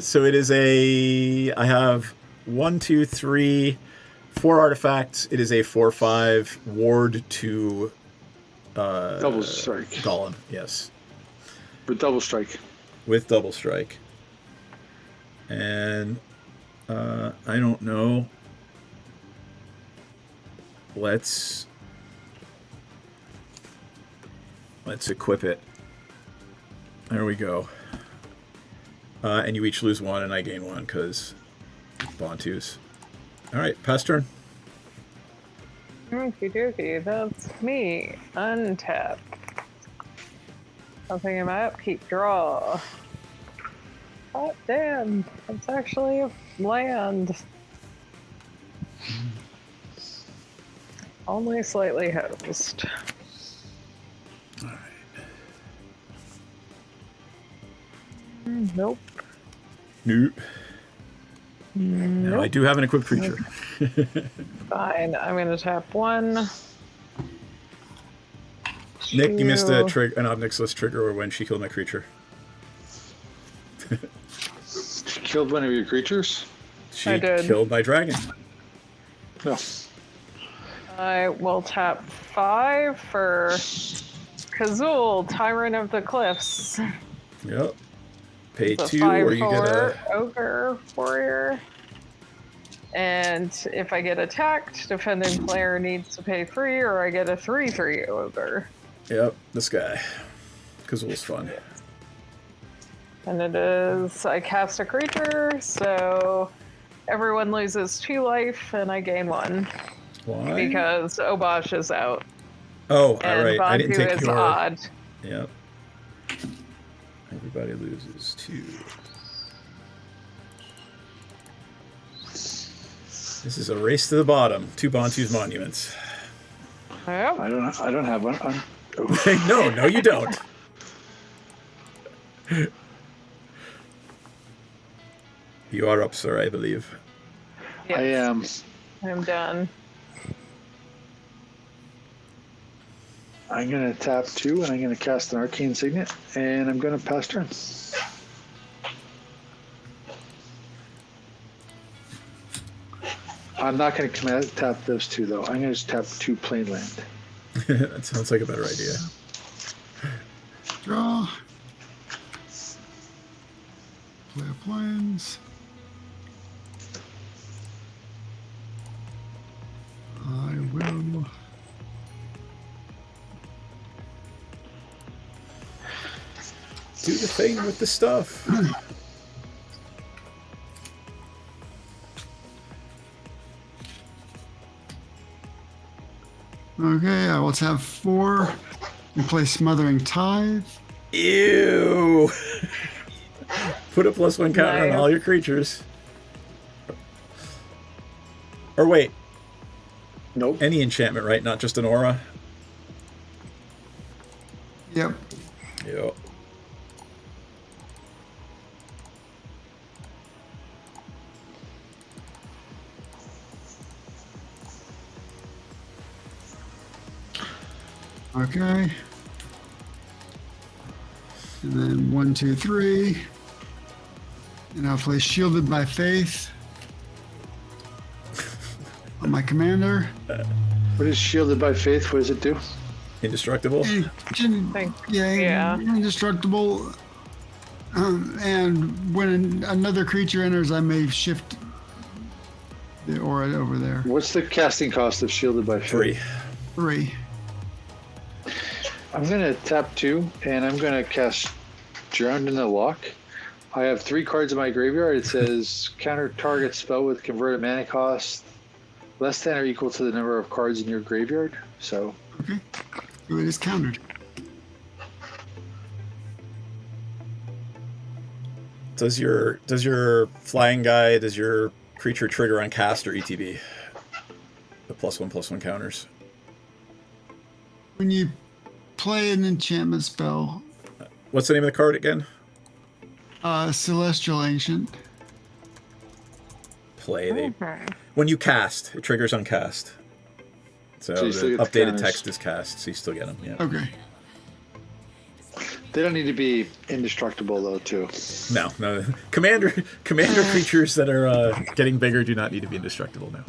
So it is I have 1, 2, 3, 4 artifacts. It is a 4/5 ward to double strike. Golem, yes. With double strike. With double strike. And I don't know. Let's equip it. There we go. And you each lose 1 and I gain 1 because Bontus. Alright, pass turn. Okie dokie, that's me. Untap. Something in my upkeep draw. Hot damn, it's actually a land. Only slightly hosed. Alright. Nope. Nope. Nope. Now I do have an equipped creature. Fine, I'm gonna tap 1. Nick, you missed an Obnixilis trigger when she killed my creature. She killed one of your creatures? She killed my dragon. No. I will tap 5 for Kazul, Tyrant of the Cliffs. Yep. Pay It's a 2 or you get 5/4 Ogre Warrior. And if I get attacked, defending player needs to pay 3, or I get a 3/3 Ogre. Yep, this guy. Kazul's fun. And it is, I cast a creature, so everyone loses 2 life and I gain 1. Why? Because Obosh is out. Oh, and alright. I didn't Bantu take is your... odd. Yep. Everybody loses 2. This is a race to the bottom. 2 Bantu's monuments. Yep. I don't have one. No, you don't. You are up, sir, I believe. Yes. I am. I'm done. I'm going to tap 2 and I'm going to cast an Arcane Signet and I'm going to pass turn. I'm not going to tap those 2 though. I'm going to just tap 2 plain land. That sounds like a better idea. Draw. Play a plains. I will. Do the thing with the stuff. Okay, I will tap 4 and play Smothering Tithe. Ew. Put a +1 counter on all your creatures. Or wait. Nope. Any enchantment, right? Not just an aura? Yep. Yep. Okay. And then 1, 2, 3. And I'll play Shielded by Faith on my commander. What is Shielded by Faith? What does it do? Indestructible? Yeah, indestructible. And when another creature enters, I may shift the aura over there. What's the casting cost of Shielded by Faith? 3. I'm going to tap 2 and I'm going to cast Drowned in the Loch. I have 3 cards in my graveyard. It says counter target spell with converted mana cost less than or equal to the number of cards in your graveyard. So okay, so it is countered. Does your flying guy, does your creature trigger on cast or ETB? The +1/+1 counters. When you play an enchantment spell. What's the name of the card again? Celestial Ancient. Play. When you cast, it triggers on cast. So So you still the get the updated counters. text is cast, so you still get them. Yeah. Okay. They don't need to be indestructible though, too. No. Commander creatures that are getting bigger do not need to be indestructible now.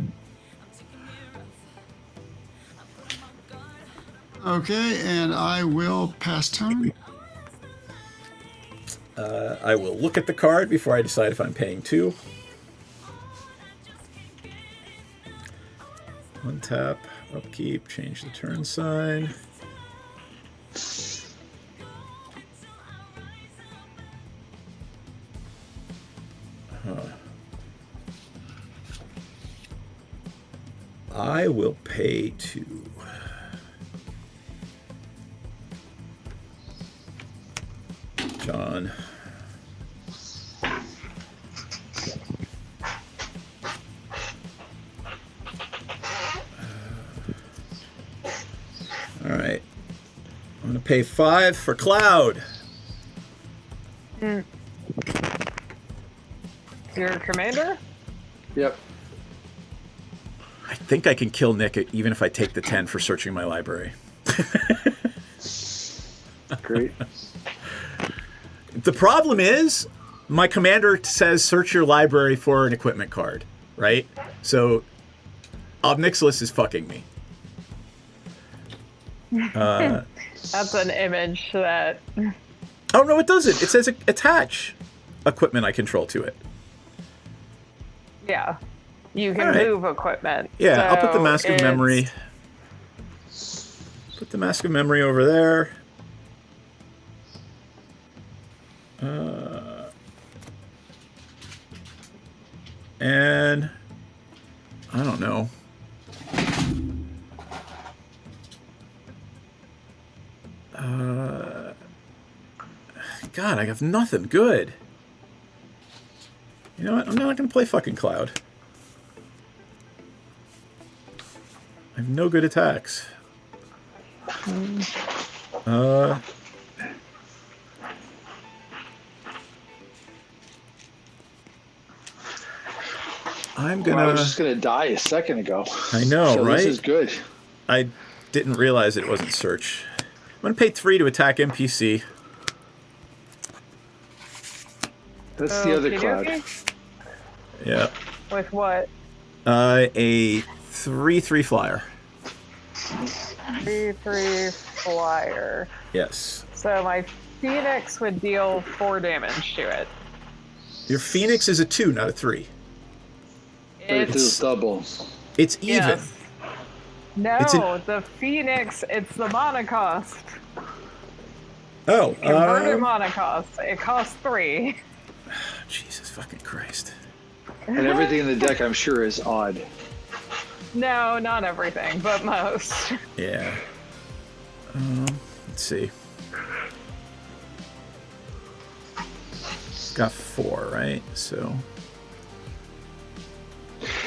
Okay, and I will pass turn. I will look at the card before I decide if I'm paying 2. Untap, upkeep, change the turn sign. I will pay 2. John. All right. I'm going to pay 5 for Cloud. Your commander? Yep. I think I can kill Nick even if I take the 10 for searching my library. Great. The problem is, my commander says search your library for an equipment card, right? So, Ob Nixilis is fucking me. That's an image that. Oh, no, it doesn't. It says attach equipment I control to it. Yeah. You can Alright. move equipment. Yeah, I'll put the So Mask of it's- Memory. Put the Mask of Memory over there. And I don't know. God, I have nothing good. You know what? I'm not going to play fucking Cloud. I have no good attacks. I'm Well, I gonna. was just gonna die a second ago. I know, so right? This is good. I didn't realize it wasn't search. I'm gonna pay 3 to attack NPC. That's the other Okey Cloud. dokey. Yeah. With what? A 3/3 flyer. 3/3 flyer. Yes. So my Phoenix would deal 4 damage to it. Your Phoenix is a 2, not a 3. But it does double. It's even. Yes. No, It's an- the Phoenix, it's the mana cost. Oh, Converted mana cost. It costs 3. Jesus fucking Christ. And everything in the deck, I'm sure, is odd. No, not everything, but most. Yeah. Let's see. Got 4, right? So.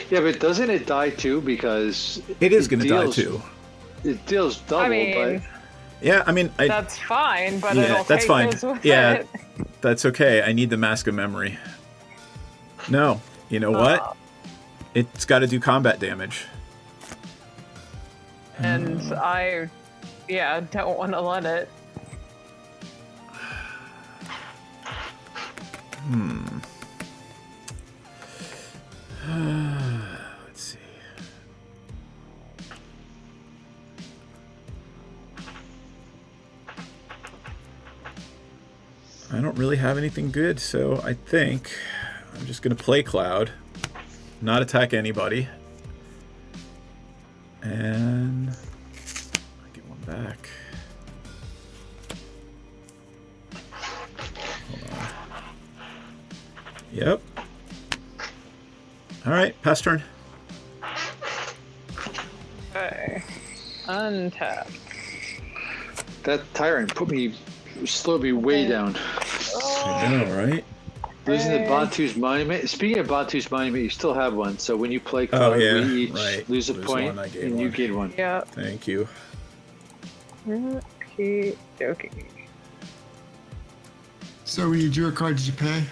Yeah, but doesn't it die too? Because It is going to die deals- too. It deals double, I mean, Yeah, I mean, that's fine, but yeah, it'll that's take fine. this with Yeah, it. that's okay. I need the Mask of Memory. No, you know what? It's got to do combat damage. And I, don't want to let it. Let's see. I don't really have anything good, so I think I'm just going to play Cloud, not attack anybody, and I get one back. Hold on. Yep. All right, pass turn. Okay. Untap. That Tyrant slowed me way down. I know, right? Losing the Bantu's Monument. Speaking of Bantu's Monument, you still have one. So when you play Cloud, Oh, yeah, we each right. lose a Lose point, one, I gain and you one. gain one. Yeah. Thank you. Okie dokie. So when you drew a card, did you pay?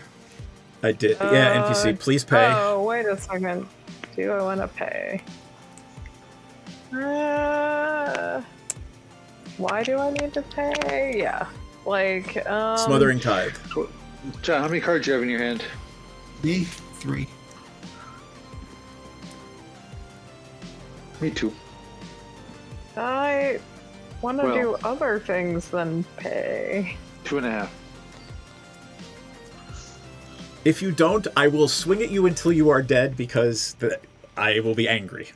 I did. Yeah, NPC, please pay. Oh, wait a second. do I want to pay? Why do I need to pay? Yeah. Like, Smothering Tithe. John, how many cards do you have in your hand? Me? 3. Me too. I want to Well- do other things than pay. 2.5. If you don't, I will swing at you until you are dead because I will be angry.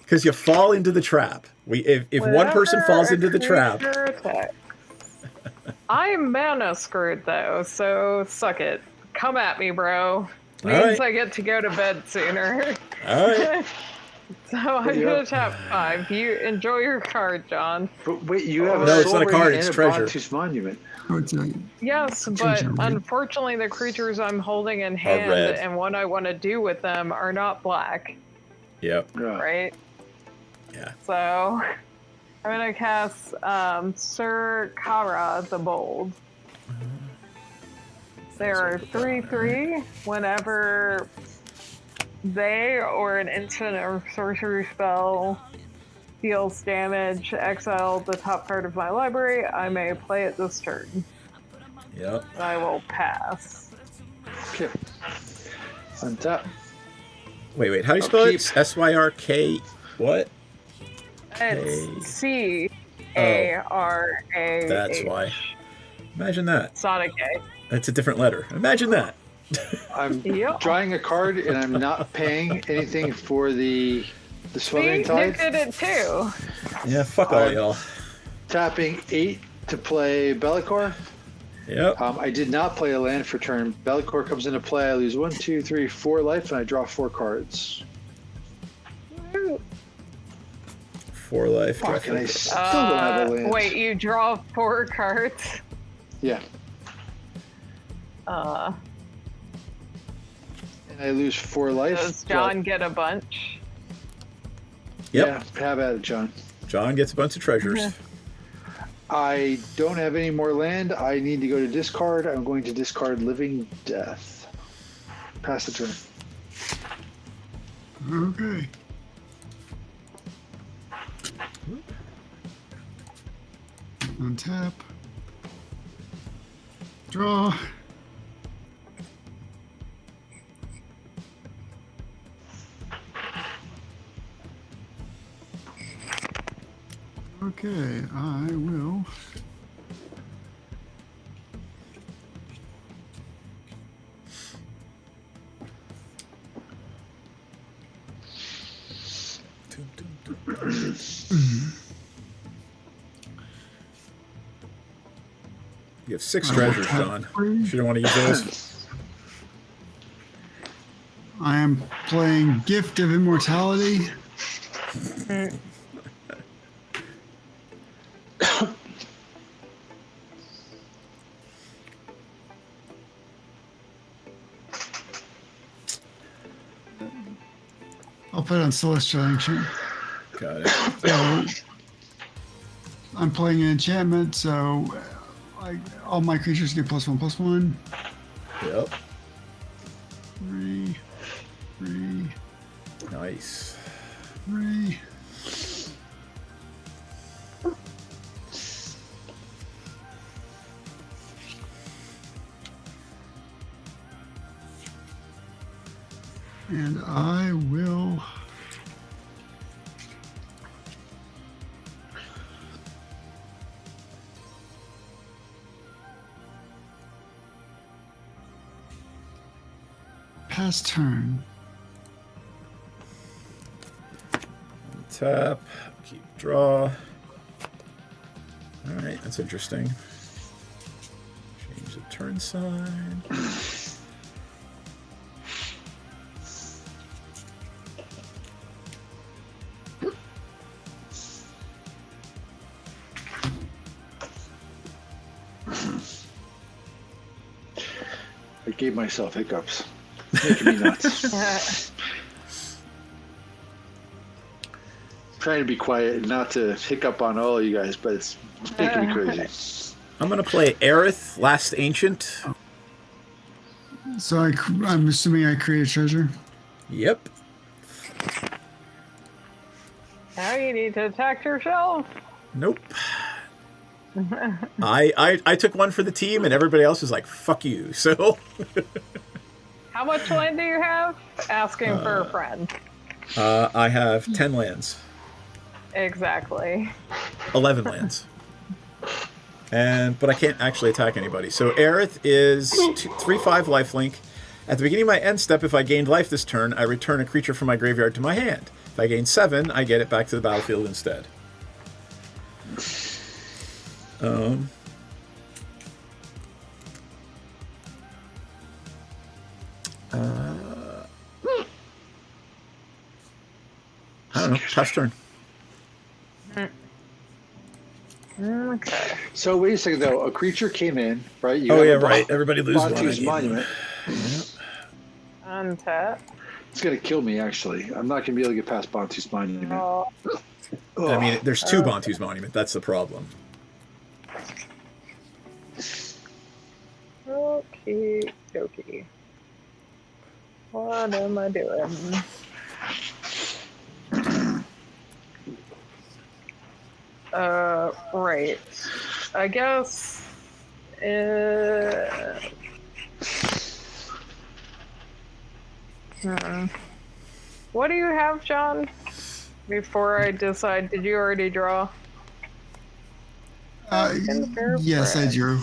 Because you fall into the trap. If one person falls into the trap. I'm mana screwed though, so suck it. Come at me, bro. Means Alright. I get to go to bed sooner. Alright. So I'm gonna tap 5. You enjoy your card, John. But wait, you have No, a it's not a soul card, ring it's and a treasure. Bontus monument. Oh, it's a Yes, but treasure ring. unfortunately the creatures I'm holding in hand red. and what I want to do with them are not black, Yep. right? Yeah. So I'm gonna cast Sir Kara the Bold. There are 3/3 whenever they or an instant or sorcery spell deals damage, exile the top card of my library, I may play it this turn. Yep. I will pass. Okay. Untap. Wait. How do you spell it? SYRK. What? It's C-A-R-A-H. That's why. Imagine that. It's not a K. That's a different letter. Imagine that. I'm Yep. drawing a card and I'm not paying anything for the See, Smothering Nick Tithe. did it too. Yeah, fuck all y'all. Tapping 8 to play Bellicor. Yep. I did not play a land for turn. Bellicor comes into play. I lose 1, 2, 3, 4 life, and I draw 4 cards. 4 life. Fuck, and I still don't have a land. Wait, you draw 4 cards? Yeah, Uh, and I lose 4 life. does John get a bunch? Yep. Yeah, have at it, John. John gets a bunch of treasures. I don't have any more land. I need to go to discard. I'm going to discard Living Death. Pass the turn. Okay. Untap. Draw. Okay, I will. You have 6 treasures, John. If you don't want to use those. I am playing Gift of Immortality. I'll put it on Celestial Ancient. Got it. So, I'm playing an enchantment, so all my creatures get +1/+1. Yep. 3, 3, Nice. 3. And I will. Pass turn. Tap. Keep draw. Alright, that's interesting. Change the turn sign. I gave myself hiccups. Making me nuts. Trying to be quiet and not to hiccup on all of you guys, but it's making me crazy. I'm going to play Aerith, Last Ancient. So I'm assuming I create a treasure. Yep. Now you need to attack yourself. Nope. I took one for the team, and everybody else was like, "Fuck you." So. How much land do you have? Asking for a friend. I have 10 lands. Exactly. 11 lands. But I can't actually attack anybody. So Aerith is 3/5 lifelink. At the beginning of my end step, if I gained life this turn, I return a creature from my graveyard to my hand. If I gain 7, I get it back to the battlefield instead. I don't know. Tough turn. Okay. So wait a second though. A creature came in, right? You Oh have yeah, a right. Everybody loses one. Bantu's Monument. Untap. It's gonna kill me actually. I'm not gonna be able to get past Bantu's Monument. Oh. I mean, there's 2 Bantu's Monument. That's the problem. Okay, dokie. What am I doing? Right. I guess. What do you have, John? Before I decide, did you already draw? Yes, I drew.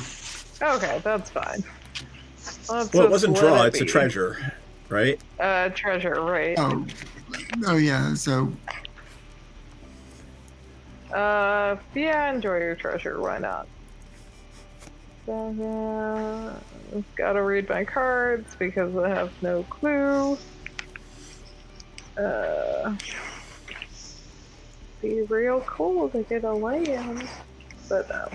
Okay, that's fine. Well, it wasn't draw, it's a treasure, right? Treasure, right. Oh yeah, so... yeah, enjoy your treasure, why not? Gotta read my cards because I have no clue. Be real cool to get a land, but no.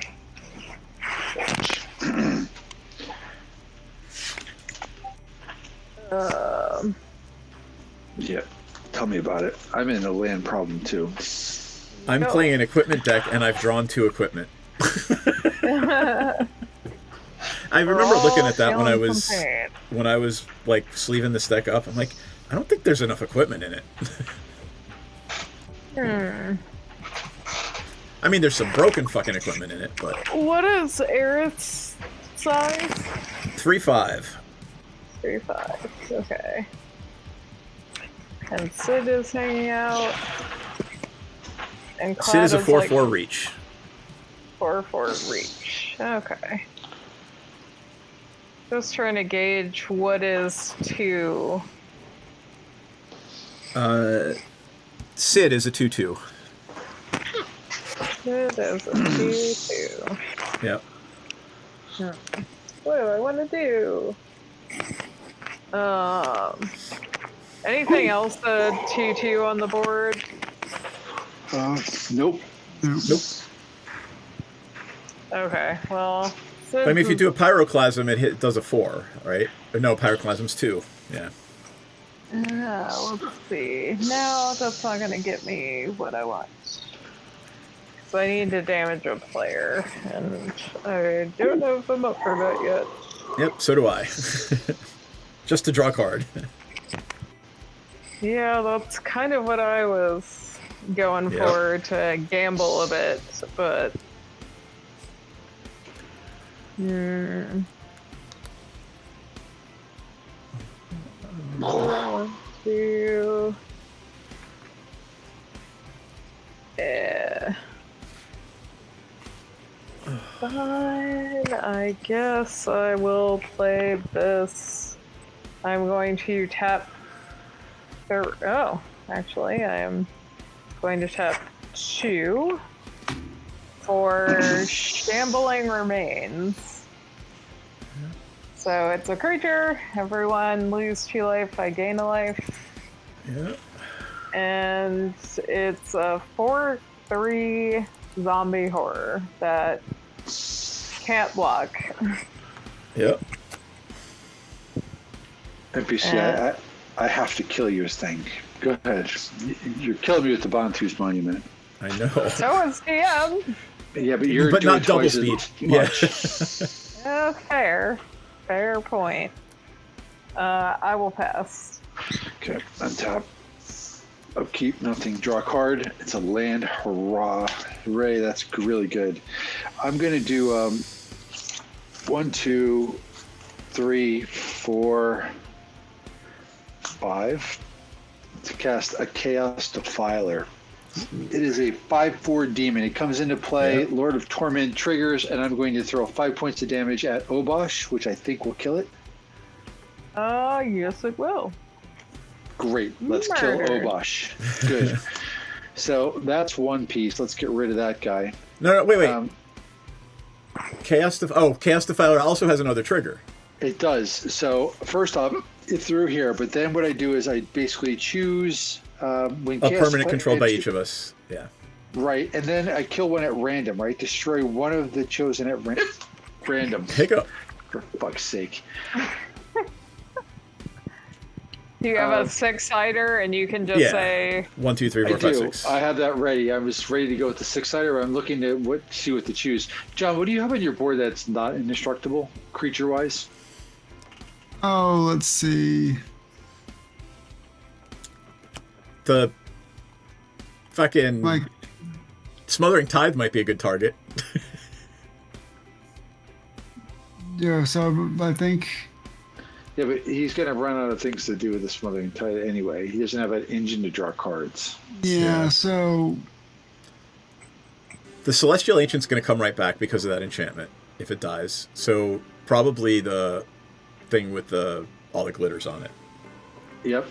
Yeah, tell me about it. I'm in a land problem too. I'm playing an equipment deck, and I've drawn 2 equipment. I remember looking at that when I was like sleeving this deck up. I'm like, I don't think there's enough equipment in it. I mean, there's some broken fucking equipment in it, but What is Aerith's size? 3/5. 3/5. Okay. And Sid is hanging out. And Sid is a Cloud 4/4 reach. 4/4 reach. Okay. Just trying to gauge what is 2. Sid is a 2/2. Sid is a 2/2. Yep. What do I want to do? Anything else a 2/2 on the board? Nope. Nope. Okay, well... I mean, if you do a Pyroclasm, it does a 4, right? Or no, Pyroclasm's 2. Yeah. Let's see. No, that's not going to get me what I want. So I need to damage a player, and I don't know if I'm up for that yet. Yep, so do I. Just to draw a card. Yeah, that's kind of what I was going for, to gamble a bit, but... One, two... Yeah. Fine, I guess I will play this. I'm going to tap... Oh, actually, I am going to tap 2 for Shambling Remains. So it's a creature. Everyone lose 2 life, I gain a life. Yeah. And it's a 4/3 zombie horror that can't block. Yep. NPC, I have to kill your thing. Go ahead. You're killing me with the Bantu's Monument. I know. So is DM. Yeah, but you're but doing not double twice speed. as much. Fair point. I will pass. Okay, untap. Upkeep, nothing. Draw a card. It's a land. Hurrah. Hooray, that's really good. I'm going to do 1, 2, 3, 4, 5 to cast a Chaos Defiler. It is a 5/4 demon. It comes into play. Yeah. Lord of Torment triggers, and I'm going to throw 5 points of damage at Obosh, which I think will kill it. Yes, it will. Great. Let's kill Obosh. Good. So that's one piece. Let's get rid of that guy. No, wait. Chaos Defiler also has another trigger. It does. So first off, it through here, but then what I do is I basically choose when a permanent controlled by each of us. Yeah. Right, and then I kill one at random. Right, destroy one of the chosen at random. Hiccup. For fuck's sake. Do you have a 6-sider and you can just say 1, 2, 3, 4, 5, 6? I have that ready. I was ready to go with the 6-sider. I'm looking to see what to choose. John, what do you have on your board that's not indestructible, creature-wise? Oh, let's see. The fucking Smothering Tithe might be a good target. Yeah, so I think. Yeah, but he's going to run out of things to do with the Smothering Tithe anyway. He doesn't have an engine to draw cards. Yeah, so. The Celestial Ancient's going to come right back because of that enchantment if it dies. So probably the thing with all the glitters on it. Yep.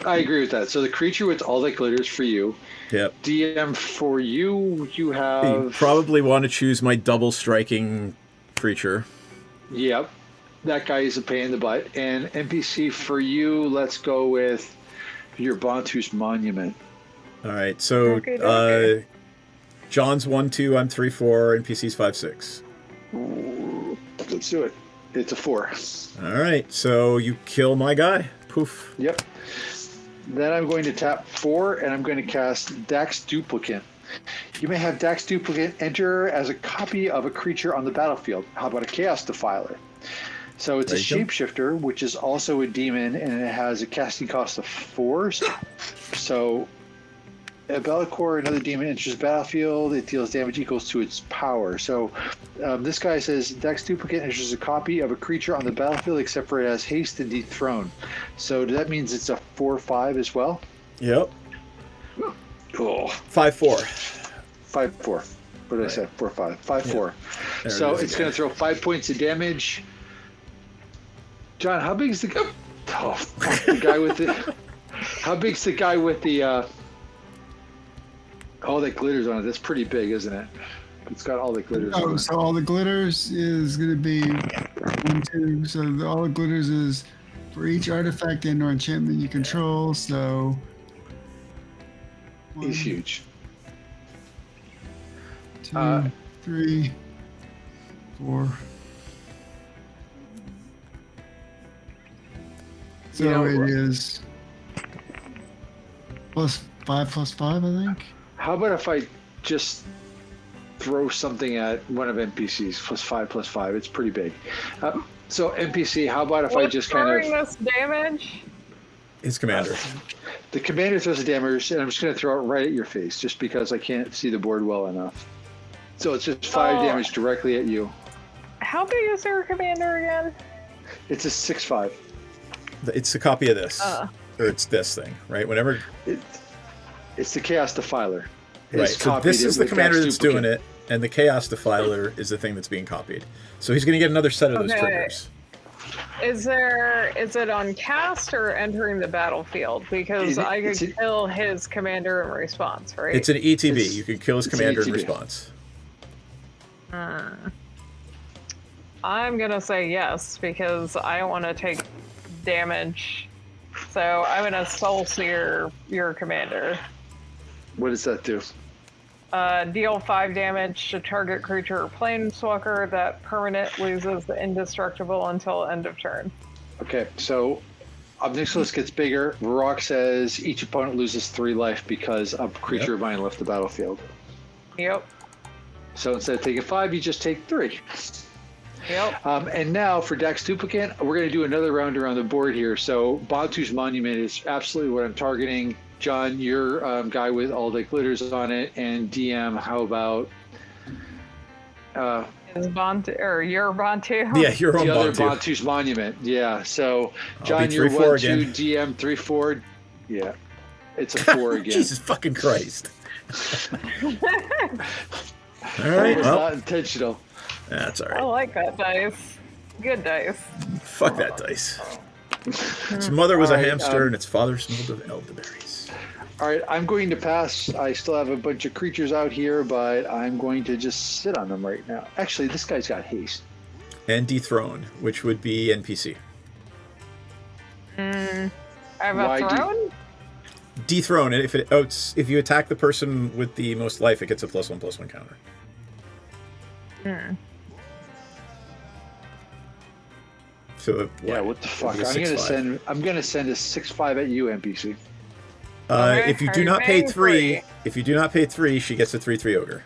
I agree with that. So the creature with all that glitters for you. Yep. DM for you have... You probably want to choose my double striking creature. Yep. That guy is a pain in the butt. And NPC for you, let's go with your Bantu's Monument. All right. So John's 1, 2, I'm 3, 4, NPC's 5, 6. Let's do it. It's a 4. All right. So you kill my guy. Poof. Yep. Then I'm going to tap 4, and I'm going to cast Dax Duplicant. You may have Dax Duplicant enter as a copy of a creature on the battlefield. How about a Chaos Defiler? So it's a shapeshifter, which is also a demon, and it has a casting cost of 4. So a Be'lakor, another demon, enters the battlefield. It deals damage equals to its power. So this guy says Dax Duplicant enters a copy of a creature on the battlefield, except for it has haste and dethrone. So that means it's a 4/5 as well? Yep. Cool. 5/4. 5/4. What did I say? 4/5. 5/4. Yeah. So it's going to throw 5 points of damage. John, how big is the guy? Oh, fuck, the guy with the. How big's the guy with the? All that glitters on it. That's pretty big, isn't it? It's got all the glitters on it. So all the glitters is going to be 1, 2. So all the glitters is for each artifact and or enchantment you control. So. He's huge. 2, 3, 4. So it is +5/+5, I think. How about if I just throw something at one of NPCs? +5/+5. It's pretty big. So NPC, how about if I just kind of... this damage? His commander. The commander throws the damage, and I'm just going to throw it right at your face, just because I can't see the board well enough. So it's just 5 damage directly at you. How big is your commander again? It's a 6/5. It's a copy of this. Or it's this thing, right? Whenever... It's the Chaos Defiler. Right, so this is the commander that's doing it, and the Chaos Defiler is the thing that's being copied. So he's going to get another set of those triggers. Is it on cast or entering the battlefield? Because I could kill his commander in response, right? It's an ETB. You can kill his commander in response. I'm going to say yes, because I don't want to take damage. So I'm going to Soul Seer your commander. What does that do? Deal 5 damage to target creature or planeswalker. That permanent loses the indestructible until end of turn. Okay, so Obnixilis gets bigger. Varrock says each opponent loses 3 life because a creature of mine left the battlefield. Yep. So instead of taking 5, you just take 3. Yep. And now for Dax Duplicant, we're going to do another round around the board here. So Bantu's Monument is absolutely what I'm targeting. John, you're guy with all the glitters on it, and DM, how about? Is Bantu or your Bantu? Yeah, you're on the other Bantu. Bantu's Monument. Yeah. So John, I'll be you're 3-4 1, again. 2, DM 3-4. Yeah, it's a 4 again. Jesus fucking Christ! All That right, was well, not intentional. that's all I right. like that dice. Good dice. Fuck that dice. Its mother was All a right, hamster, and its father smelled of elderberries. All right, I'm going to pass. I still have a bunch of creatures out here, but I'm going to just sit on them right now. Actually, this guy's got haste. And dethrone, which would be NPC. I have Why a do- throne? Dethrone, and if you attack the person with the most life, it gets a +1/+1 counter. So Yeah, what the fuck? It'll I'm be gonna 6/5. send a 6/5 at you, NPC. Okay, If you are do you not pay paying 3, if you do not pay 3, she gets a 3/3 ogre.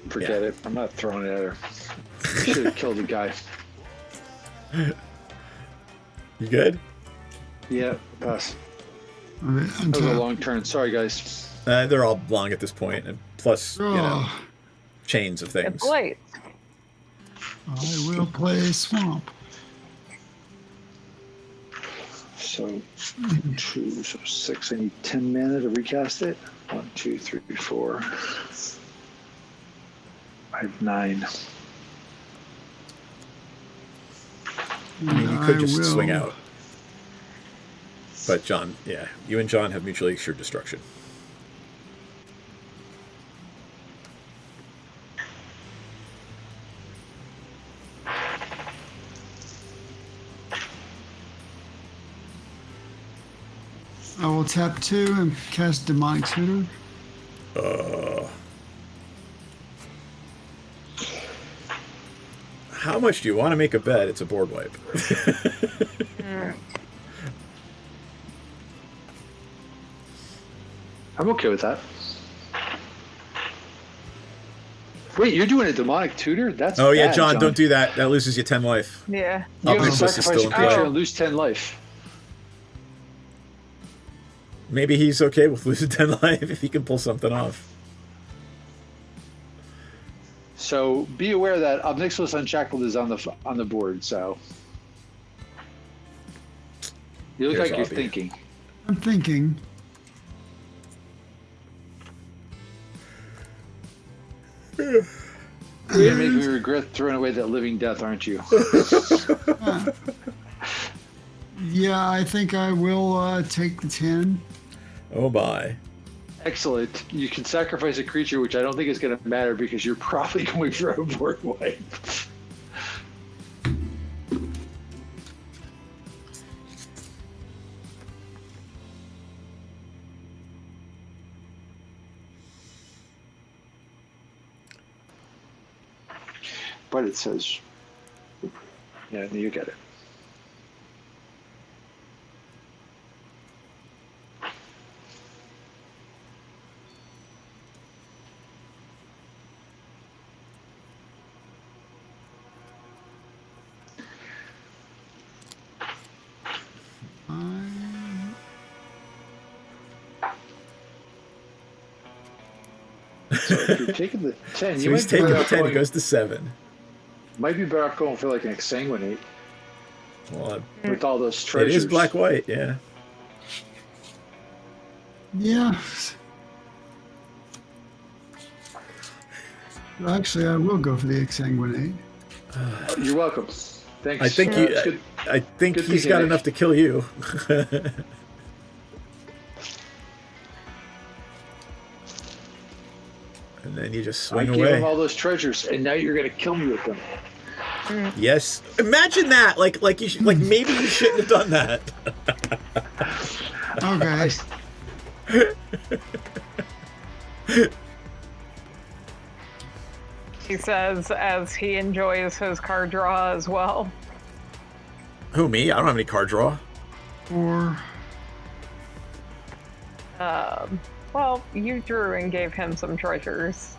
Forget it. I'm not throwing it at her. Should have killed the guy. You good? Yeah, pass. All right, That was a untap. long turn. Sorry, guys. They're all long at this point, and plus, Oh, chains of things. It's late. I will play Swamp. So 2, so 6. I need 10 mana to recast it. 1, 2, 3, 4. I have 9. I mean, you could I just will- swing out. But John, yeah, you and John have mutually assured destruction. I will tap 2 and cast Demonic Tutor. How much do you want to make a bet? It's a board wipe. I'm okay with that. Wait, you're doing a demonic tutor? That's Oh yeah, bad, John, don't do that. That loses you 10 life. Yeah. You have to Obnixilus is sacrifice still a in creature play. and lose 10 life. Maybe he's okay with losing 10 life if he can pull something off. So be aware that Obnixilus Unshackled is on the board. So you look Here's like you're Obby. thinking. I'm thinking. You're gonna make me regret throwing away that living death, aren't you? Yeah, I think I will take the 10. Oh my. Excellent. You can sacrifice a creature, which I don't think is going to matter because you're probably going for a board wipe. But it says, yeah, you get it. So if you're taking the 10, So you he's might be taking better the off 10, he going, goes to 7. might be better off going for like an exsanguinate Well, with all those it treasures. is black-white, yeah. Yeah. Actually, I will go for the Exsanguinate. You're welcome. Thanks. I think It's good. I think good he's thinking, got Nick. enough to kill you. And then you just I swing gave him away. all those treasures, and now you're gonna kill me with them. Yes. Imagine that. Like you should, like maybe you shouldn't have done that. Okay. He says as he enjoys his card draw as well. Who, me? I don't have any card draw. Or Well, you drew and gave him some treasures.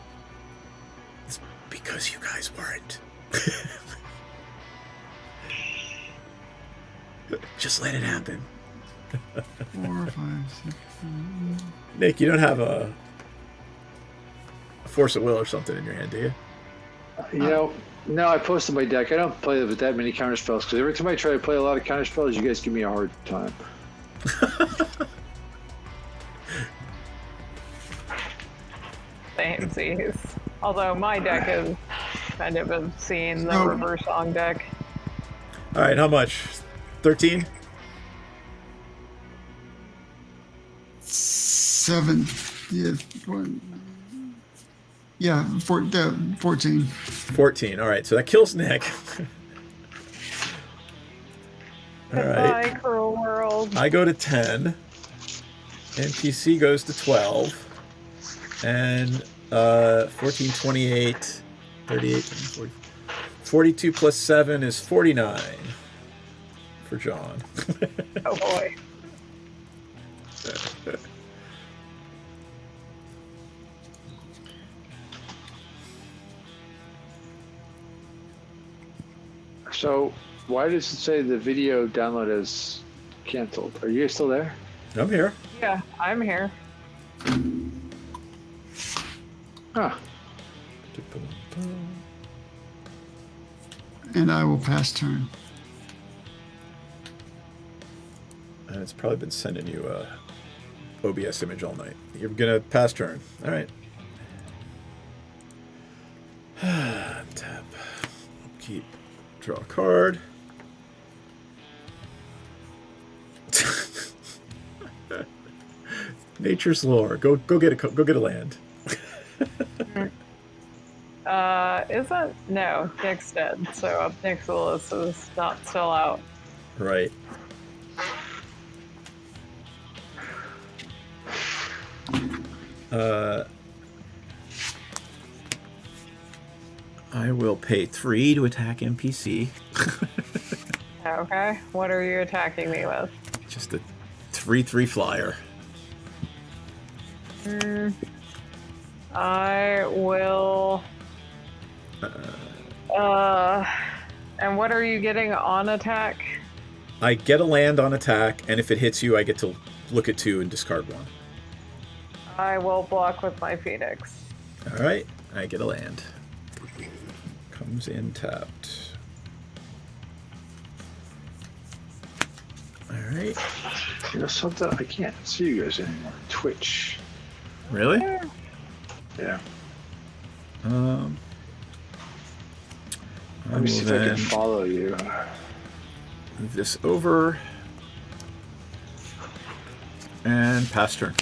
Because you guys weren't. Just let it happen. 4, 5, 6, 7. Nick, you don't have a Force of Will or something in your hand, do you? You know, no, I posted my deck. I don't play with that many counter spells because every time I try to play a lot of counter spells, you guys give me a hard time. Samesies. Although my deck is kind of obscene, the reverse song deck. All right, how much? 13? 7. Yeah. 14. 14. All right, so that kills Nick. All right. Goodbye, cruel world. I go to 10. NPC goes to 12. And 14, 28, 38, 40, 42 plus 7 is 49 for John. Oh boy. So, why does it say the video download is canceled? Are you guys still there? I'm here. Yeah, I'm here. Huh. And I will pass turn. And it's probably been sending you a OBS image all night. You're gonna pass turn. All right. Tap. Keep. Draw a card. Nature's lore. Go get a land. No, Nick's dead, so Nicholas is not still out. Right. I will pay 3 to attack NPC. Okay, what are you attacking me with? Just a 3/3 flyer. I will. And what are you getting on attack? I get a land on attack, and if it hits you, I get to look at 2 and discard 1. I will block with my Phoenix. All right, I get a land. Comes in tapped. All right. You know something? I can't see you guys anymore. Twitch. Really? Yeah. Let me see if I can follow you. Move this over. And pass turn.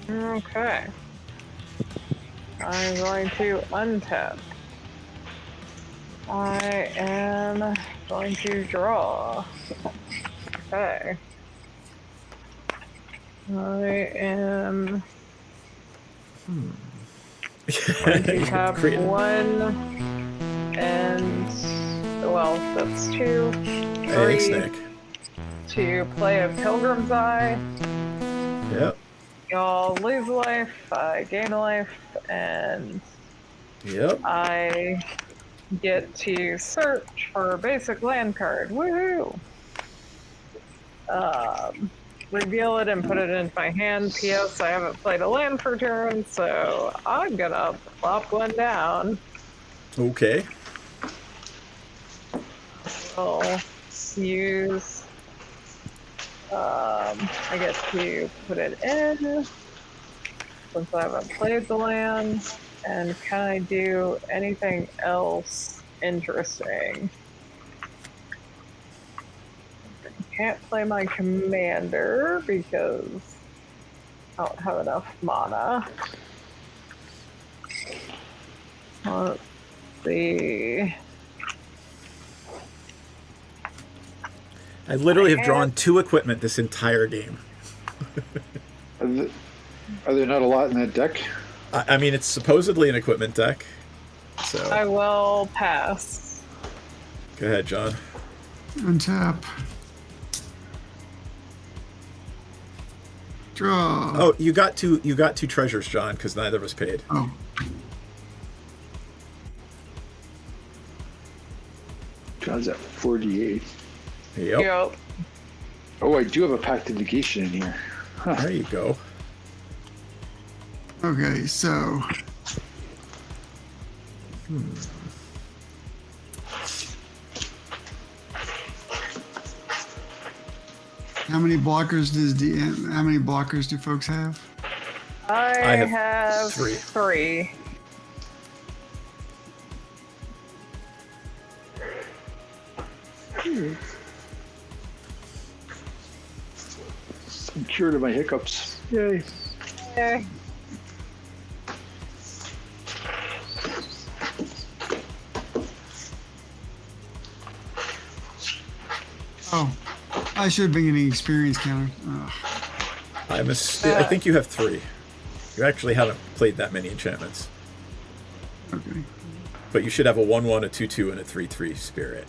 Okay. I'm going to untap. I am going to draw. Okay. I am going to have 1 and, well, that's 2, 3 to play a Pilgrim's Eye. Yep. Y'all lose a life, I gain a life, and yep. I get to search for a basic land card. Woohoo! Reveal it and put it into my hand. P.S. I haven't played a land for turn, so I'm gonna plop 1 down. Okay. I'll use. I get to put it in since I haven't played the land. And can I do anything else interesting? Can't play my commander because I don't have enough mana. Let's see. I literally have drawn 2 equipment this entire game. Are there not a lot in that deck? I mean, it's supposedly an equipment deck. So I will pass. Go ahead, John. Untap. Draw. Oh, you got two treasures, John, because neither of us paid. Oh. John's at 48. Yep. Oh, I do have a pact of negation in here. Huh. There you go. Okay, so. How many blockers how many blockers do folks have? I have have three. 3. I'm cured of my hiccups. Yay. Okay. Oh, I should have been getting experience counter. Ugh. I think you have 3. You actually haven't played that many enchantments. Okay. But you should have a 1/1, a 2/2, and a 3/3 spirit.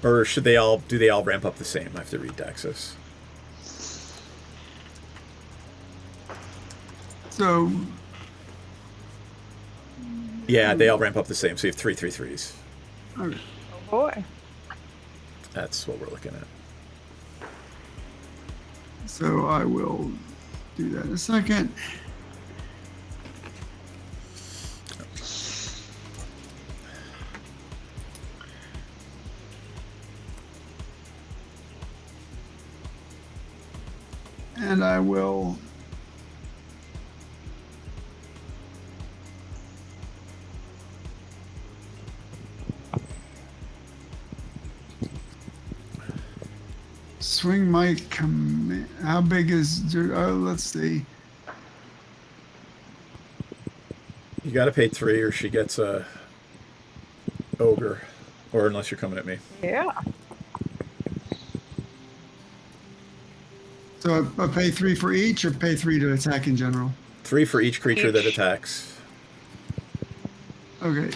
Or do they all ramp up the same? I have to read Daxos. So. Yeah, they all ramp up the same, so you have 3 3/3s. Okay. Oh boy. That's what we're looking at. So I will do that in a second. And I will swing my command. How big is your, let's see. You gotta pay 3 or she gets a ogre. Or unless you're coming at me. Yeah. So I pay 3 for each, or pay 3 to attack in general? 3 for each creature that attacks. Okay.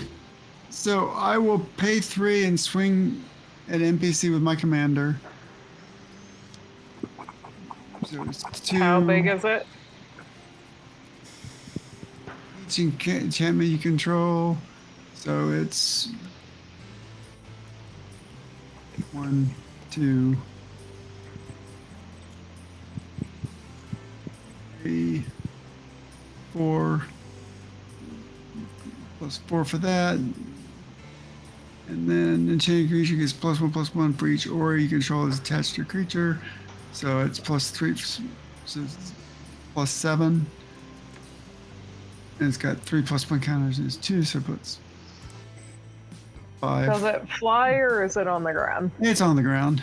So I will pay 3 and swing at NPC with my commander. So it's 2. How big is it? Each enchantment you control. So it's 1, 2, 3, 4, plus 4 for that. And then enchanted creature gets +1/+1 for each aura you control is attached to your creature. So it's +3, so it's +7. And it's got 3+1 counters, and it's 2, so it puts 5. Does it fly or is it on the ground? It's on the ground.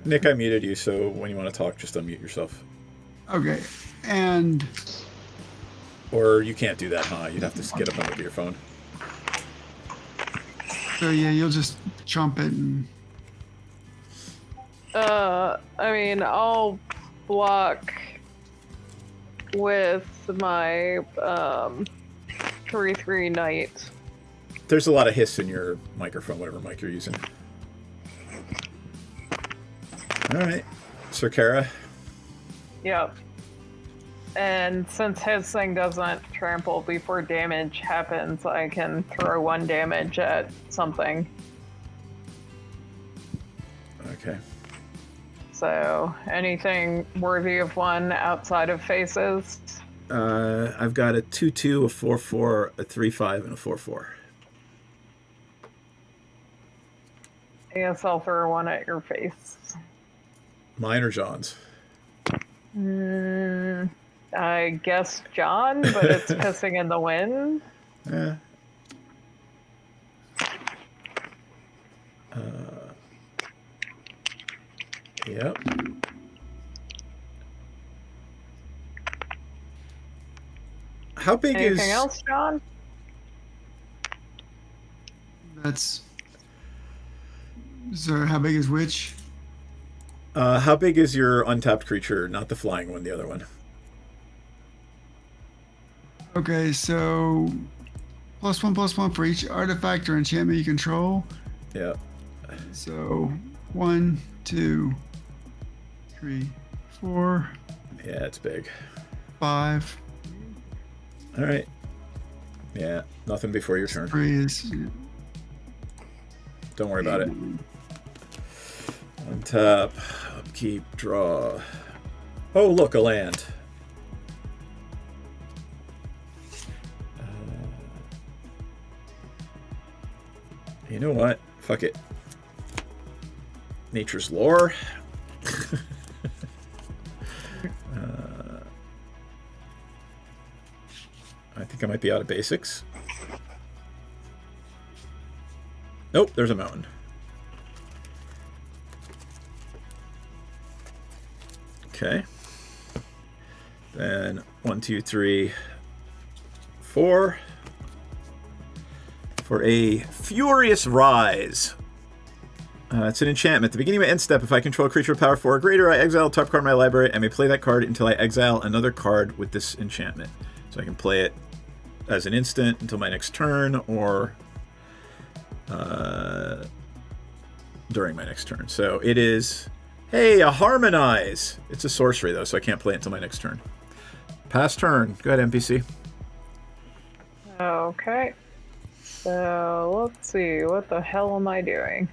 Nick, I muted you, so when you want to talk, just unmute yourself. Okay, and... Or you can't do that, huh? You'd have to get up and look at your phone. So yeah, you'll just chomp it and... I mean, I'll block with my 3/3 knight. There's a lot of hiss in your microphone, whatever mic you're using. Alright. Sir Kara. Yep. And since his thing doesn't trample before damage happens, I can throw 1 damage at something. Okay. So, anything worthy of 1 outside of faces? I've got a 2/2, a 4/4, a 3/5, and a 4/4. I guess I'll throw 1 at your face. Mine or John's? I guess John, but it's pissing in the wind. Yeah. Yep. How big is... Anything else, John? That's... So how big is which? How big is your untapped creature? Not the flying one, the other one. Okay, so +1/+1 for each artifact or enchantment you control. Yeah. So 1, 2, 3, 4. Yeah, it's big. 5. All right. Yeah, nothing before your turn. Freeze. Don't worry about it. Untap, upkeep, draw. Oh, look, a land. You know what? Fuck it. Nature's Lore. I think I might be out of basics. Nope, there's a mountain. Okay. Then 1, 2, 3, 4. For a Furious Rise. It's an enchantment. At the beginning of my end step, if I control a creature with power 4 or greater, I exile a top card in my library. I may play that card until I exile another card with this enchantment. So I can play it as an instant until my next turn, or during my next turn. So it is, hey, a Harmonize. It's a sorcery, though, so I can't play it until my next turn. Pass turn. Go ahead, NPC. Okay. So let's see, what the hell am I doing?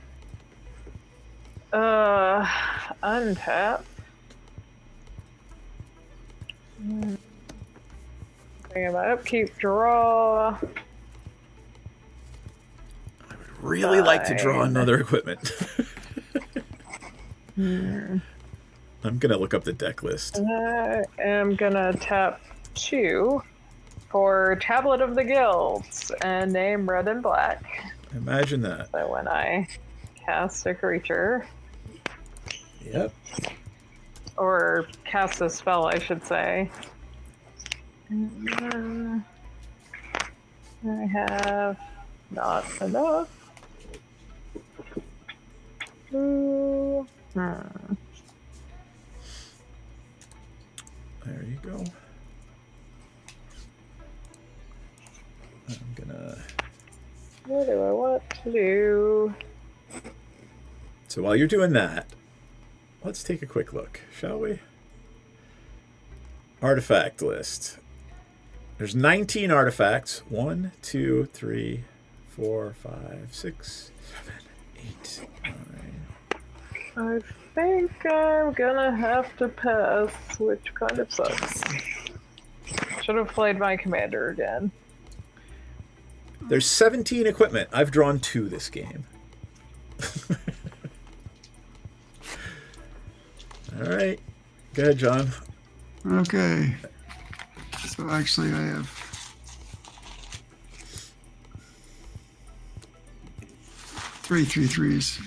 Untap. Think about upkeep, draw. Really like to draw another equipment. I'm gonna look up the deck list. I am gonna tap 2 for Tablet of the Guilds and name Red and Black. Imagine that. So when I cast a creature, yep, or cast a spell, I should say, I have not enough. There you go. I'm gonna... What do I want to do? So while you're doing that, let's take a quick look, shall we? Artifact list. There's 19 artifacts. 1, 2, 3, 4, 5, 6, 7, 8, 9. I think I'm gonna have to pass, which kind of sucks. Should have played my commander again. There's 17 equipment. I've drawn 2 this game. All right. Go ahead, John. Okay. So actually I have 3 3/3s.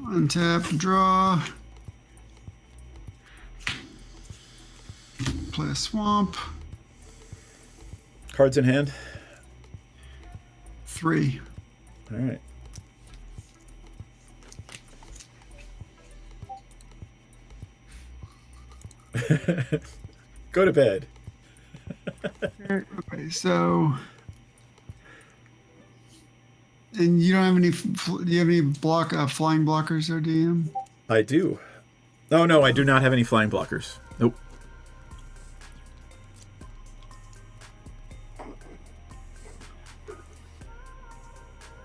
Untap, draw. Play a swamp. Cards in hand. 3. All right. Go to bed. Okay, so, and you don't have any? Do you have any flying blockers there, DM? I do. Oh no, I do not have any flying blockers. Nope.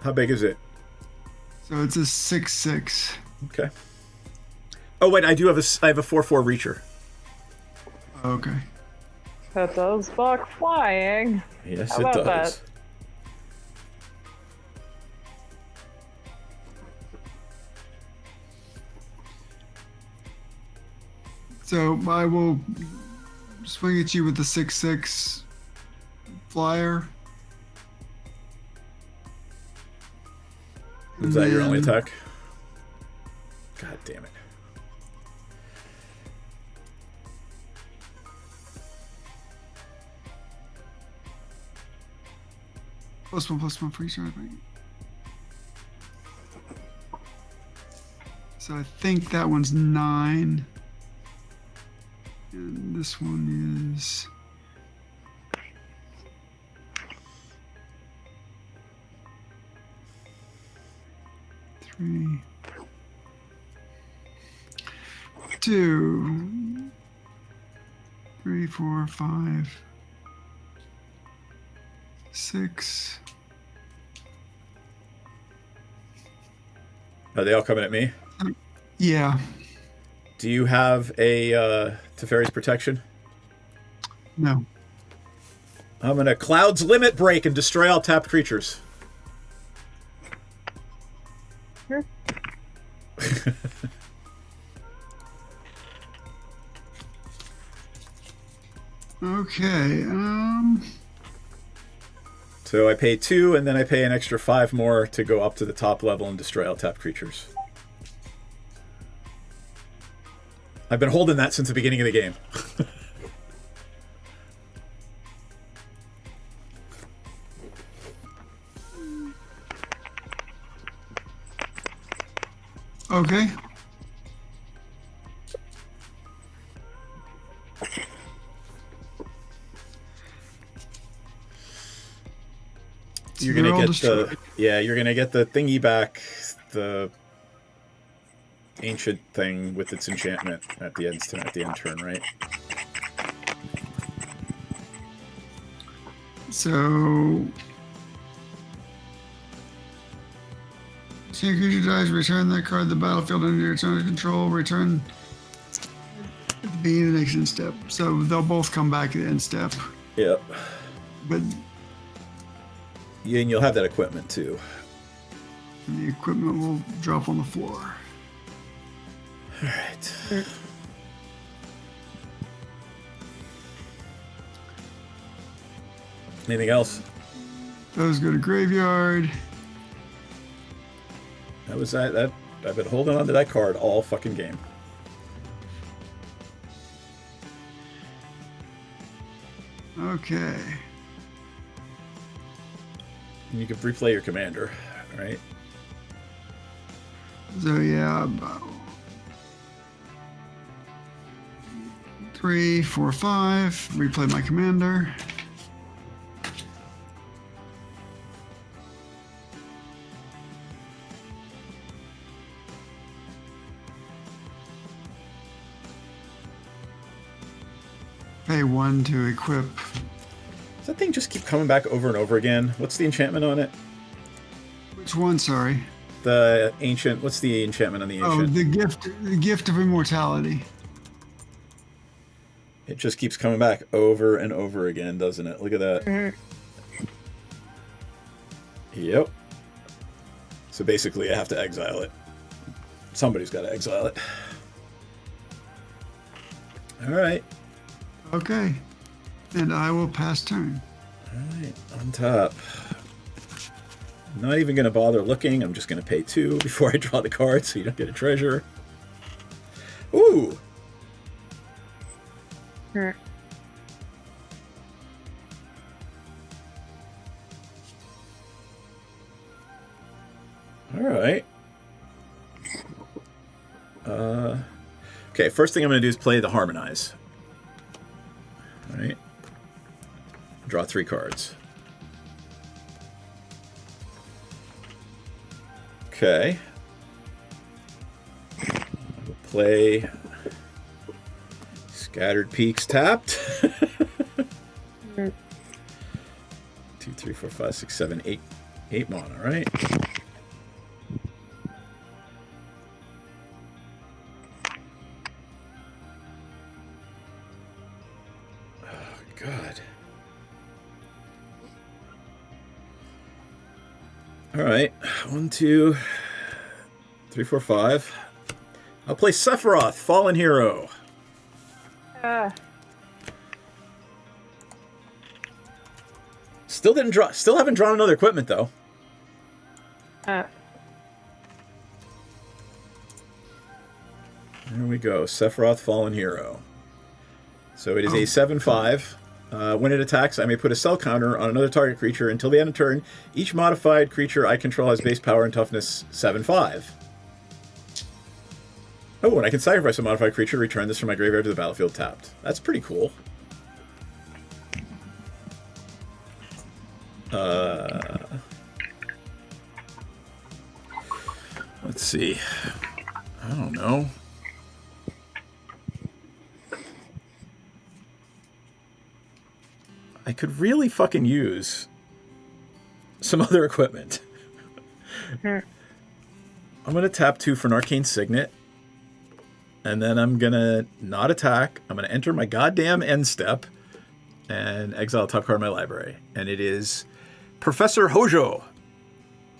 How big is it? So it's a 6/6. Okay. Oh wait, I have a 4/4 reacher. Okay. That does block flying. Yes, How it about does. that? So I will swing at you with the 6/6 flyer. Is that your only attack? God damn it. +1/+1 for each artifact. So I think that one's 9. And this one is... Three. 2, 3, 4, 5, 6. Are they all coming at me? Yeah. Do you have a Teferi's protection? No. I'm gonna Cloud's Limit Break and destroy all tapped creatures. Sure. Okay. So I pay 2, and then I pay an extra 5 more to go up to the top level and destroy all tapped creatures. I've been holding that since the beginning of the game. Okay. You're gonna get you're gonna get the thingy back, the ancient thing with its enchantment at the end turn, right? So, see a creature dies, return that card to the battlefield under your turn of control. Return at the beginning of the next end step. So they'll both come back at the end step. Yep. But yeah, and you'll have that equipment too. The equipment will drop on the floor. All right. Anything else? Those go to graveyard. That was that. I've been holding on to that card all fucking game. Okay. You can replay your commander, right? So yeah, 3, 4, 5. Replay my commander. Pay 1 to equip. Does that thing just keep coming back over and over again? What's the enchantment on it? Which one? Sorry. The ancient. What's the enchantment on the ancient? Oh, the gift of immortality. It just keeps coming back over and over again, doesn't it? Look at that. Yep. So basically, I have to exile it. Somebody's got to exile it. All right. Okay. And I will pass turn. Alright, on top. I'm not even going to bother looking. I'm just going to pay 2 before I draw the card so you don't get a treasure. Ooh! Sure. Alright. Okay, first thing I'm going to do is play the Harmonize. Alright. Draw 3 cards. Okay. We'll play Scattered Peaks tapped. 2, 3, 4, 5, 6, 7, 8. 8 mana, right? God. All right. 1, 2, 3, 4, 5. I'll play Sephiroth, Fallen Hero. Still didn't draw. Still haven't drawn another equipment though. There we go. Sephiroth, Fallen Hero. So it is a 7/5. When it attacks, I may put a cell counter on another target creature until the end of turn. Each modified creature I control has base power and toughness 7/5. Oh, and I can sacrifice a modified creature, return this from my graveyard to the battlefield tapped. That's pretty cool. Let's see. I don't know. I could really fucking use some other equipment. I'm going to tap 2 for an Arcane Signet. And then I'm going to not attack. I'm going to enter my goddamn end step and exile a top card of my library. And it is Professor Hojo.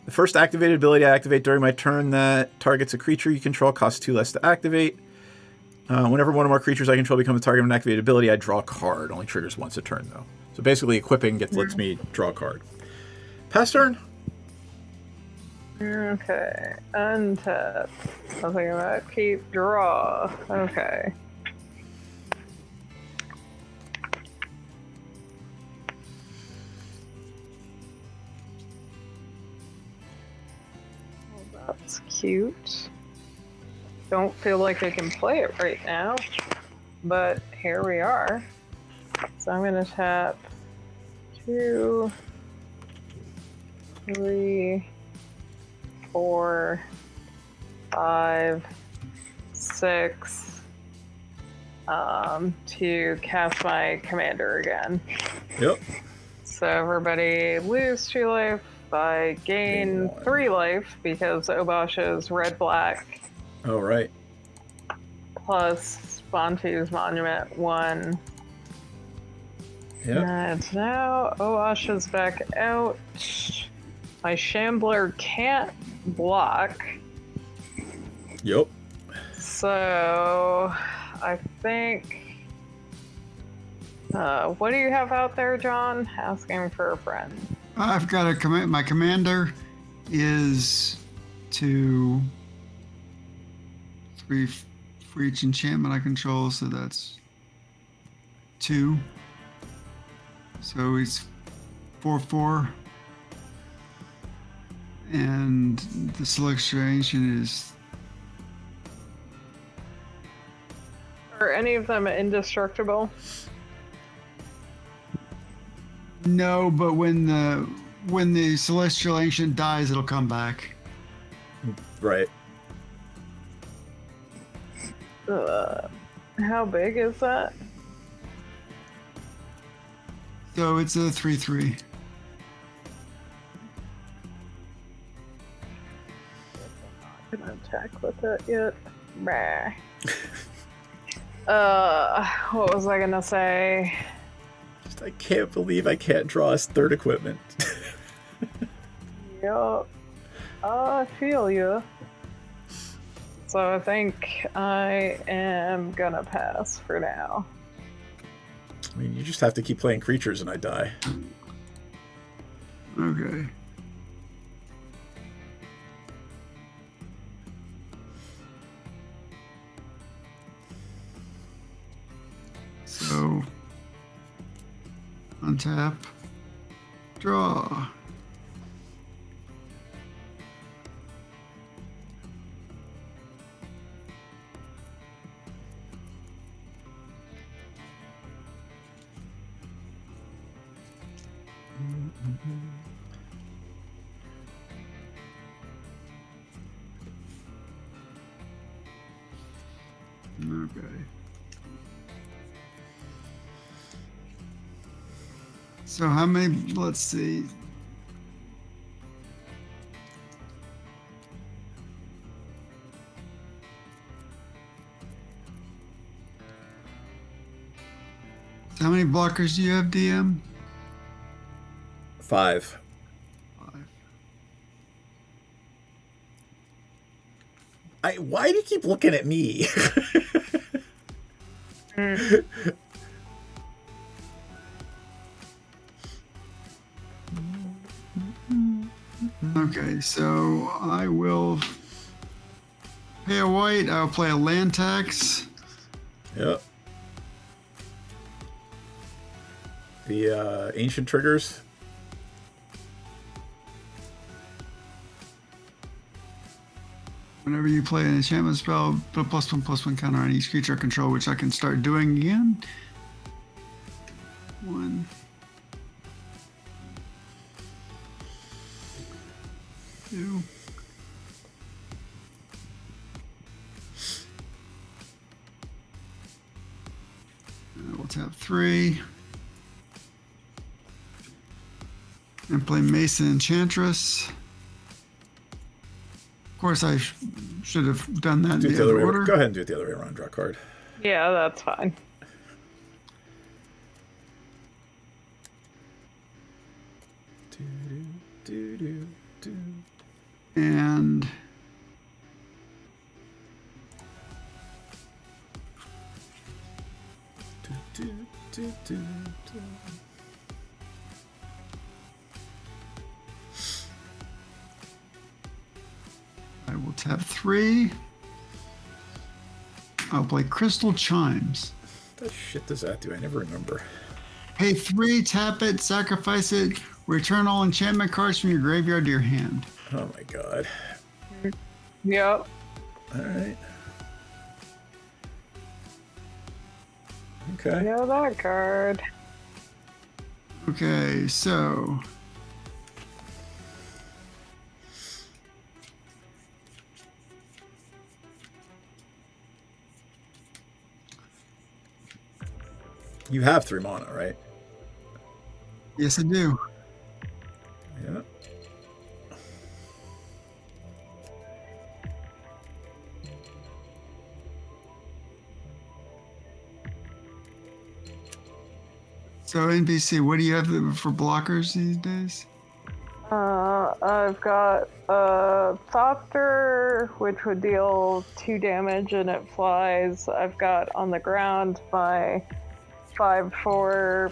The first activated ability I activate during my turn that targets a creature you control costs 2 less to activate. Whenever one or more creatures I control become the target of an activated ability, I draw a card. Only triggers once a turn, though. So basically, equipping lets me draw a card. Pass turn. Okay. Untap. Nothing about keep draw. Okay. Well, that's cute. Don't feel like I can play it right now, but here we are. So I'm gonna tap 2, 3, 4, 5, 6, to cast my commander again. Yep. So everybody lose 2 life. I gain 3 life because Obosh is red-black. Oh, right. Plus Bantu's Monument 1. Yep. And now Obosh is back out. My Shambler can't block. Yep. So I think. What do you have out there, John? Asking for a friend. I've got a command. My commander is to 3 for each enchantment I control, so that's 2. So he's 4/4. And the Celestiation is. Are any of them indestructible? No, but when the Celestial Ancient dies, it'll come back. Right. How big is that? So it's a 3/3. I'm not gonna attack with it yet. Bah. What was I gonna say? I can't believe I can't draw his third equipment. Yup. I feel you. So I think I am gonna pass for now. I mean, you just have to keep playing creatures and I die. Okay. So, untap, draw. Okay. So how many, let's see. So how many blockers do you have, DM? 5. Why do you keep looking at me? Okay, so I will pay a white. I'll play a land tax. Yep. The ancient triggers. Whenever you play an enchantment spell, put a +1/+1 counter on each creature I control, which I can start doing again. 1. 2. We'll tap 3. And play Mason Enchantress. Of course, I should have done that Do in it the the other other way. order. Go ahead and do it the other way around. Draw a card. Yeah, that's fine. And I will tap 3. I'll play Crystal Chimes. What the shit does that do? I never remember. Pay 3, tap it, sacrifice it, return all enchantment cards from your graveyard to your hand. Oh my god. Yep. Alright. Okay. Yeah, that card. Okay, so You have 3 mana, right? yes, I do. Yeah. So NPC, what do you have for blockers these days? I've got Thopter, which would deal 2 damage and it flies. I've got on the ground my 5/4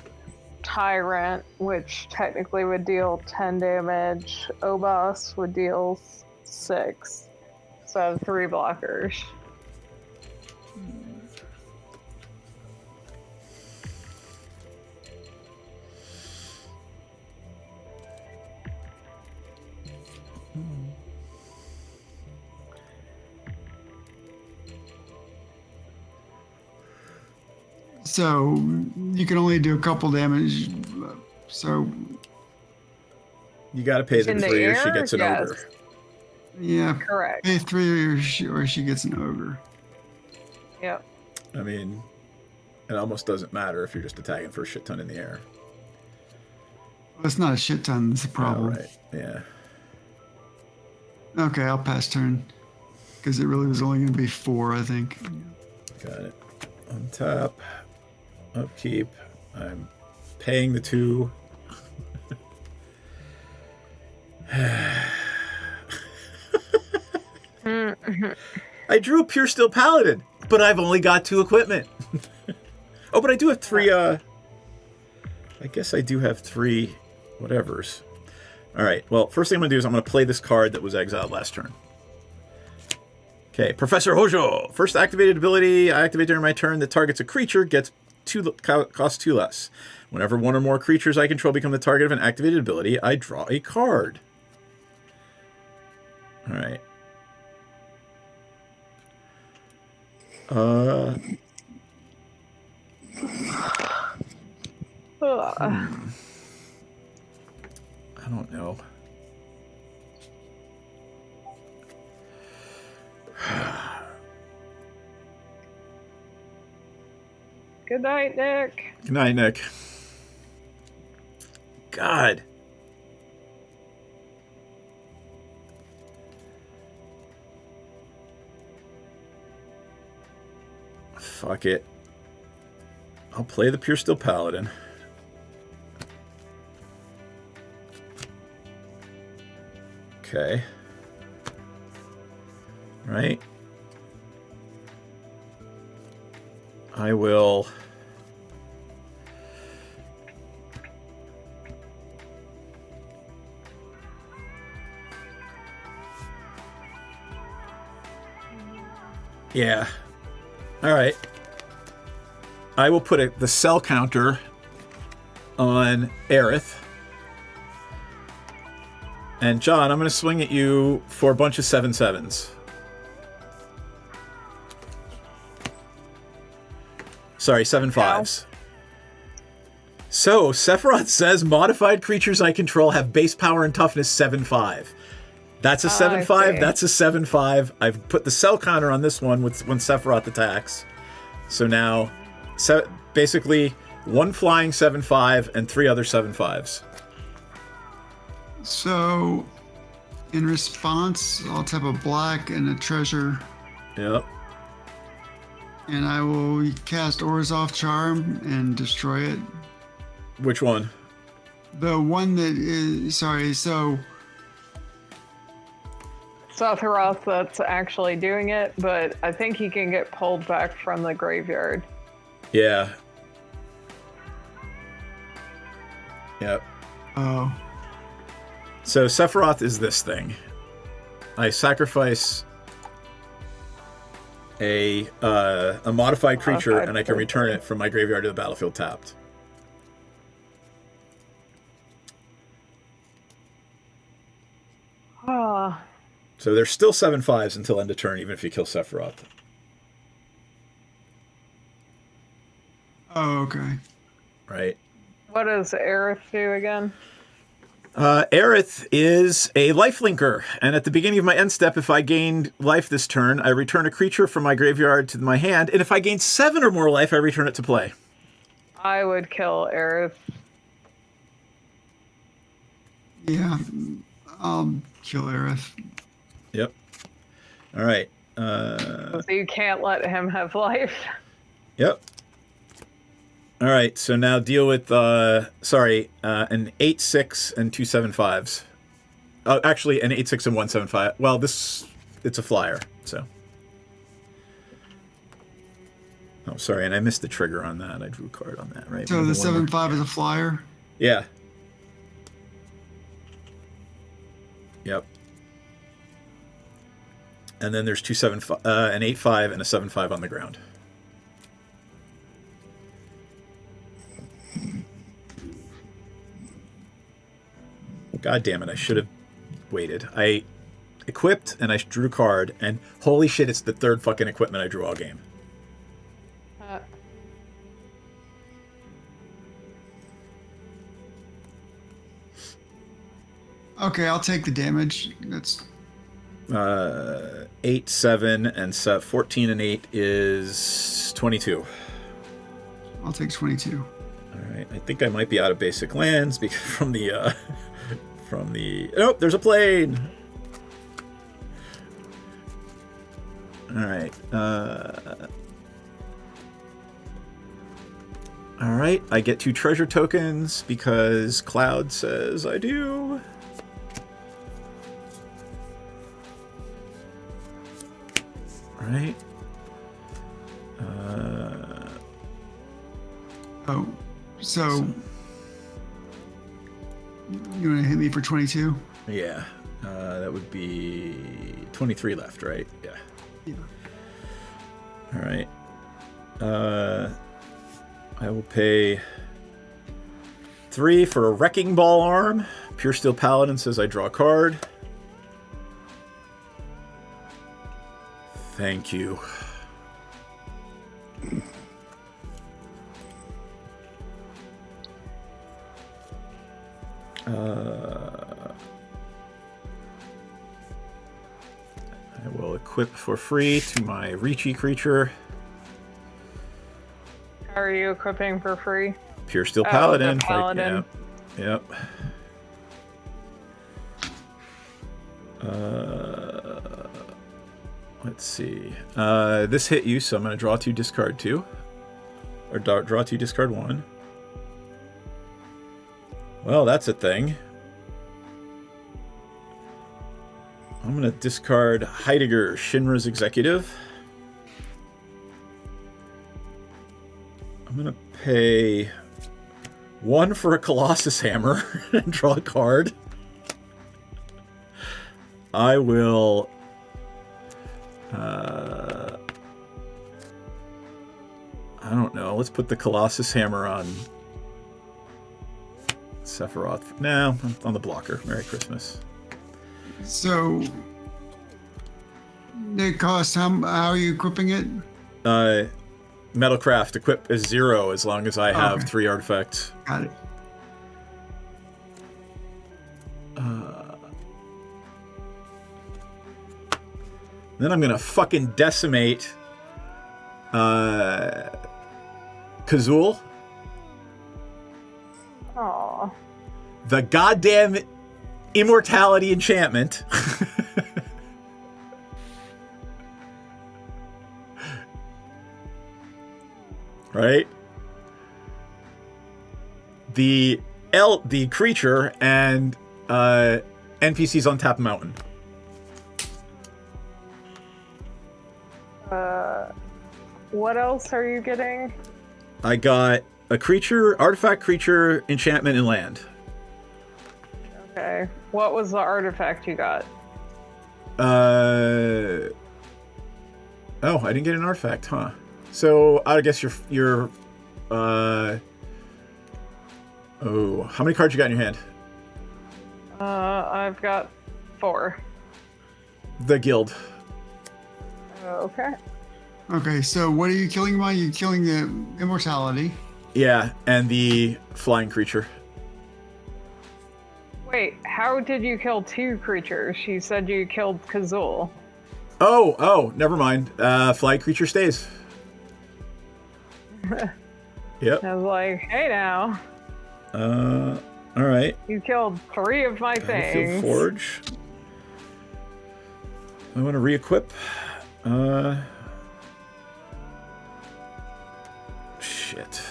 Tyrant, which technically would deal 10 damage. Obas would deal 6. So I have 3 blockers. So you can only do a couple damage. So You gotta pay them In the 3 or she air? gets an Yes. ogre. yeah, Correct. pay 3 or she gets an ogre. Yep. I mean, it almost doesn't matter if you're just attacking for a shit ton in the air. Well, it's not a shit ton. That's the problem. Oh, right. Yeah. Okay, I'll pass turn because it really was only going to be 4, I think. Got it. Untap. Upkeep. I'm paying the 2. I drew a Pure Steel Paladin, but I've only got 2 equipment. Oh, but I do have 3, I guess I do have 3 whatevers. Alright, well, first thing I'm going to do is I'm going to play this card that was exiled last turn. Okay, Professor Hojo. First activated ability, I activate during my turn that targets a creature, gets 2, costs 2 less. Whenever 1 or more creatures I control become the target of an activated ability, I draw a card. Alright. I don't know. Good night, Nick. Good night, Nick. God. Fuck it. I'll play the Pure Steel Paladin. Okay. Right. I will... Yeah. All right. I will put the cell counter on Aerith. And John, I'm going to swing at you for a bunch of 7/7s. Sorry, 7/5s. So, Sephiroth says modified creatures I control have base power and toughness 7/5. That's a 7/5. That's a 7/5. I've put the cell counter on this one when Sephiroth attacks. So now, basically, 1 flying 7/5 and 3 other 7/5s. So, in response, I'll tap a black and a treasure. Yep. And I will cast Orzhov Charm and destroy it. Which one? The one that is... Sorry, so... Sephiroth that's actually doing it, but I think he can get pulled back from the graveyard. Yeah. Yep. Oh. So Sephiroth is this thing. I sacrifice a modified creature, and I can return it from my graveyard to the battlefield tapped. Ah. So there's still 7/5s until end of turn, even if you kill Sephiroth. Oh, okay. Right. What does Aerith do again? Aerith is a lifelinker, and at the beginning of my end step, if I gained life this turn, I return a creature from my graveyard to my hand, and if I gain 7 or more life, I return it to play. I would kill Aerith. Yeah, I'll kill Aerith. Yep. All right. So you can't let him have life. Yep. All right, so now deal with, an 8/6 and 2 7/5s. Actually, an 8/6 and 1 7/5. Well, it's a flyer, so. Oh, sorry, and I missed the trigger on that. I drew a card on that, right? So the 7/5 is a flyer? Yeah. Yep. And then there's 2 7/5, an 8/5 and a 7/5 on the ground. God damn it, I should have waited. I equipped and I drew a card, and holy shit, it's the third fucking equipment I drew all game. Okay, I'll take the damage. That's 8, 7, and 14 and 8 is 22. I'll take 22. All right, I think I might be out of basic lands because from the oh, there's a plane. All right. All right, I get 2 treasure tokens because Cloud says I do. All right. Oh, so you want to hit me for 22? Yeah, that would be 23 left, right? Yeah. Yeah. All right. I will pay 3 for a Wrecking Ball arm. Pure Steel Paladin says I draw a card. Thank you. I will equip for free to my Ricci creature. How are you equipping for free? Pure Steel Paladin. The Paladin. Yep. Let's see. This hit you, so I'm going to draw 2, discard 2. Or draw 2, discard 1. Well, that's a thing. I'm going to discard Heidegger, Shinra's executive. I'm going to pay 1 for a Colossus Hammer and draw a card. I will... I don't know. Let's put the Colossus Hammer on Sephiroth. No, on the blocker. Merry Christmas. So, it costs, how are you equipping it? Metalcraft equip is 0 as long as I have 3 artifacts. Got it. Then I'm gonna fucking decimate Kazul. Aww. The goddamn immortality enchantment. Right? The creature and NPCs on Tap Mountain. What else are you getting? I got a creature, artifact, creature, enchantment, and land. Okay. What was the artifact you got? Oh, I didn't get an artifact, huh? So I guess you're oh, how many cards you got in your hand? I've got 4. The guild. Okay. Okay, so what are you killing by? You're killing the immortality. Yeah, and the flying creature. Wait, how did you kill 2 creatures? You said you killed Kazul. Oh, never mind. Flying creature stays. Yep. I was like, hey now. All right. You killed 3 of my things. Forge. I want to re-equip. Shit.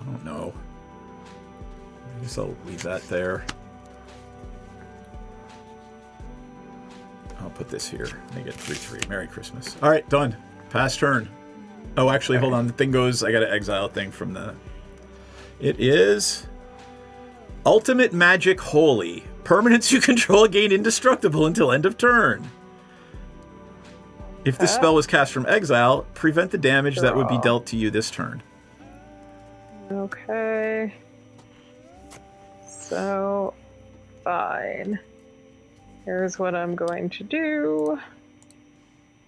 I don't know. I guess I'll leave that there. I'll put this here. Make it 3/3. Merry Christmas. All right, done. Pass turn. Oh, actually, hold on. The thing goes. I got to exile a thing from the. It is Ultimate Magic Holy. Permanents you control gain indestructible until end of turn. If the spell was cast from exile, prevent the damage that would be dealt to you this turn. Okay. So, fine. Here's what I'm going to do.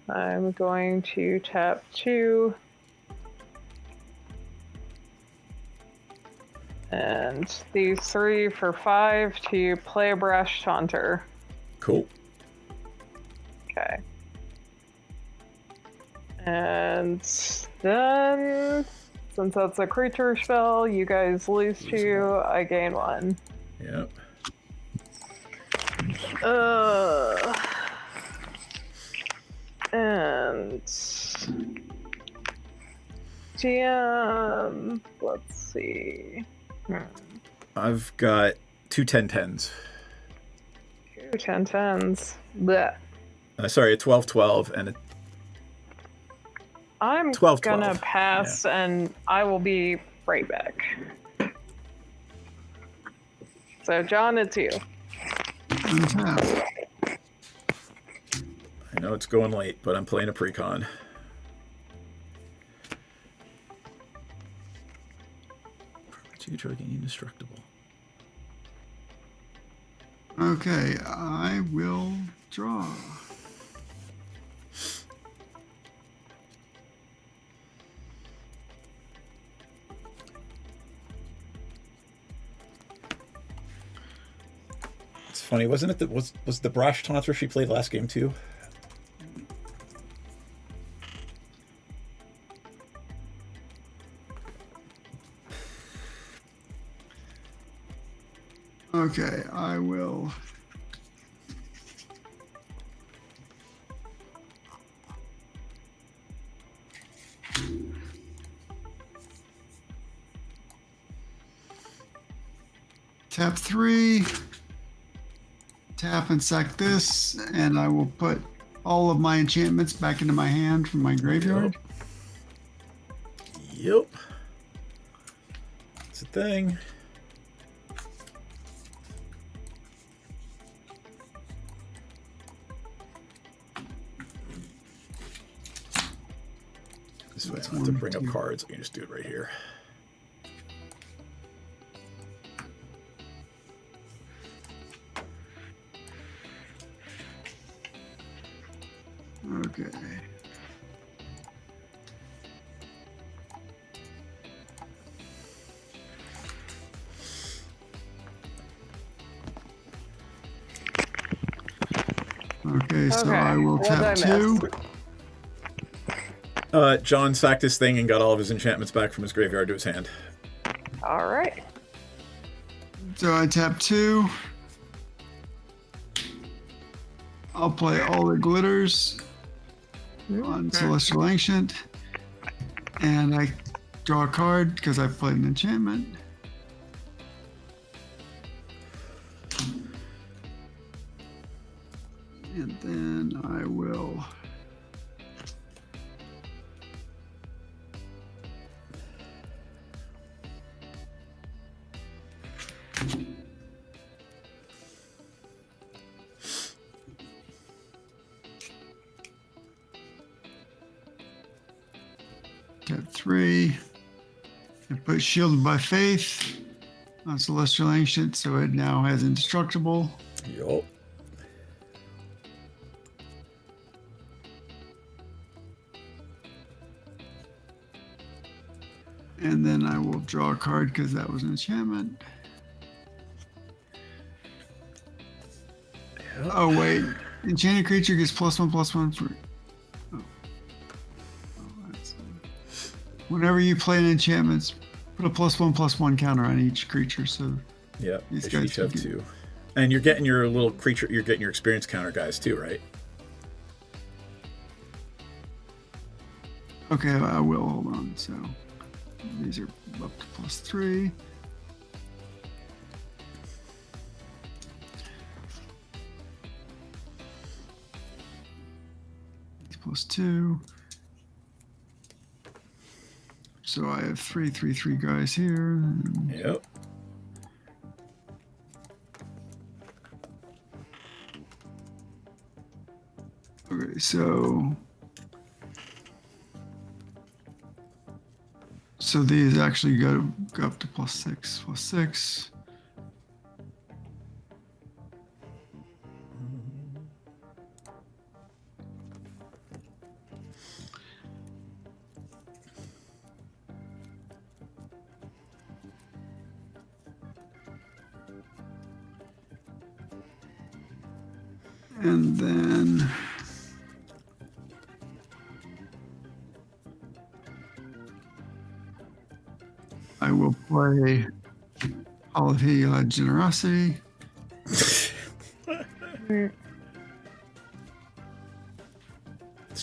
I'm going to tap 2. And these 3 for 5 to play a Brash Taunter. Cool. Okay. And then, since that's a creature spell, you guys lose 2, I gain 1. Yep. And GM, let's see. I've got 2 10/10s. 2 10/10s. Blech. Sorry, a 12/12 and a I'm 12/12. gonna pass, and I will be right back. So, John, it's you. Untap. I know it's going late, but I'm playing a precon. You try getting indestructible. Okay, I will draw. It's funny, wasn't it? Was the Brash Taunter she played last game too? Okay, I will. Tap 3. Tap and sack this, and I will put all of my enchantments back into my hand from my graveyard. Yep. It's a thing. This way I don't have to bring up cards. I can just do it right here. Okay. Okay, so I will tap 2. John sacked his thing and got all of his enchantments back from his graveyard to his hand. All right. So I tap 2. I'll play All the Glitters on Celestial Ancient. And I draw a card because I played an enchantment. And then I will tap 3 and put Shielded by Faith on Celestial Ancient, so it now has Indestructible. Yup. And then I will draw a card because that was an enchantment. Yep. Oh wait, enchanted creature gets +1/+1 for. Whenever you play an enchantment, put a +1/+1 counter on each creature. So Yep. these They guys each have can- 2. And you're getting your little creature. You're getting your experience counter guys too, right? Okay, I will hold on. So these are up to +3. +2. So I have 3/3/3 guys here. Yep. Okay, so these actually go up to +6/+6. And then I will play Holiday Generosity. It's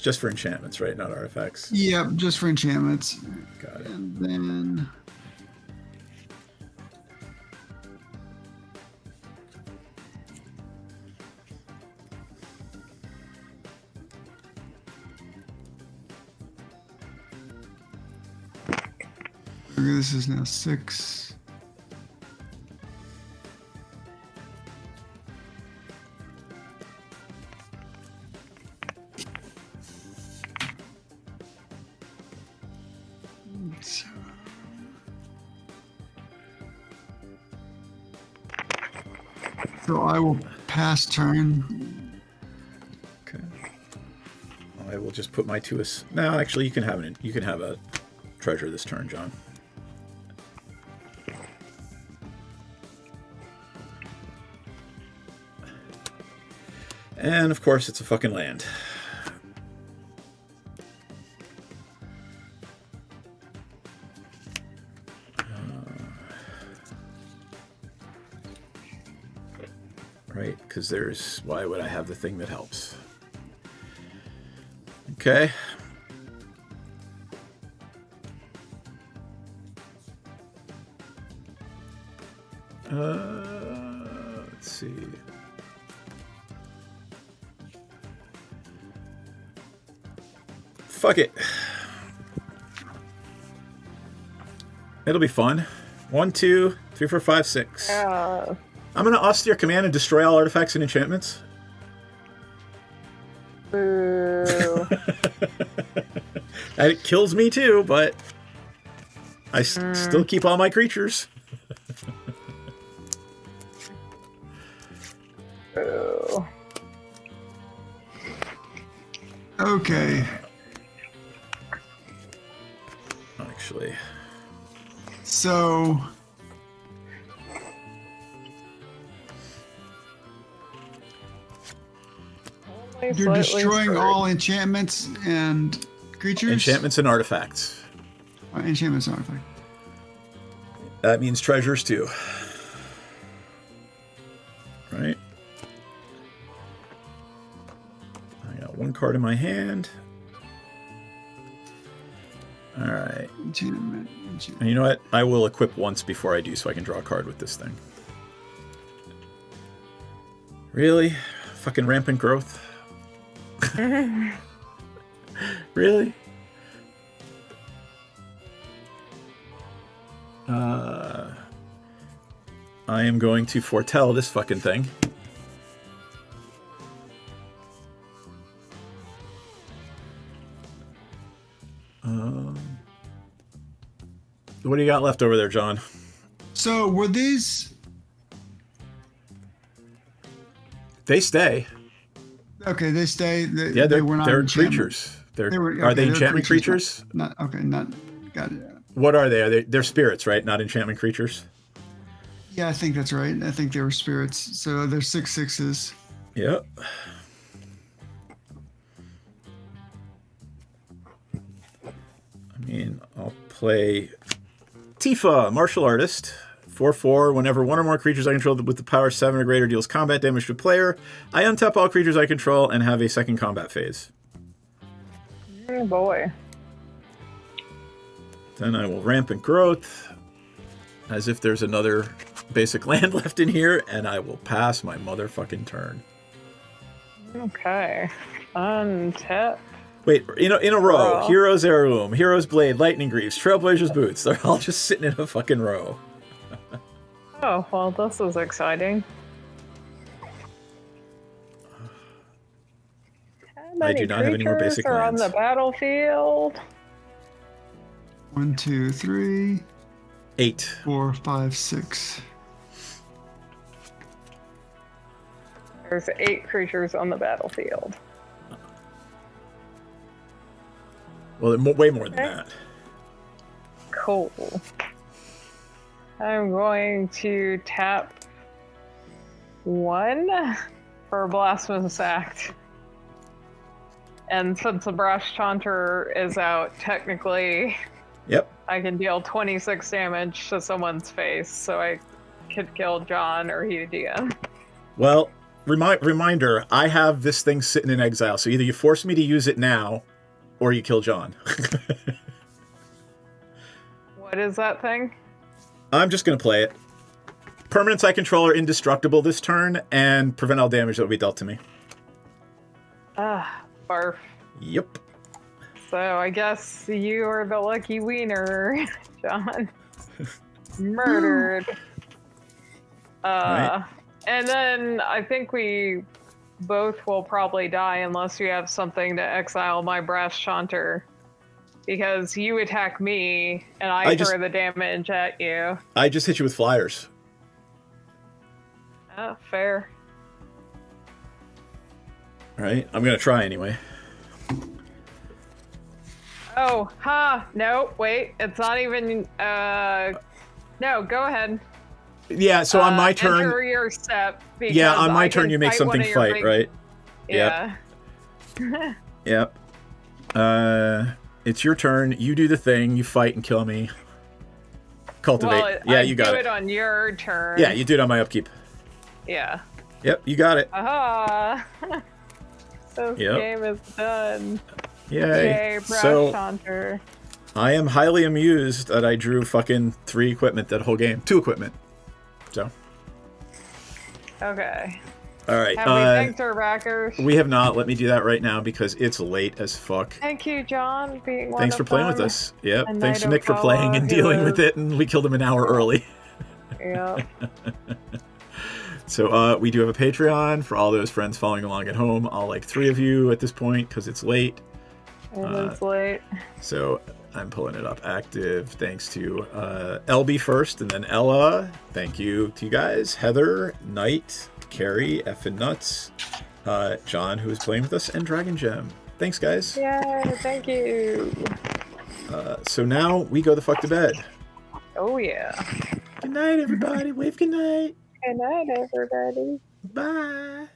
just for enchantments, right? Not artifacts. Yep, just for enchantments. Got it. And then this is now 6. So I will pass turn. Okay. I will just put my 2 as. No, actually, you can have it. You can have a treasure this turn, John. And of course, it's a fucking land. Right, because there's. Why would I have the thing that helps? Okay. Let's see. Fuck it. It'll be fun. 1, 2, 3, 4, 5, 6. I'm gonna austere command and destroy all artifacts and enchantments. Boo. And it kills me too, but I still keep all my creatures. Boo. Okay. Actually. So you're destroying all enchantments and creatures? Enchantments and artifacts. Enchantments and artifacts. That means treasures too. one card in my hand. All right. Enchantment. And you know what? I will equip once before I do so I can draw a card with this thing. Really? Fucking rampant growth? Really? I am going to foretell this fucking thing. What do you got left over there, John? So were these? They stay. Okay, they stay. Yeah, they were not they're enchantment. creatures. Are are they they're enchantment creatures? Not okay. Not got it. What are they? They're spirits, right? Not enchantment creatures. Yeah, I think that's right. I think they were spirits. So they're 6/6s. Yep. I mean, I'll play Tifa, Martial Artist. 4/4. Whenever one or more creatures I control with the power 7 or greater deals combat damage to a player, I untap all creatures I control and have a second combat phase. Oh boy. Then I will Rampant Growth, as if there's another basic land left in here, and I will pass my motherfucking turn. Okay. Untap. Wait, in a row. Wow. Hero's Heirloom, Hero's Blade, Lightning Greaves, Trailblazer's Boots. They're all just sitting in a fucking row. Oh, well, this is exciting. I do not have any more basic are lands. on the battlefield. 1, 2, 3. 8. 4, 5, 6. There's 8 creatures on the battlefield. Well, way more than that. Cool. I'm going to tap 1 for Blasphemous Act. And since the Brash Chaunter is out, technically, Yep. I can deal 26 damage to someone's face, so I could kill John or he DM. Well, reminder, I have this thing sitting in exile, so either you force me to use it now, or you kill John. What is that thing? I'm just going to play it. Permanents I control are indestructible this turn, and prevent all damage that will be dealt to me. Ah, barf. Yep. So I guess you are the lucky wiener, John. Murdered. Right. And then I think we both will probably die unless you have something to exile my Brash Chaunter. Because you attack me, and I throw the damage at you. I just hit you with flyers. Oh, fair. All right, I'm going to try anyway. Oh, no, wait, it's not even, no, go ahead. Yeah, so on my turn... Enter your step. Yeah, on my I turn can you make fight something one of your fight, big- right? Yeah. Yep. It's your turn. You do the thing. You fight and kill me. Cultivate. Well, Yeah, I you got do it. it on your turn. Yeah, you do it on my upkeep. Yeah. Yep, you got it. Aha! This Yep. game is done. Yay. Yay, Brash So- Chaunter. I am highly amused that I drew fucking 3 equipment that whole game. 2 equipment. So, Okay. all right. Have we thanked our backers? We have not. Let me do that right now because it's late as fuck. Thank you, John, being one Thanks for of playing with them. us. Yep. And Thanks to Night Nick for playing and Okawa, dealing who with is- it, and we killed him an hour early. Yep. So we do have a Patreon for all those friends following along at home. All like 3 of you at this point because it's late. It's late. So I'm pulling it up active. Thanks to LB first and then Ella. Thank you to you guys. Heather, Knight, Carrie, Effin Nuts, John, who is playing with us, and Dragon Gem. Thanks, guys. Yay, thank you. So now we go the fuck to bed. Oh, yeah. Good night, everybody. Wave good night. Good night, everybody. Bye.